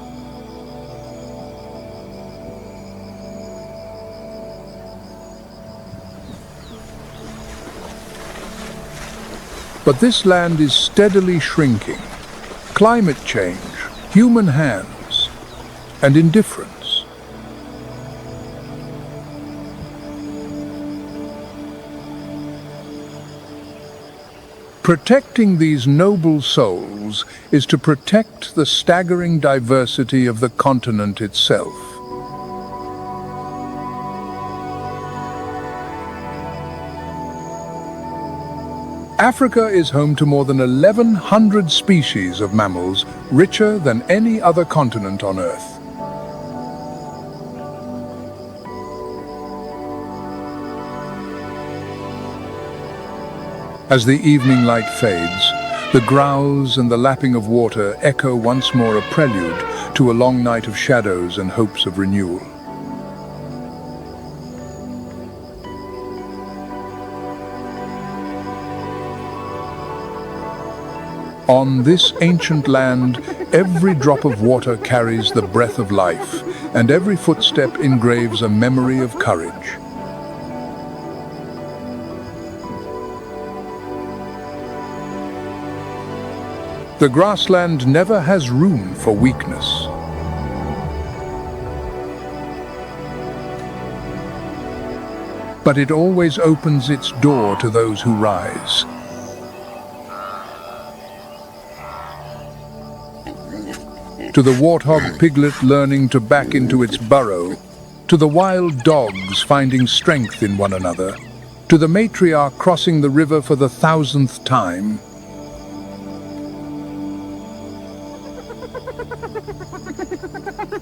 S1: But this land is steadily shrinking. Climate change, human hands, and indifference. Protecting these noble souls is to protect the staggering diversity of the continent itself. Africa is home to more than 1,100 species of mammals, richer than any other continent on Earth. As the evening light fades, the growls and the lapping of water echo once more, a prelude to a long night of shadows and hopes of renewal. On this ancient land, every drop of water carries the breath of life, and every footstep engraves a memory of courage. The grassland never has room for weakness. but it always opens its door to those who rise. To the warthog piglet learning to back into its burrow, to the wild dogs finding strength in one another, to the matriarch crossing the river for the 1000th time.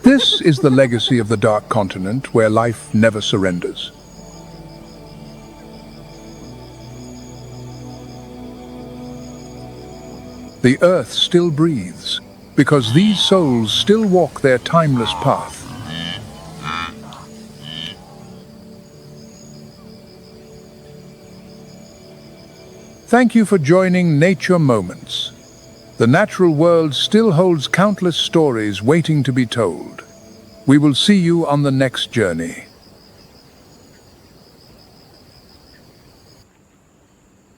S1: This is the legacy of the Dark Continent, where life never surrenders. The earth still breathes, because these souls still walk their timeless path. Thank you for joining Nature Moments. The natural world still holds countless stories waiting to be told. We will see you on the next journey.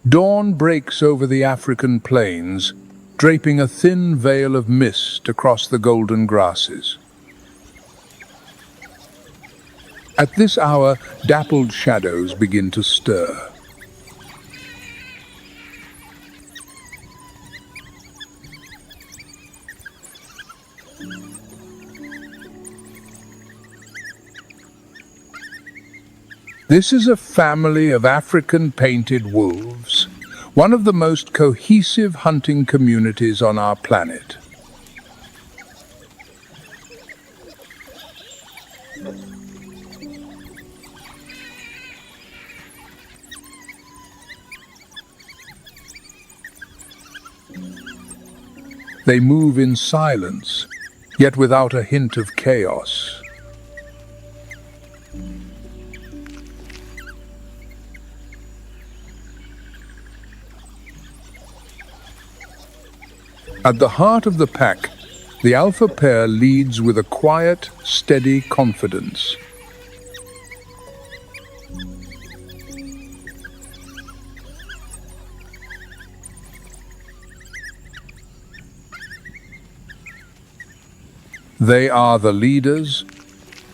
S1: Dawn breaks over the African plains, draping a thin veil of mist across the golden grasses. At this hour, dappled shadows begin to stir. This is a family of African painted wolves, one of the most cohesive hunting communities on our planet. They move in silence, yet without a hint of chaos. At the heart of the pack, the alpha pair leads with a quiet, steady confidence. They are the leaders,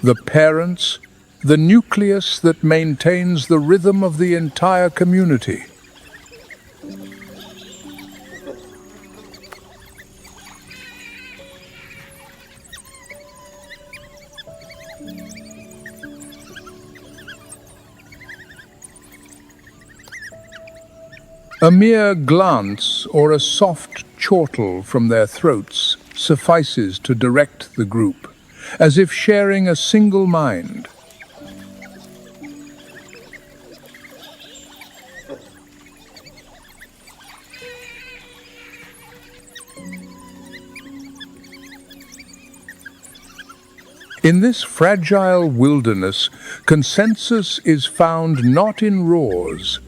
S1: the parents, the nucleus that maintains the rhythm of the entire community. A mere glance or a soft chortle from their throats suffices to direct the group, as if sharing a single mind. In this fragile wilderness, consensus is found not in roars,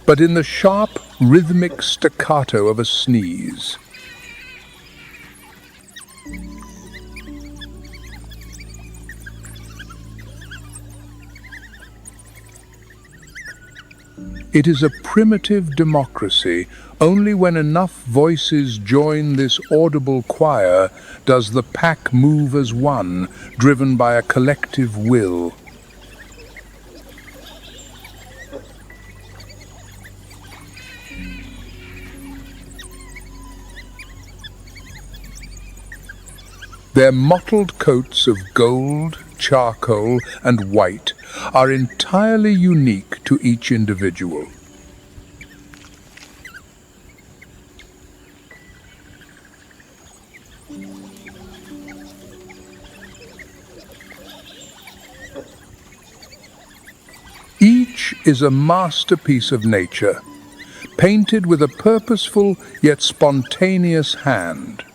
S1: but in the sharp, rhythmic staccato of a sneeze. It is a primitive democracy. Only when enough voices join this audible choir does the pack move as one, driven by a collective will. Their mottled coats of gold, charcoal, and white are entirely unique to each individual. Each is a masterpiece of nature, painted with a purposeful yet spontaneous hand.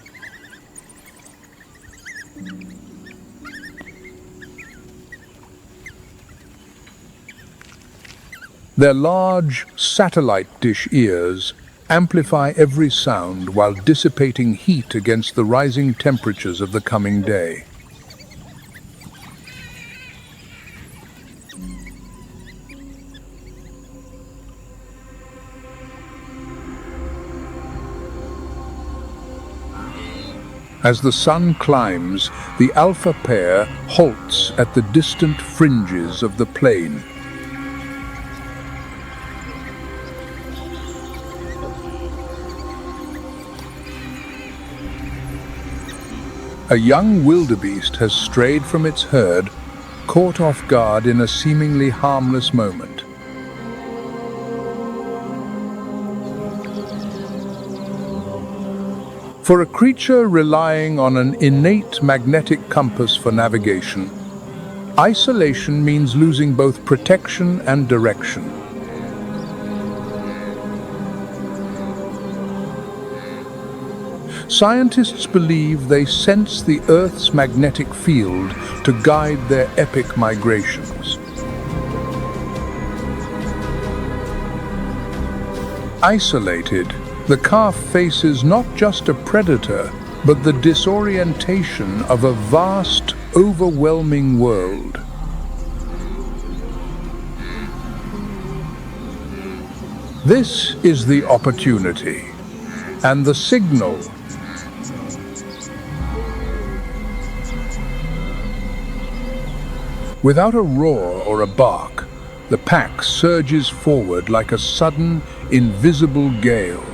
S1: Their large, satellite dish ears amplify every sound while dissipating heat against the rising temperatures of the coming day. As the sun climbs, the alpha pair halts at the distant fringes of the plain. A young wildebeest has strayed from its herd, caught off guard in a seemingly harmless moment. For a creature relying on an innate magnetic compass for navigation, isolation means losing both protection and direction. Scientists believe they sense the Earth's magnetic field to guide their epic migrations. Isolated, the calf faces not just a predator, but the disorientation of a vast, overwhelming world. This is the opportunity, and the signal. Without a roar or a bark, the pack surges forward like a sudden, invisible gale.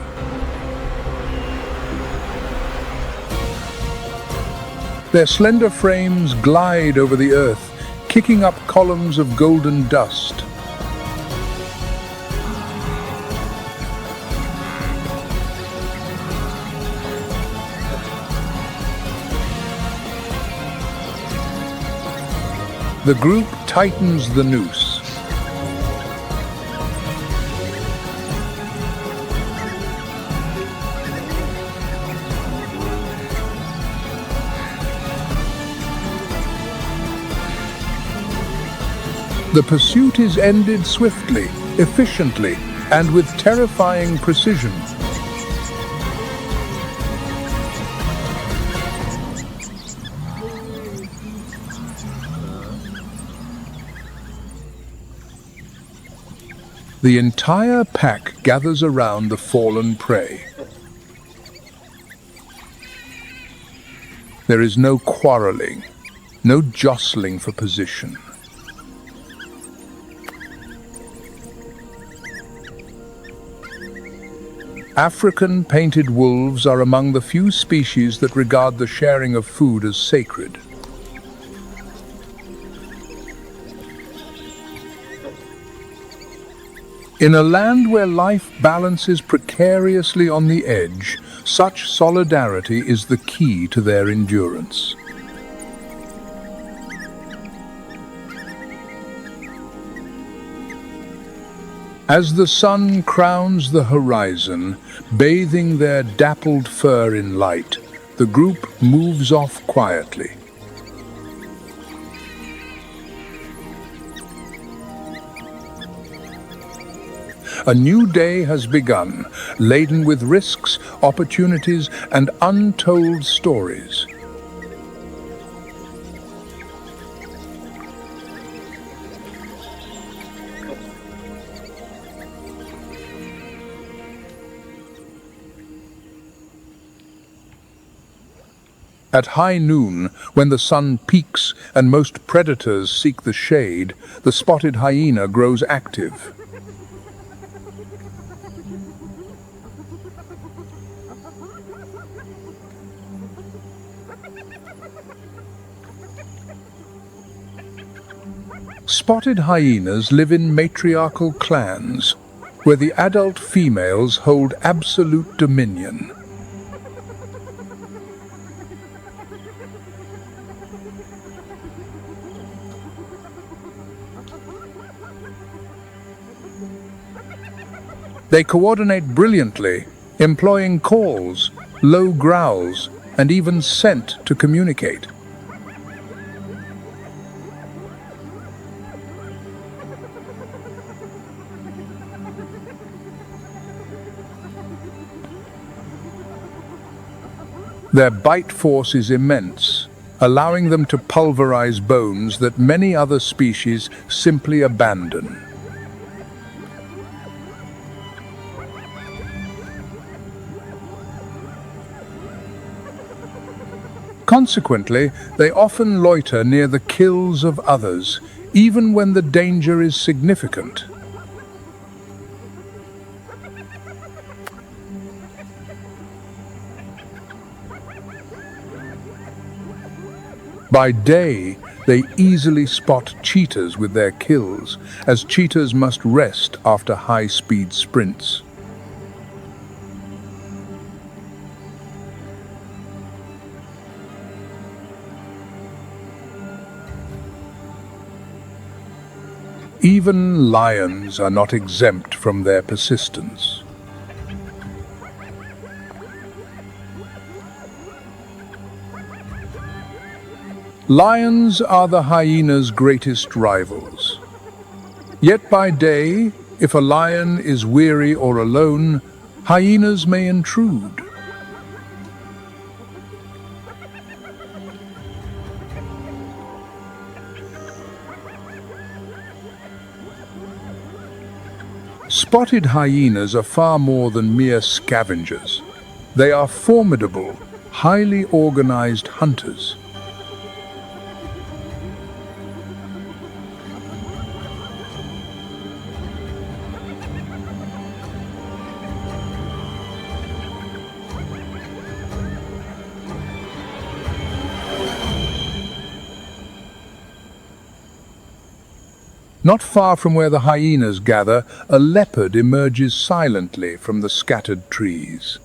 S1: Their slender frames glide over the earth, kicking up columns of golden dust. The group tightens the noose. The pursuit is ended swiftly, efficiently, and with terrifying precision. The entire pack gathers around the fallen prey. There is no quarreling, no jostling for position. African painted wolves are among the few species that regard the sharing of food as sacred. In a land where life balances precariously on the edge, such solidarity is the key to their endurance. As the sun crowns the horizon, bathing their dappled fur in light, the group moves off quietly. A new day has begun, laden with risks, opportunities, and untold stories. At high noon, when the sun peaks and most predators seek the shade, the spotted hyena grows active. Spotted hyenas live in matriarchal clans, where the adult females hold absolute dominion. They coordinate brilliantly, employing calls, low growls, and even scent to communicate. Their bite force is immense, allowing them to pulverize bones that many other species simply abandon. Consequently, they often loiter near the kills of others, even when the danger is significant. By day, they easily spot cheetahs with their kills, as cheetahs must rest after high-speed sprints. Even lions are not exempt from their persistence. Lions are the hyena's greatest rivals. Yet by day, if a lion is weary or alone, hyenas may intrude. Spotted hyenas are far more than mere scavengers. They are formidable, highly organized hunters. Not far from where the hyenas gather, a leopard emerges silently from the scattered trees.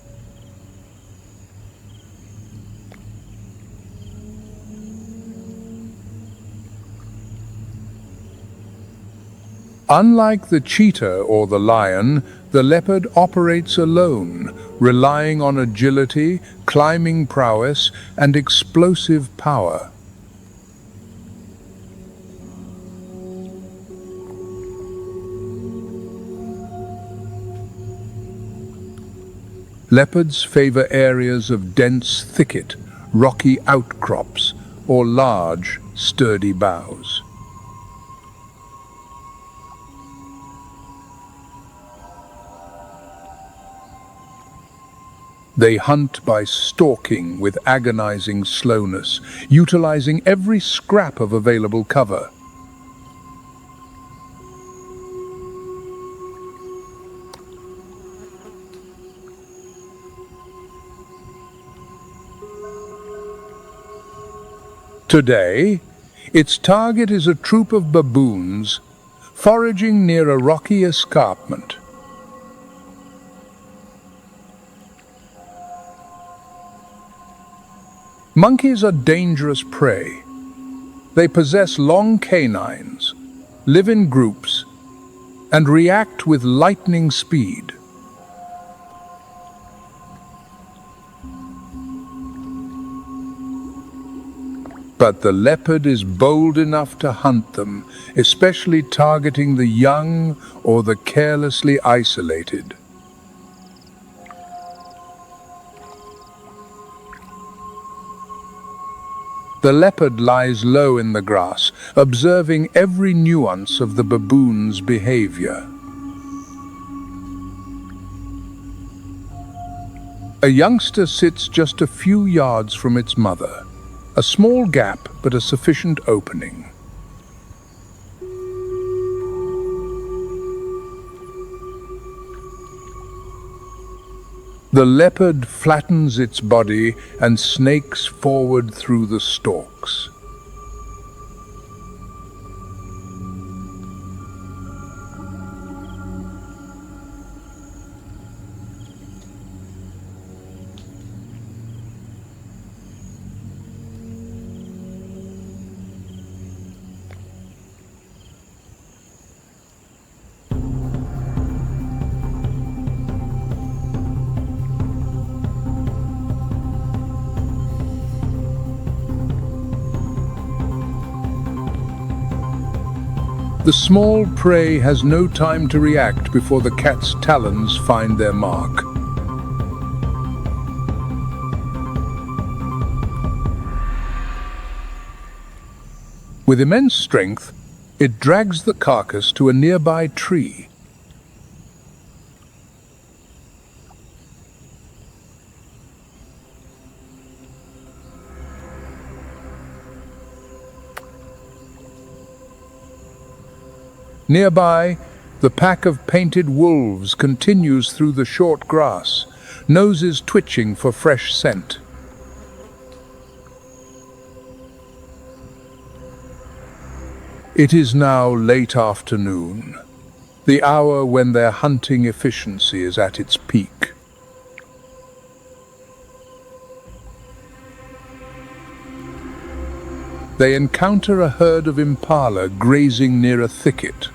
S1: Unlike the cheetah or the lion, the leopard operates alone, relying on agility, climbing prowess, and explosive power. Leopards favor areas of dense thicket, rocky outcrops, or large, sturdy boughs. They hunt by stalking with agonizing slowness, utilizing every scrap of available cover. Today, its target is a troop of baboons foraging near a rocky escarpment. Monkeys are dangerous prey. They possess long canines, live in groups, and react with lightning speed. But the leopard is bold enough to hunt them, especially targeting the young or the carelessly isolated. The leopard lies low in the grass, observing every nuance of the baboon's behavior. A youngster sits just a few yards from its mother. A small gap, but a sufficient opening. The leopard flattens its body and snakes forward through the stalks. The small prey has no time to react before the cat's talons find their mark. With immense strength, it drags the carcass to a nearby tree. Nearby, the pack of painted wolves continues through the short grass, noses twitching for fresh scent. It is now late afternoon, the hour when their hunting efficiency is at its peak. They encounter a herd of impala grazing near a thicket.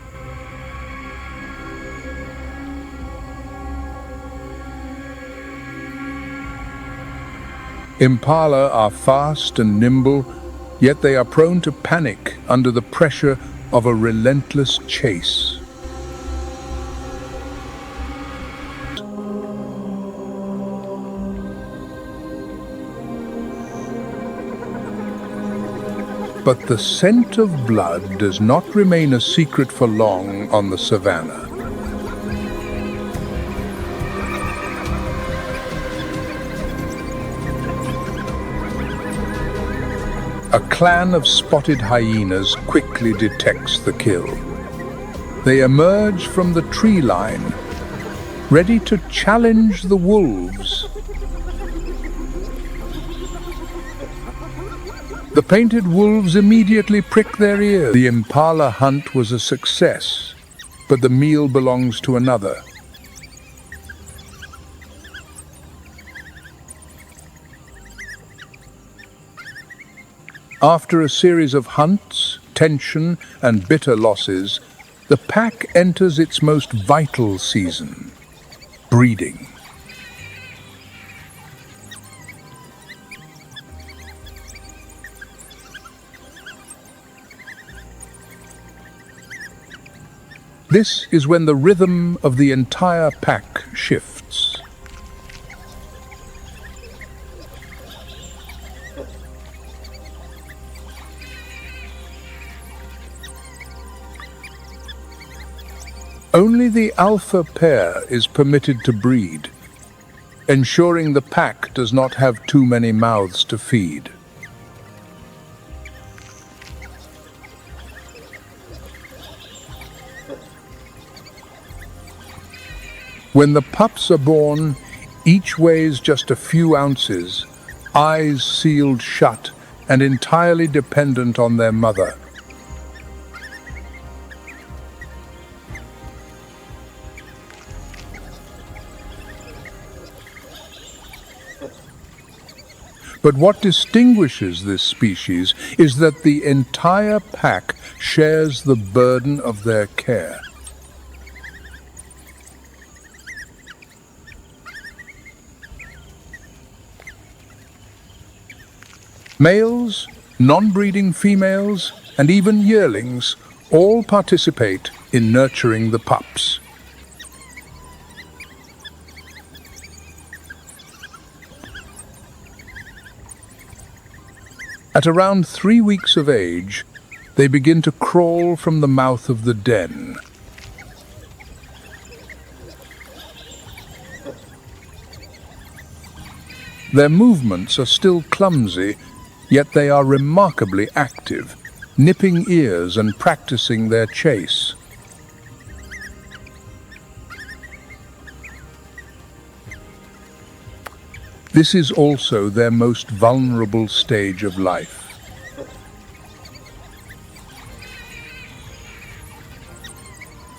S1: Impala are fast and nimble, yet they are prone to panic under the pressure of a relentless chase. But the scent of blood does not remain a secret for long on the savannah. A clan of spotted hyenas quickly detects the kill. They emerge from the tree line, ready to challenge the wolves. The painted wolves immediately prick their ears. The impala hunt was a success, but the meal belongs to another. After a series of hunts, tension, and bitter losses, the pack enters its most vital season, breeding. This is when the rhythm of the entire pack shifts. Only the alpha pair is permitted to breed, ensuring the pack does not have too many mouths to feed. When the pups are born, each weighs just a few ounces, eyes sealed shut and entirely dependent on their mother. But what distinguishes this species is that the entire pack shares the burden of their care. Males, non-breeding females, and even yearlings all participate in nurturing the pups. At around 3 weeks of age, they begin to crawl from the mouth of the den. Their movements are still clumsy, yet they are remarkably active, nipping ears and practicing their chase. This is also their most vulnerable stage of life.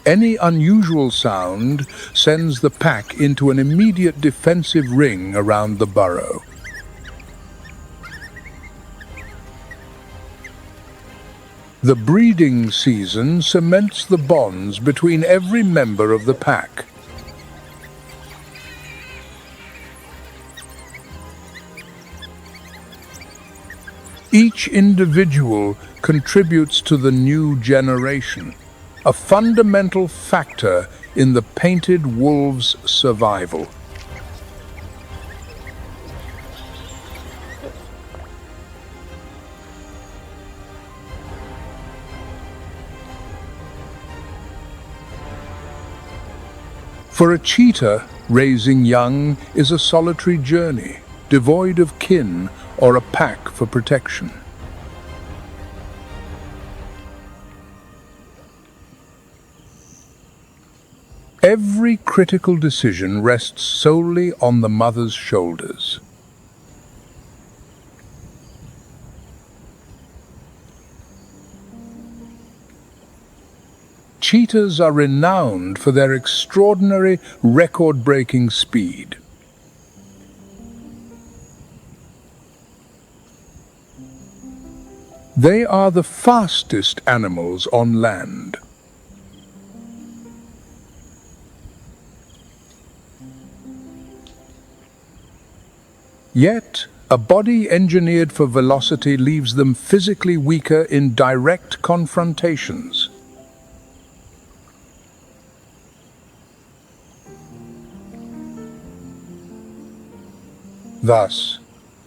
S1: Any unusual sound sends the pack into an immediate defensive ring around the burrow. The breeding season cements the bonds between every member of the pack. Each individual contributes to the new generation, a fundamental factor in the painted wolf's survival. For a cheetah, raising young is a solitary journey, devoid of kin or a pack for protection. Every critical decision rests solely on the mother's shoulders. Cheetahs are renowned for their extraordinary, record-breaking speed. They are the fastest animals on land. Yet, a body engineered for velocity leaves them physically weaker in direct confrontations. Thus,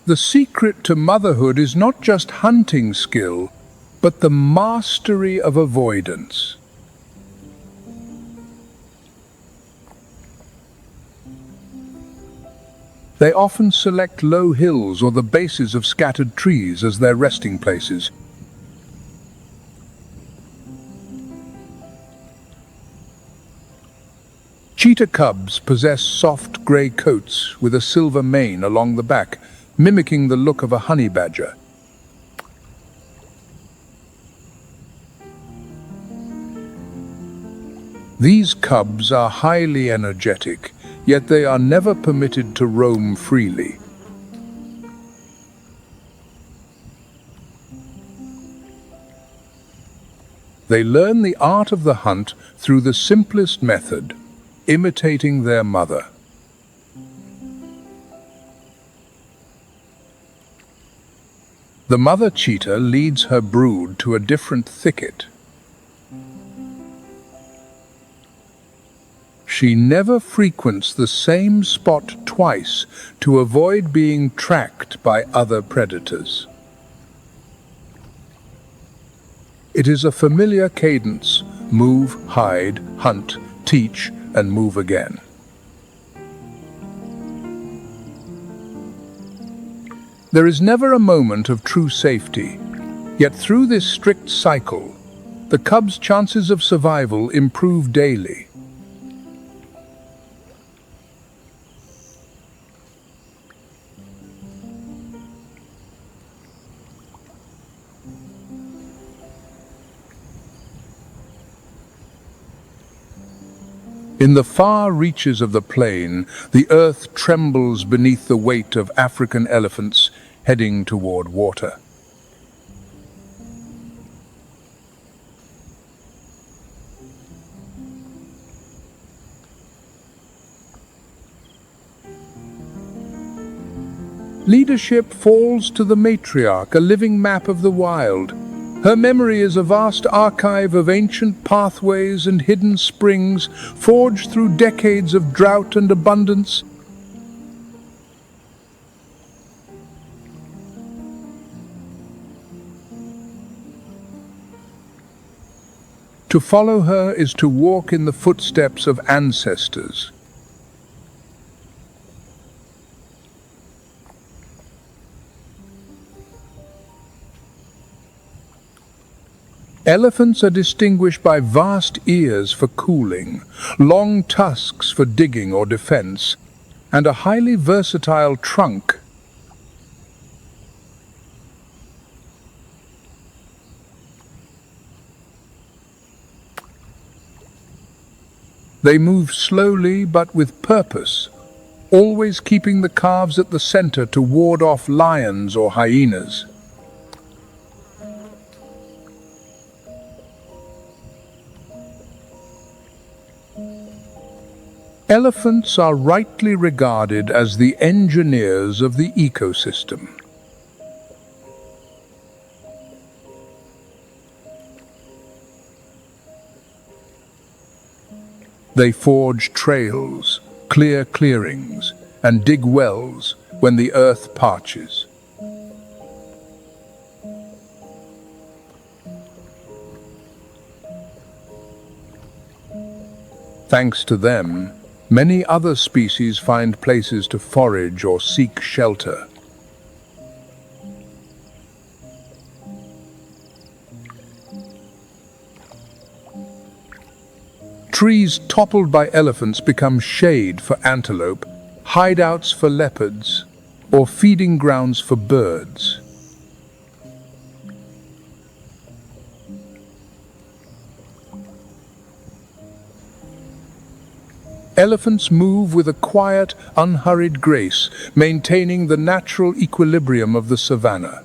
S1: the secret to motherhood is not just hunting skill, but the mastery of avoidance. They often select low hills or the bases of scattered trees as their resting places. Cheetah cubs possess soft grey coats with a silver mane along the back, mimicking the look of a honey badger. These cubs are highly energetic, yet they are never permitted to roam freely. They learn the art of the hunt through the simplest method, imitating their mother. The mother cheetah leads her brood to a different thicket. She never frequents the same spot twice to avoid being tracked by other predators. It is a familiar cadence: move, hide, hunt, teach, and move again. There is never a moment of true safety, yet through this strict cycle, the cub's chances of survival improve daily. In the far reaches of the plain, the earth trembles beneath the weight of African elephants heading toward water. Leadership falls to the matriarch, a living map of the wild. Her memory is a vast archive of ancient pathways and hidden springs, forged through decades of drought and abundance. To follow her is to walk in the footsteps of ancestors. Elephants are distinguished by vast ears for cooling, long tusks for digging or defense, and a highly versatile trunk. They move slowly but with purpose, always keeping the calves at the center to ward off lions or hyenas. Elephants are rightly regarded as the engineers of the ecosystem. They forge trails, clear clearings, and dig wells when the earth parches. Thanks to them, many other species find places to forage or seek shelter. Trees toppled by elephants become shade for antelope, hideouts for leopards, or feeding grounds for birds. Elephants move with a quiet, unhurried grace, maintaining the natural equilibrium of the savannah.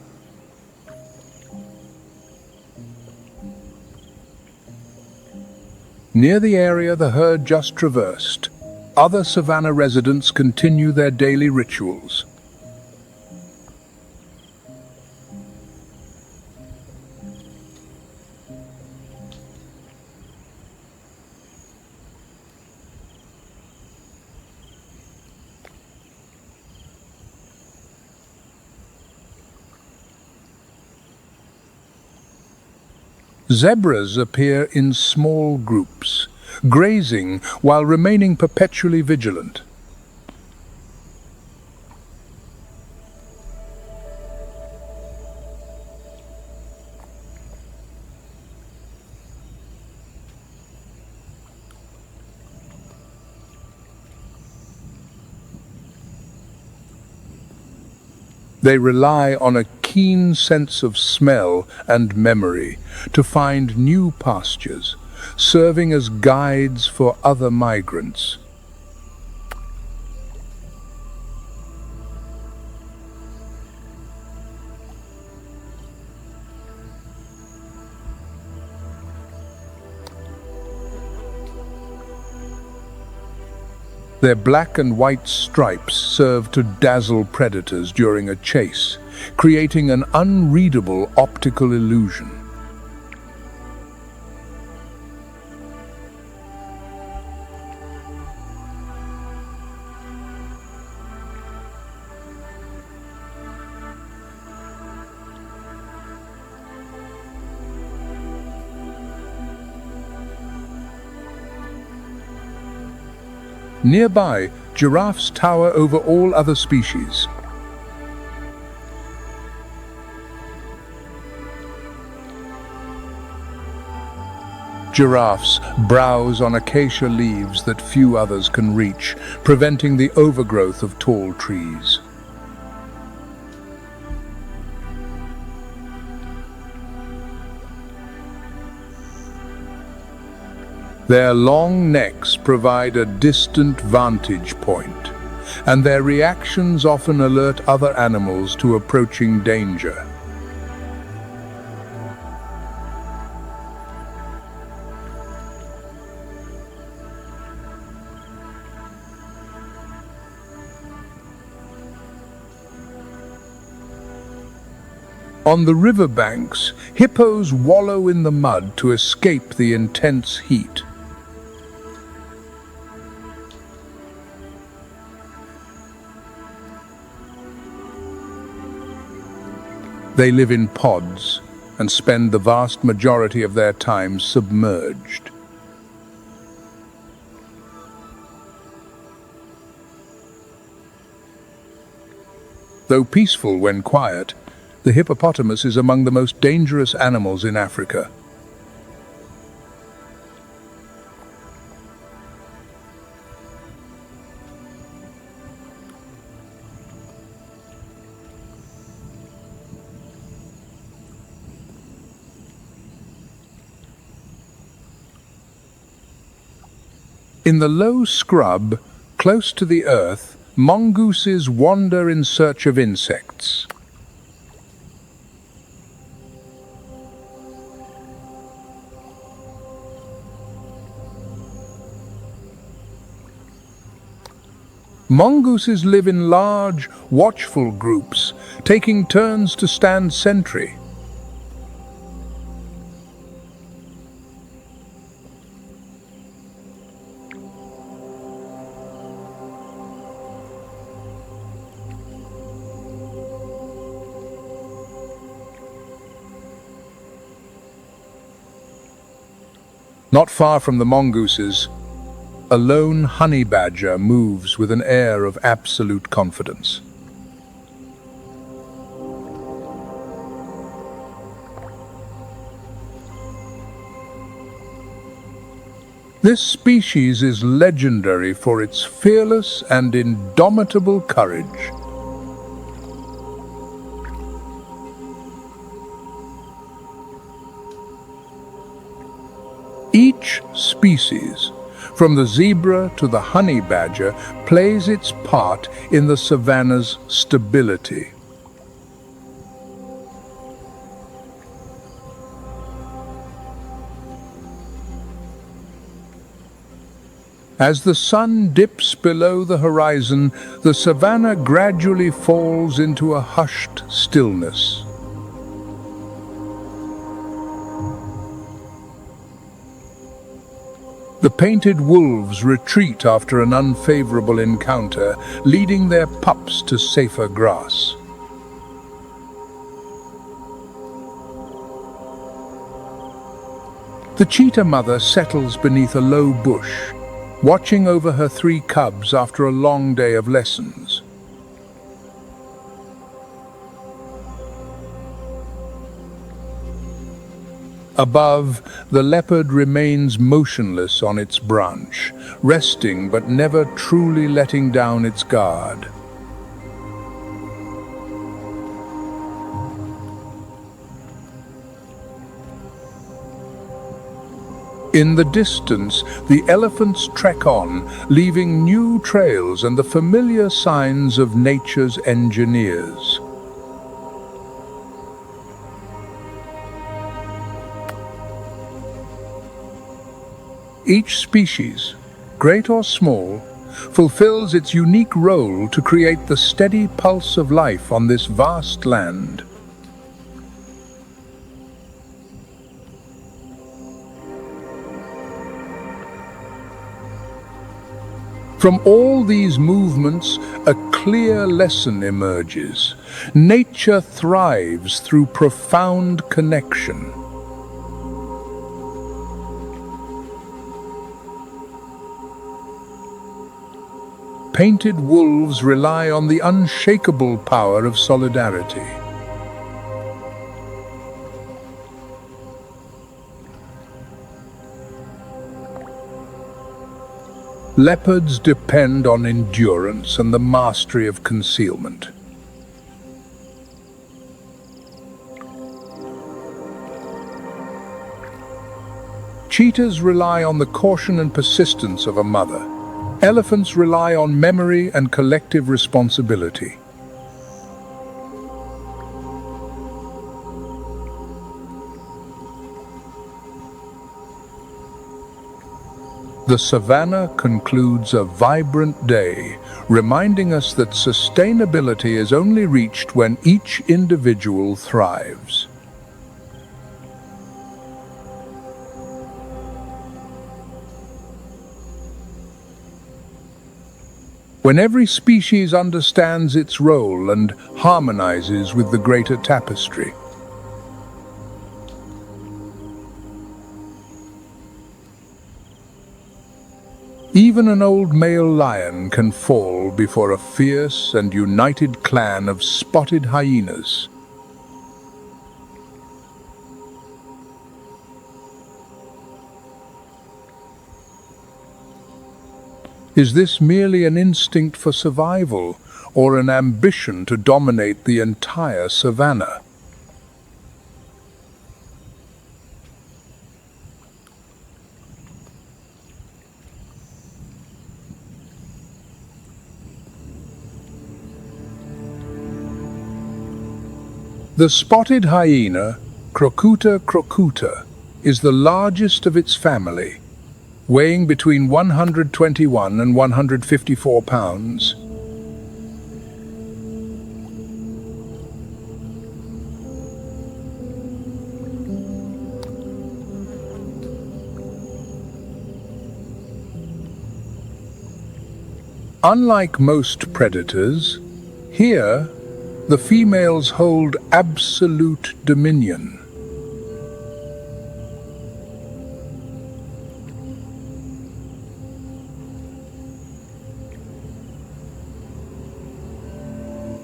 S1: Near the area the herd just traversed, other savannah residents continue their daily rituals. Zebras appear in small groups, grazing while remaining perpetually vigilant. They rely on a keen sense of smell and memory to find new pastures, serving as guides for other migrants. Their black and white stripes serve to dazzle predators during a chase, creating an unreadable optical illusion. Nearby, giraffes tower over all other species. Giraffes browse on acacia leaves that few others can reach, preventing the overgrowth of tall trees. Their long necks provide a distant vantage point, and their reactions often alert other animals to approaching danger. On the riverbanks, hippos wallow in the mud to escape the intense heat. They live in pods and spend the vast majority of their time submerged. Though peaceful when quiet, the hippopotamus is among the most dangerous animals in Africa. In the low scrub, close to the earth, mongooses wander in search of insects. Mongooses live in large, watchful groups, taking turns to stand sentry. Not far from the mongooses, a lone honey badger moves with an air of absolute confidence. This species is legendary for its fearless and indomitable courage. Each species, from the zebra to the honey badger, plays its part in the savanna's stability. As the sun dips below the horizon, the savanna gradually falls into a hushed stillness. The painted wolves retreat after an unfavorable encounter, leading their pups to safer grass. The cheetah mother settles beneath a low bush, watching over her 3 cubs after a long day of lessons. Above, the leopard remains motionless on its branch, resting but never truly letting down its guard. In the distance, the elephants trek on, leaving new trails and the familiar signs of nature's engineers. Each species, great or small, fulfills its unique role to create the steady pulse of life on this vast land. From all these movements, a clear lesson emerges. Nature thrives through profound connection. Painted wolves rely on the unshakable power of solidarity. Leopards depend on endurance and the mastery of concealment. Cheetahs rely on the caution and persistence of a mother. Elephants rely on memory and collective responsibility. The savanna concludes a vibrant day, reminding us that sustainability is only reached when each individual thrives. When every species understands its role and harmonizes with the greater tapestry. Even an old male lion can fall before a fierce and united clan of spotted hyenas. Is this merely an instinct for survival, or an ambition to dominate the entire savanna? The spotted hyena, Crocuta crocuta, is the largest of its family, weighing between 121 and 154 pounds. Unlike most predators, here, the females hold absolute dominion.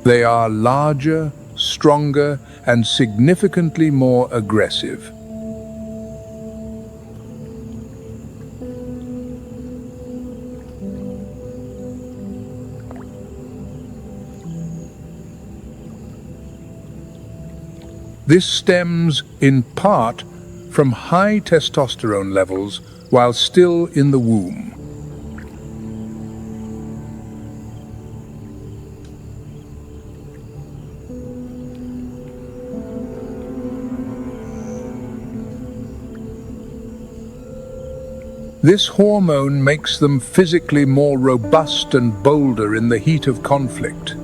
S1: They are larger, stronger, and significantly more aggressive. This stems, in part, from high testosterone levels while still in the womb. This hormone makes them physically more robust and bolder in the heat of conflict.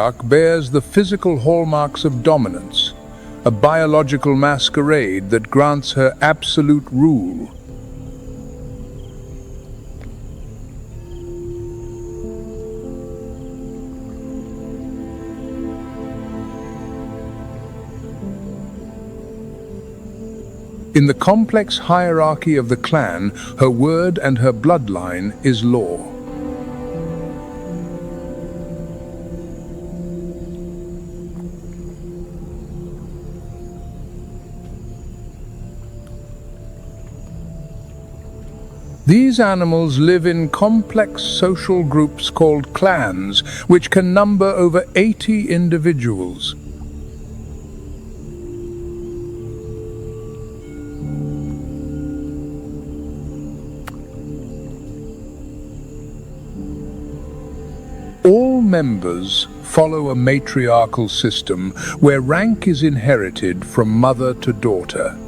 S1: Shark bears the physical hallmarks of dominance, a biological masquerade that grants her absolute rule. In the complex hierarchy of the clan, her word and her bloodline is law. These animals live in complex social groups called clans, which can number over 80 individuals. All members follow a matriarchal system where rank is inherited from mother to daughter.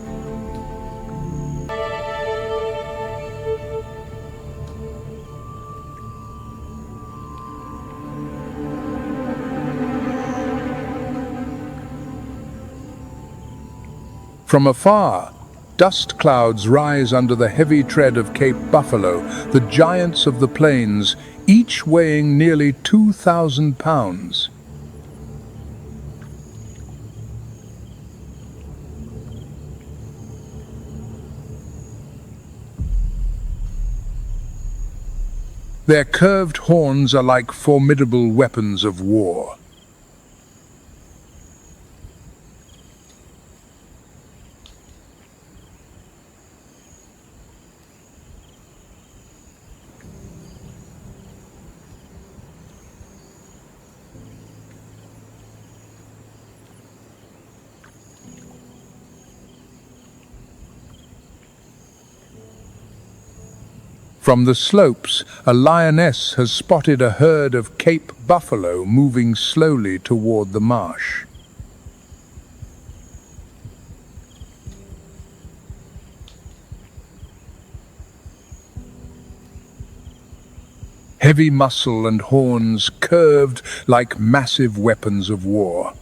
S1: From afar, dust clouds rise under the heavy tread of Cape Buffalo, the giants of the plains, each weighing nearly 2,000 pounds. Their curved horns are like formidable weapons of war. From the slopes, a lioness has spotted a herd of Cape buffalo moving slowly toward the marsh. Heavy muscle and horns curved like massive weapons of war.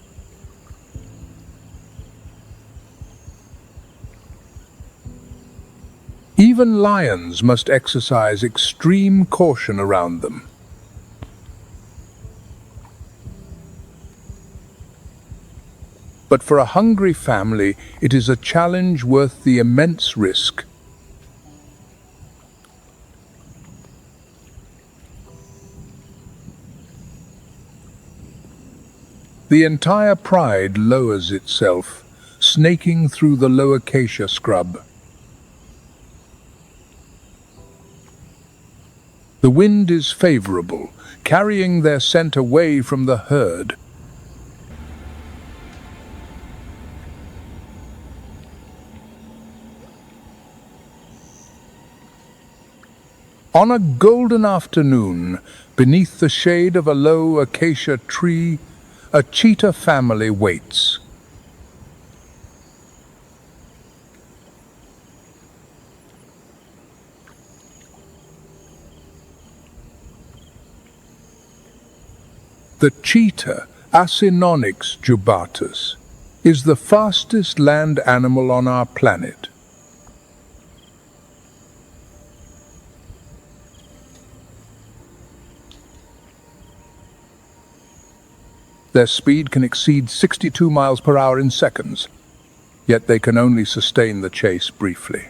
S1: Even lions must exercise extreme caution around them. But for a hungry family, it is a challenge worth the immense risk. The entire pride lowers itself, snaking through the low acacia scrub. The wind is favorable, carrying their scent away from the herd. On a golden afternoon, beneath the shade of a low acacia tree, a cheetah family waits. The cheetah, Acinonyx jubatus, is the fastest land animal on our planet. Their speed can exceed 62 miles per hour in seconds, yet they can only sustain the chase briefly.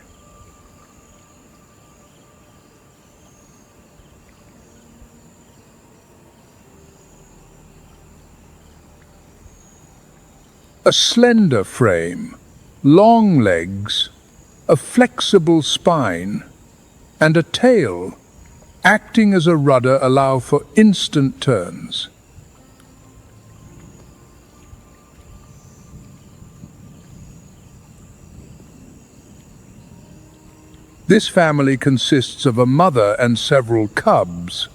S1: A slender frame, long legs, a flexible spine, and a tail acting as a rudder allow for instant turns. This family consists of a mother and several cubs,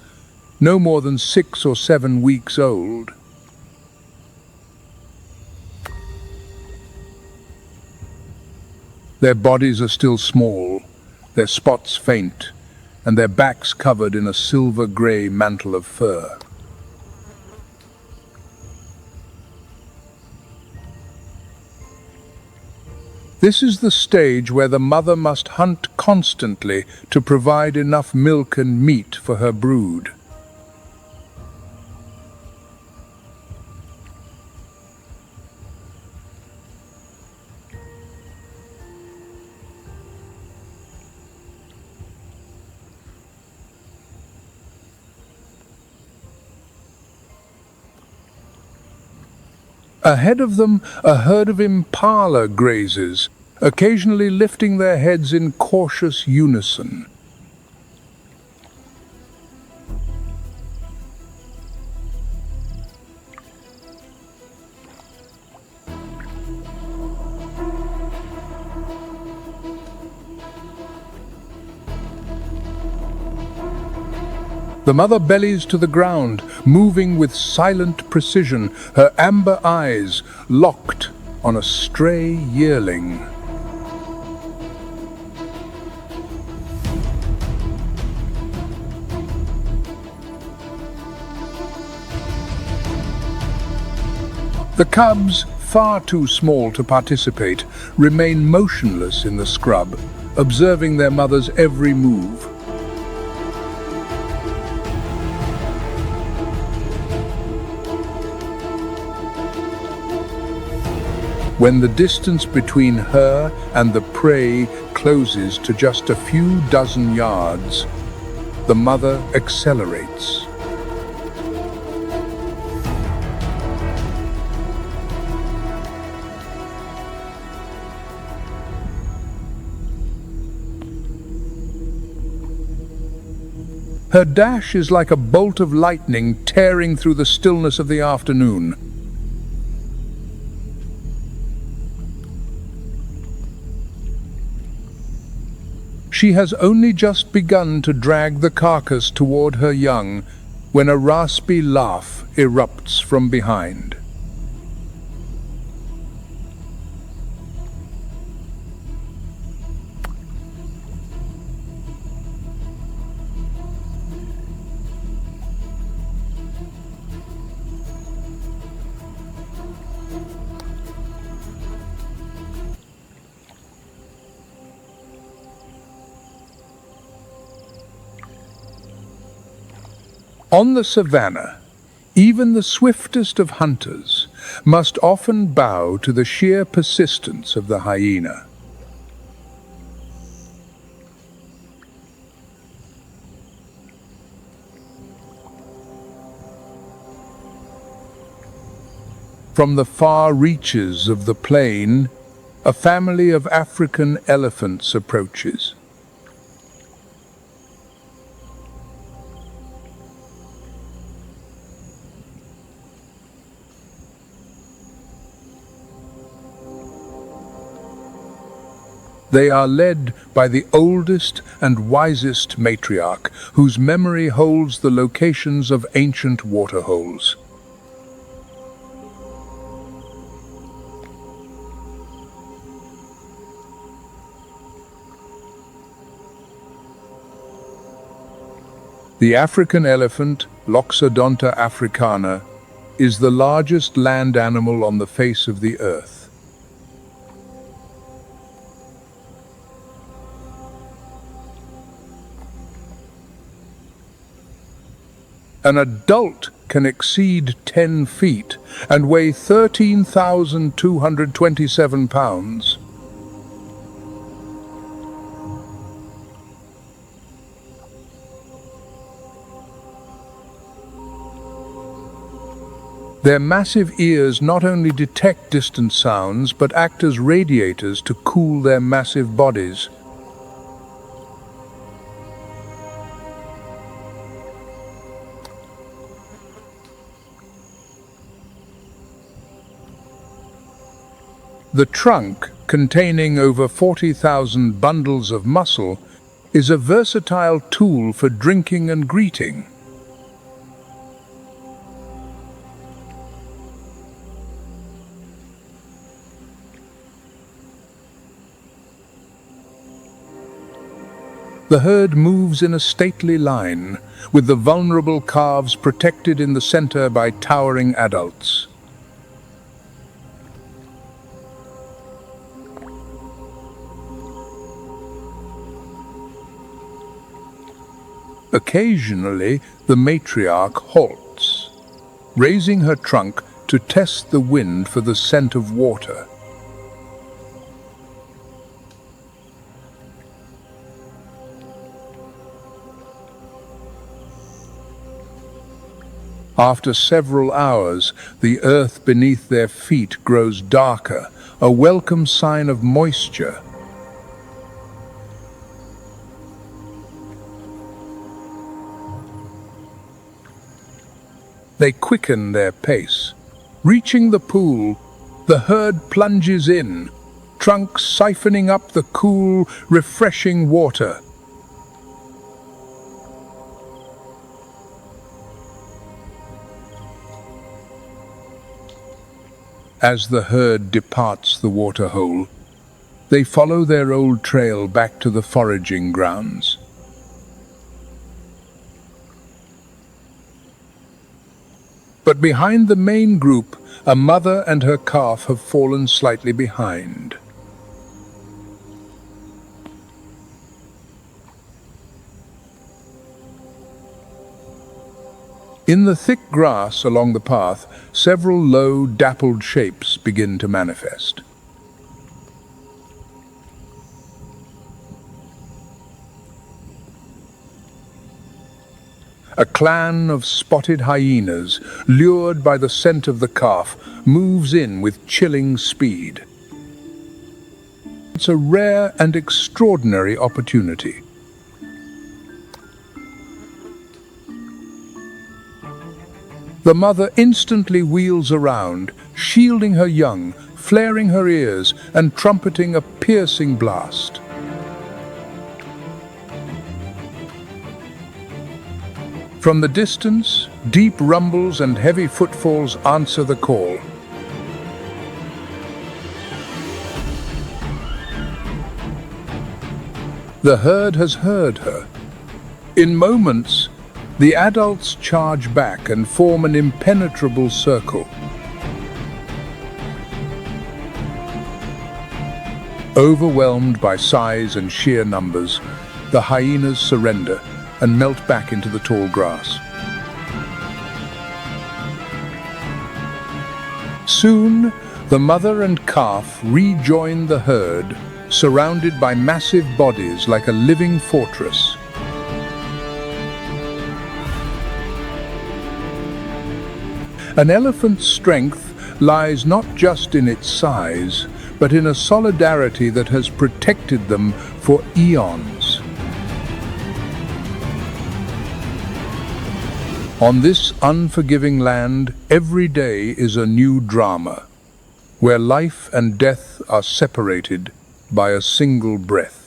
S1: no more than 6 or 7 weeks old. Their bodies are still small, their spots faint, and their backs covered in a silver-grey mantle of fur. This is the stage where the mother must hunt constantly to provide enough milk and meat for her brood. Ahead of them, a herd of impala grazes, occasionally lifting their heads in cautious unison. The mother bellies to the ground, moving with silent precision, her amber eyes locked on a stray yearling. The cubs, far too small to participate, remain motionless in the scrub, observing their mother's every move. When the distance between her and the prey closes to just a few dozen yards, the mother accelerates. Her dash is like a bolt of lightning tearing through the stillness of the afternoon. She has only just begun to drag the carcass toward her young when a raspy laugh erupts from behind. On the savannah, even the swiftest of hunters must often bow to the sheer persistence of the hyena. From the far reaches of the plain, a family of African elephants approaches. They are led by the oldest and wisest matriarch, whose memory holds the locations of ancient waterholes. The African elephant, Loxodonta africana, is the largest land animal on the face of the earth. An adult can exceed 10 feet and weigh 13,227 pounds. Their massive ears not only detect distant sounds, but act as radiators to cool their massive bodies. The trunk, containing over 40,000 bundles of muscle, is a versatile tool for drinking and greeting. The herd moves in a stately line, with the vulnerable calves protected in the center by towering adults. Occasionally, the matriarch halts, raising her trunk to test the wind for the scent of water. After several hours, the earth beneath their feet grows darker, a welcome sign of moisture. They quicken their pace. Reaching the pool, the herd plunges in, trunk siphoning up the cool, refreshing water. As the herd departs the waterhole, they follow their old trail back to the foraging grounds. But behind the main group, a mother and her calf have fallen slightly behind. In the thick grass along the path, several low, dappled shapes begin to manifest. A clan of spotted hyenas, lured by the scent of the calf, moves in with chilling speed. It's a rare and extraordinary opportunity. The mother instantly wheels around, shielding her young, flaring her ears, and trumpeting a piercing blast. From the distance, deep rumbles and heavy footfalls answer the call. The herd has heard her. In moments, the adults charge back and form an impenetrable circle. Overwhelmed by size and sheer numbers, the hyenas surrender and melt back into the tall grass. Soon, the mother and calf rejoin the herd, surrounded by massive bodies like a living fortress. An elephant's strength lies not just in its size, but in a solidarity that has protected them for eons. On this unforgiving land, every day is a new drama, where life and death are separated by a single breath.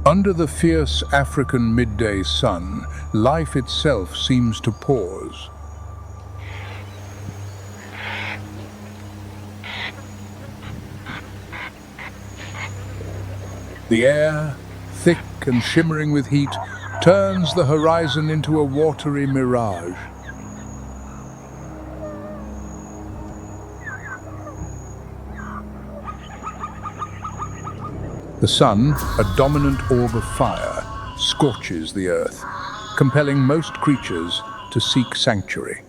S1: Under the fierce African midday sun, life itself seems to pause. The air, thick and shimmering with heat, turns the horizon into a watery mirage. The sun, a dominant orb of fire, scorches the earth, compelling most creatures to seek sanctuary.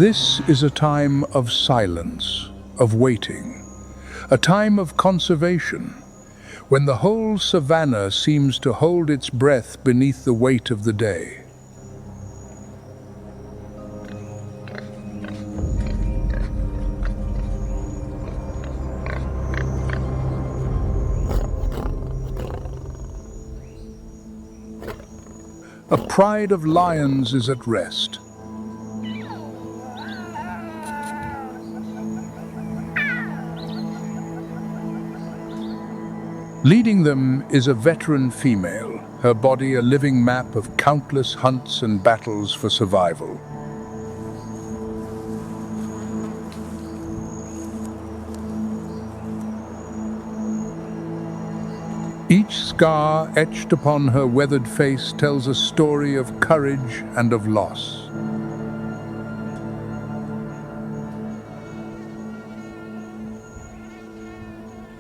S1: This is a time of silence, of waiting, a time of conservation, when the whole savannah seems to hold its breath beneath the weight of the day. A pride of lions is at rest. Leading them is a veteran female, her body a living map of countless hunts and battles for survival. Each scar etched upon her weathered face tells a story of courage and of loss.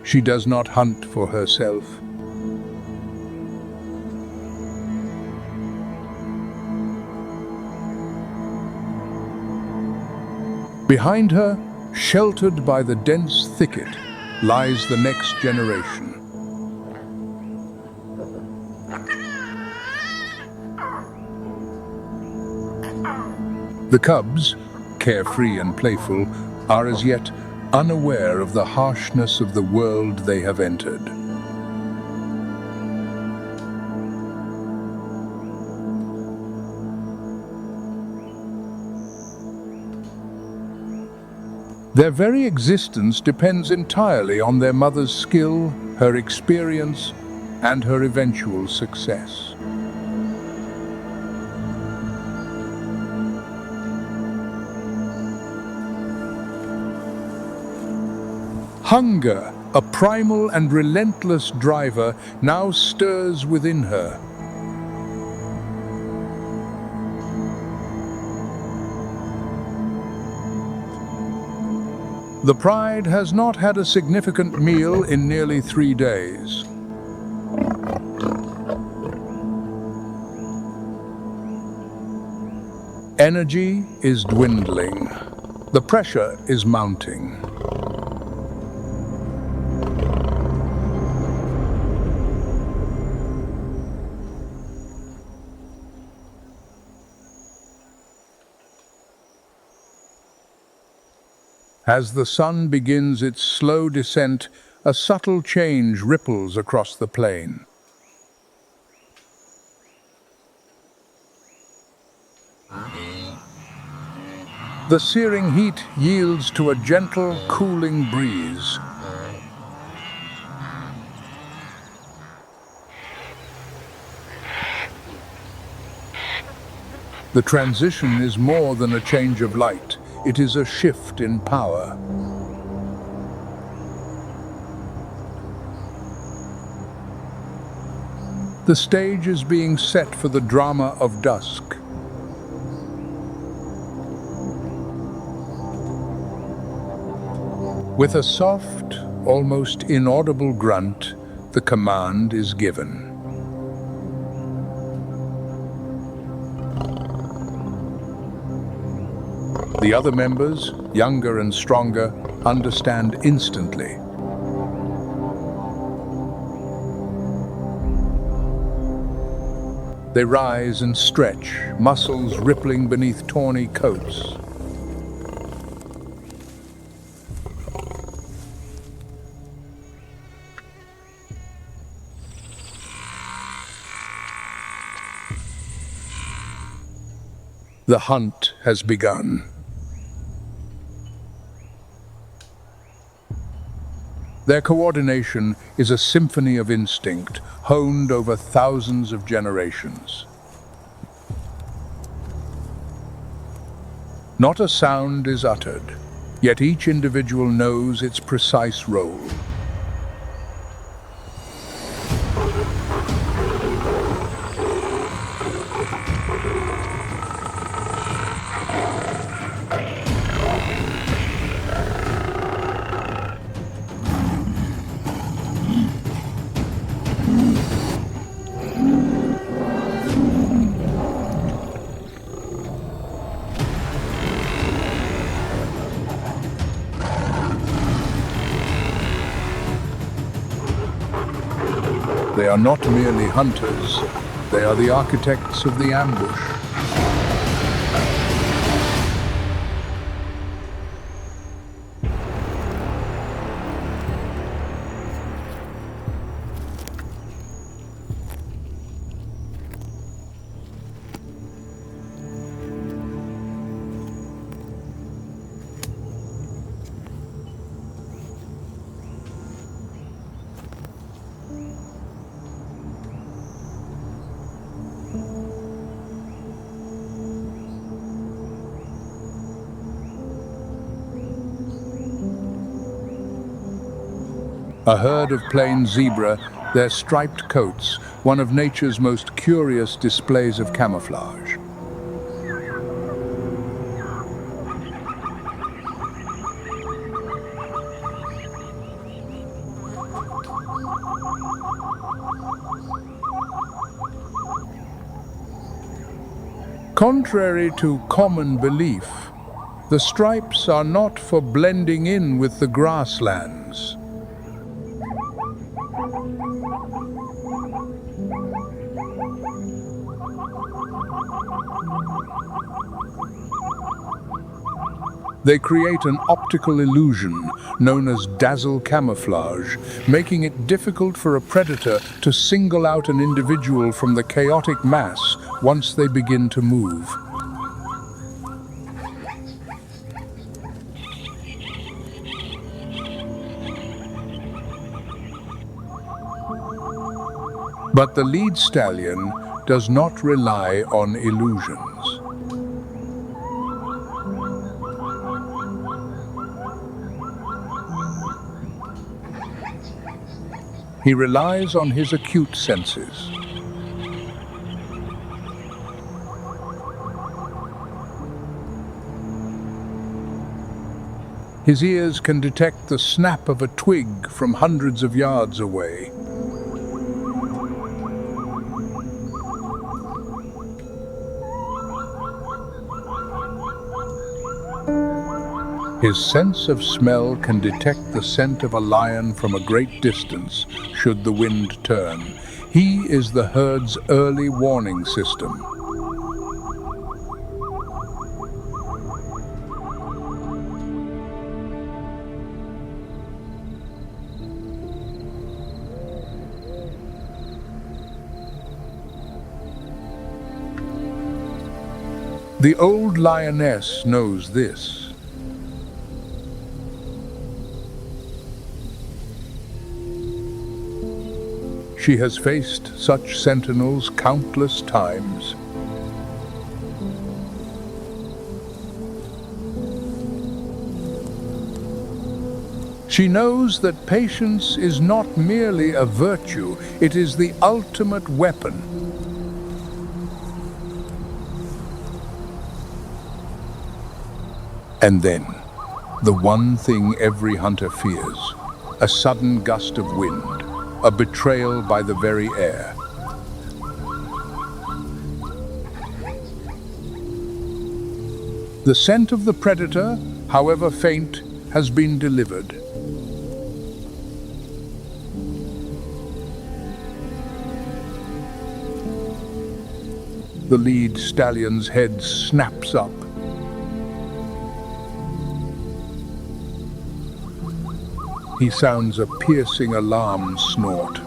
S1: She does not hunt for herself. Behind her, sheltered by the dense thicket, lies the next generation. The cubs, carefree and playful, are as yet unaware of the harshness of the world they have entered. Their very existence depends entirely on their mother's skill, her experience, and her eventual success. Hunger, a primal and relentless driver, now stirs within her. The pride has not had a significant meal in nearly 3 days. Energy is dwindling. The pressure is mounting. As the sun begins its slow descent, a subtle change ripples across the plain. The searing heat yields to a gentle, cooling breeze. The transition is more than a change of light. It is a shift in power. The stage is being set for the drama of dusk. With a soft, almost inaudible grunt, the command is given. The other members, younger and stronger, understand instantly. They rise and stretch, muscles rippling beneath tawny coats. The hunt has begun. Their coordination is a symphony of instinct, honed over thousands of generations. Not a sound is uttered, yet each individual knows its precise role. They are not merely hunters, they are the architects of the ambush. A herd of plain zebra, their striped coats, one of nature's most curious displays of camouflage. Contrary to common belief, the stripes are not for blending in with the grasslands. They create an optical illusion known as dazzle camouflage, making it difficult for a predator to single out an individual from the chaotic mass once they begin to move. But the lead stallion does not rely on illusions. He relies on his acute senses. His ears can detect the snap of a twig from hundreds of yards away. His sense of smell can detect the scent of a lion from a great distance, should the wind turn. He is the herd's early warning system. The old lioness knows this. She has faced such sentinels countless times. She knows that patience is not merely a virtue, it is the ultimate weapon. And then, the one thing every hunter fears, a sudden gust of wind. A betrayal by the very air. The scent of the predator, however faint, has been delivered. The lead stallion's head snaps up. He sounds a piercing alarm snort.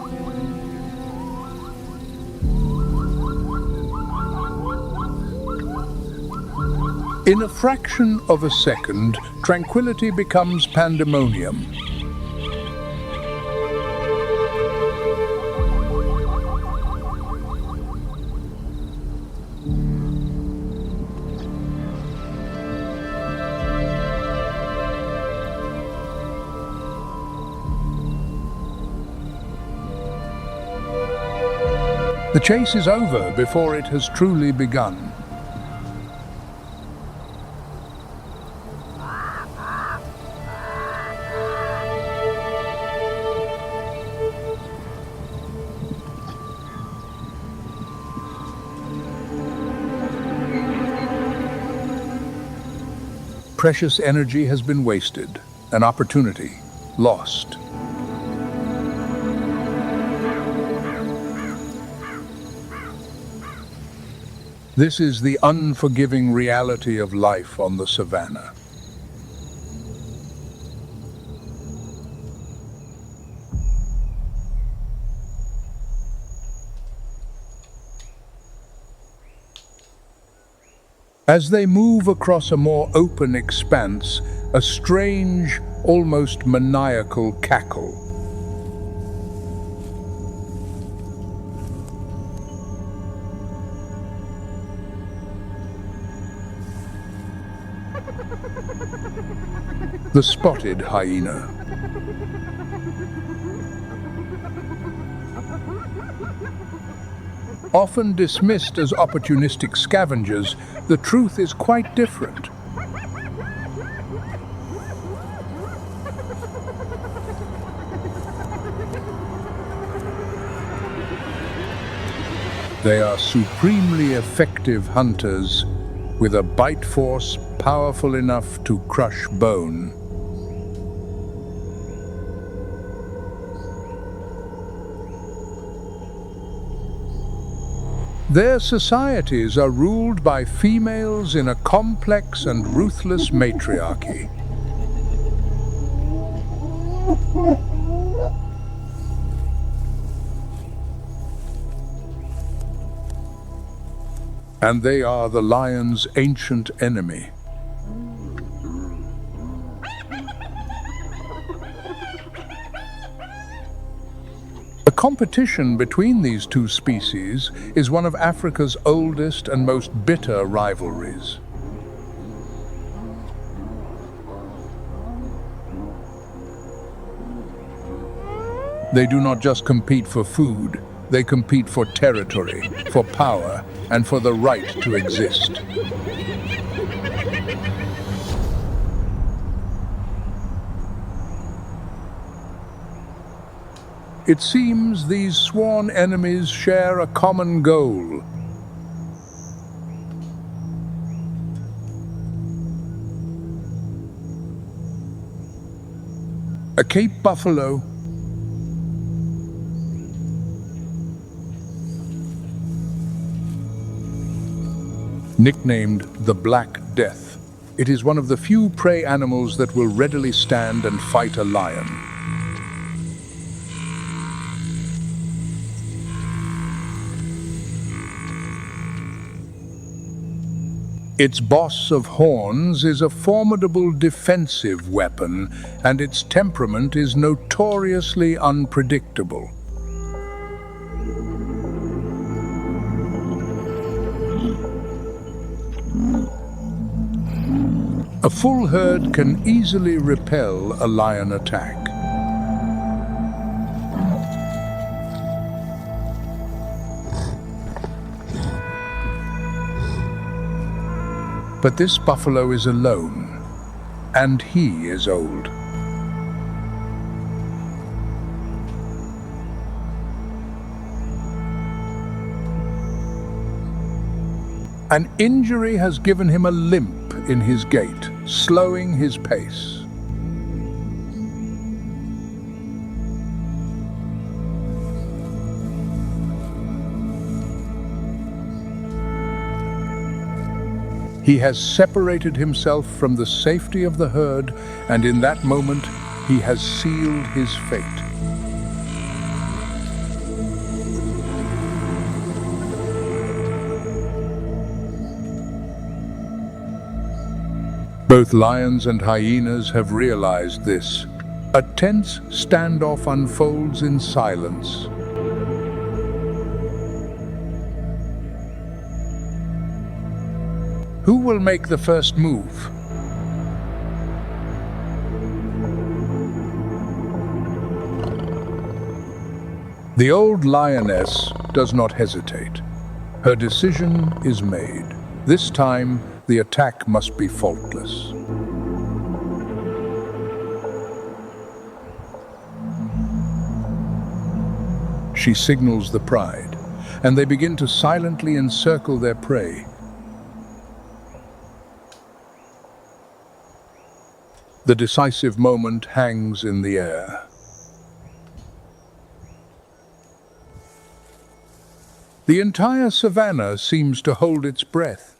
S1: In a fraction of a second, tranquility becomes pandemonium. The chase is over before it has truly begun. Precious energy has been wasted, an opportunity lost. This is the unforgiving reality of life on the savannah. As they move across a more open expanse, a strange, almost maniacal cackle. The spotted hyena. Often dismissed as opportunistic scavengers, the truth is quite different. They are supremely effective hunters, with a bite force powerful enough to crush bone. Their societies are ruled by females in a complex and ruthless matriarchy. And they are the lion's ancient enemy. The competition between these two species is one of Africa's oldest and most bitter rivalries. They do not just compete for food, they compete for territory, for power, and for the right to exist. It seems these sworn enemies share a common goal. A Cape buffalo, nicknamed the Black Death. It is one of the few prey animals that will readily stand and fight a lion. Its boss of horns is a formidable defensive weapon, and its temperament is notoriously unpredictable. A full herd can easily repel a lion attack. But this buffalo is alone, and he is old. An injury has given him a limp in his gait, slowing his pace. He has separated himself from the safety of the herd, and in that moment, he has sealed his fate. Both lions and hyenas have realized this. A tense standoff unfolds in silence. Who will make the first move? The old lioness does not hesitate. Her decision is made. This time, the attack must be faultless. She signals the pride, and they begin to silently encircle their prey. The decisive moment hangs in the air. The entire savannah seems to hold its breath.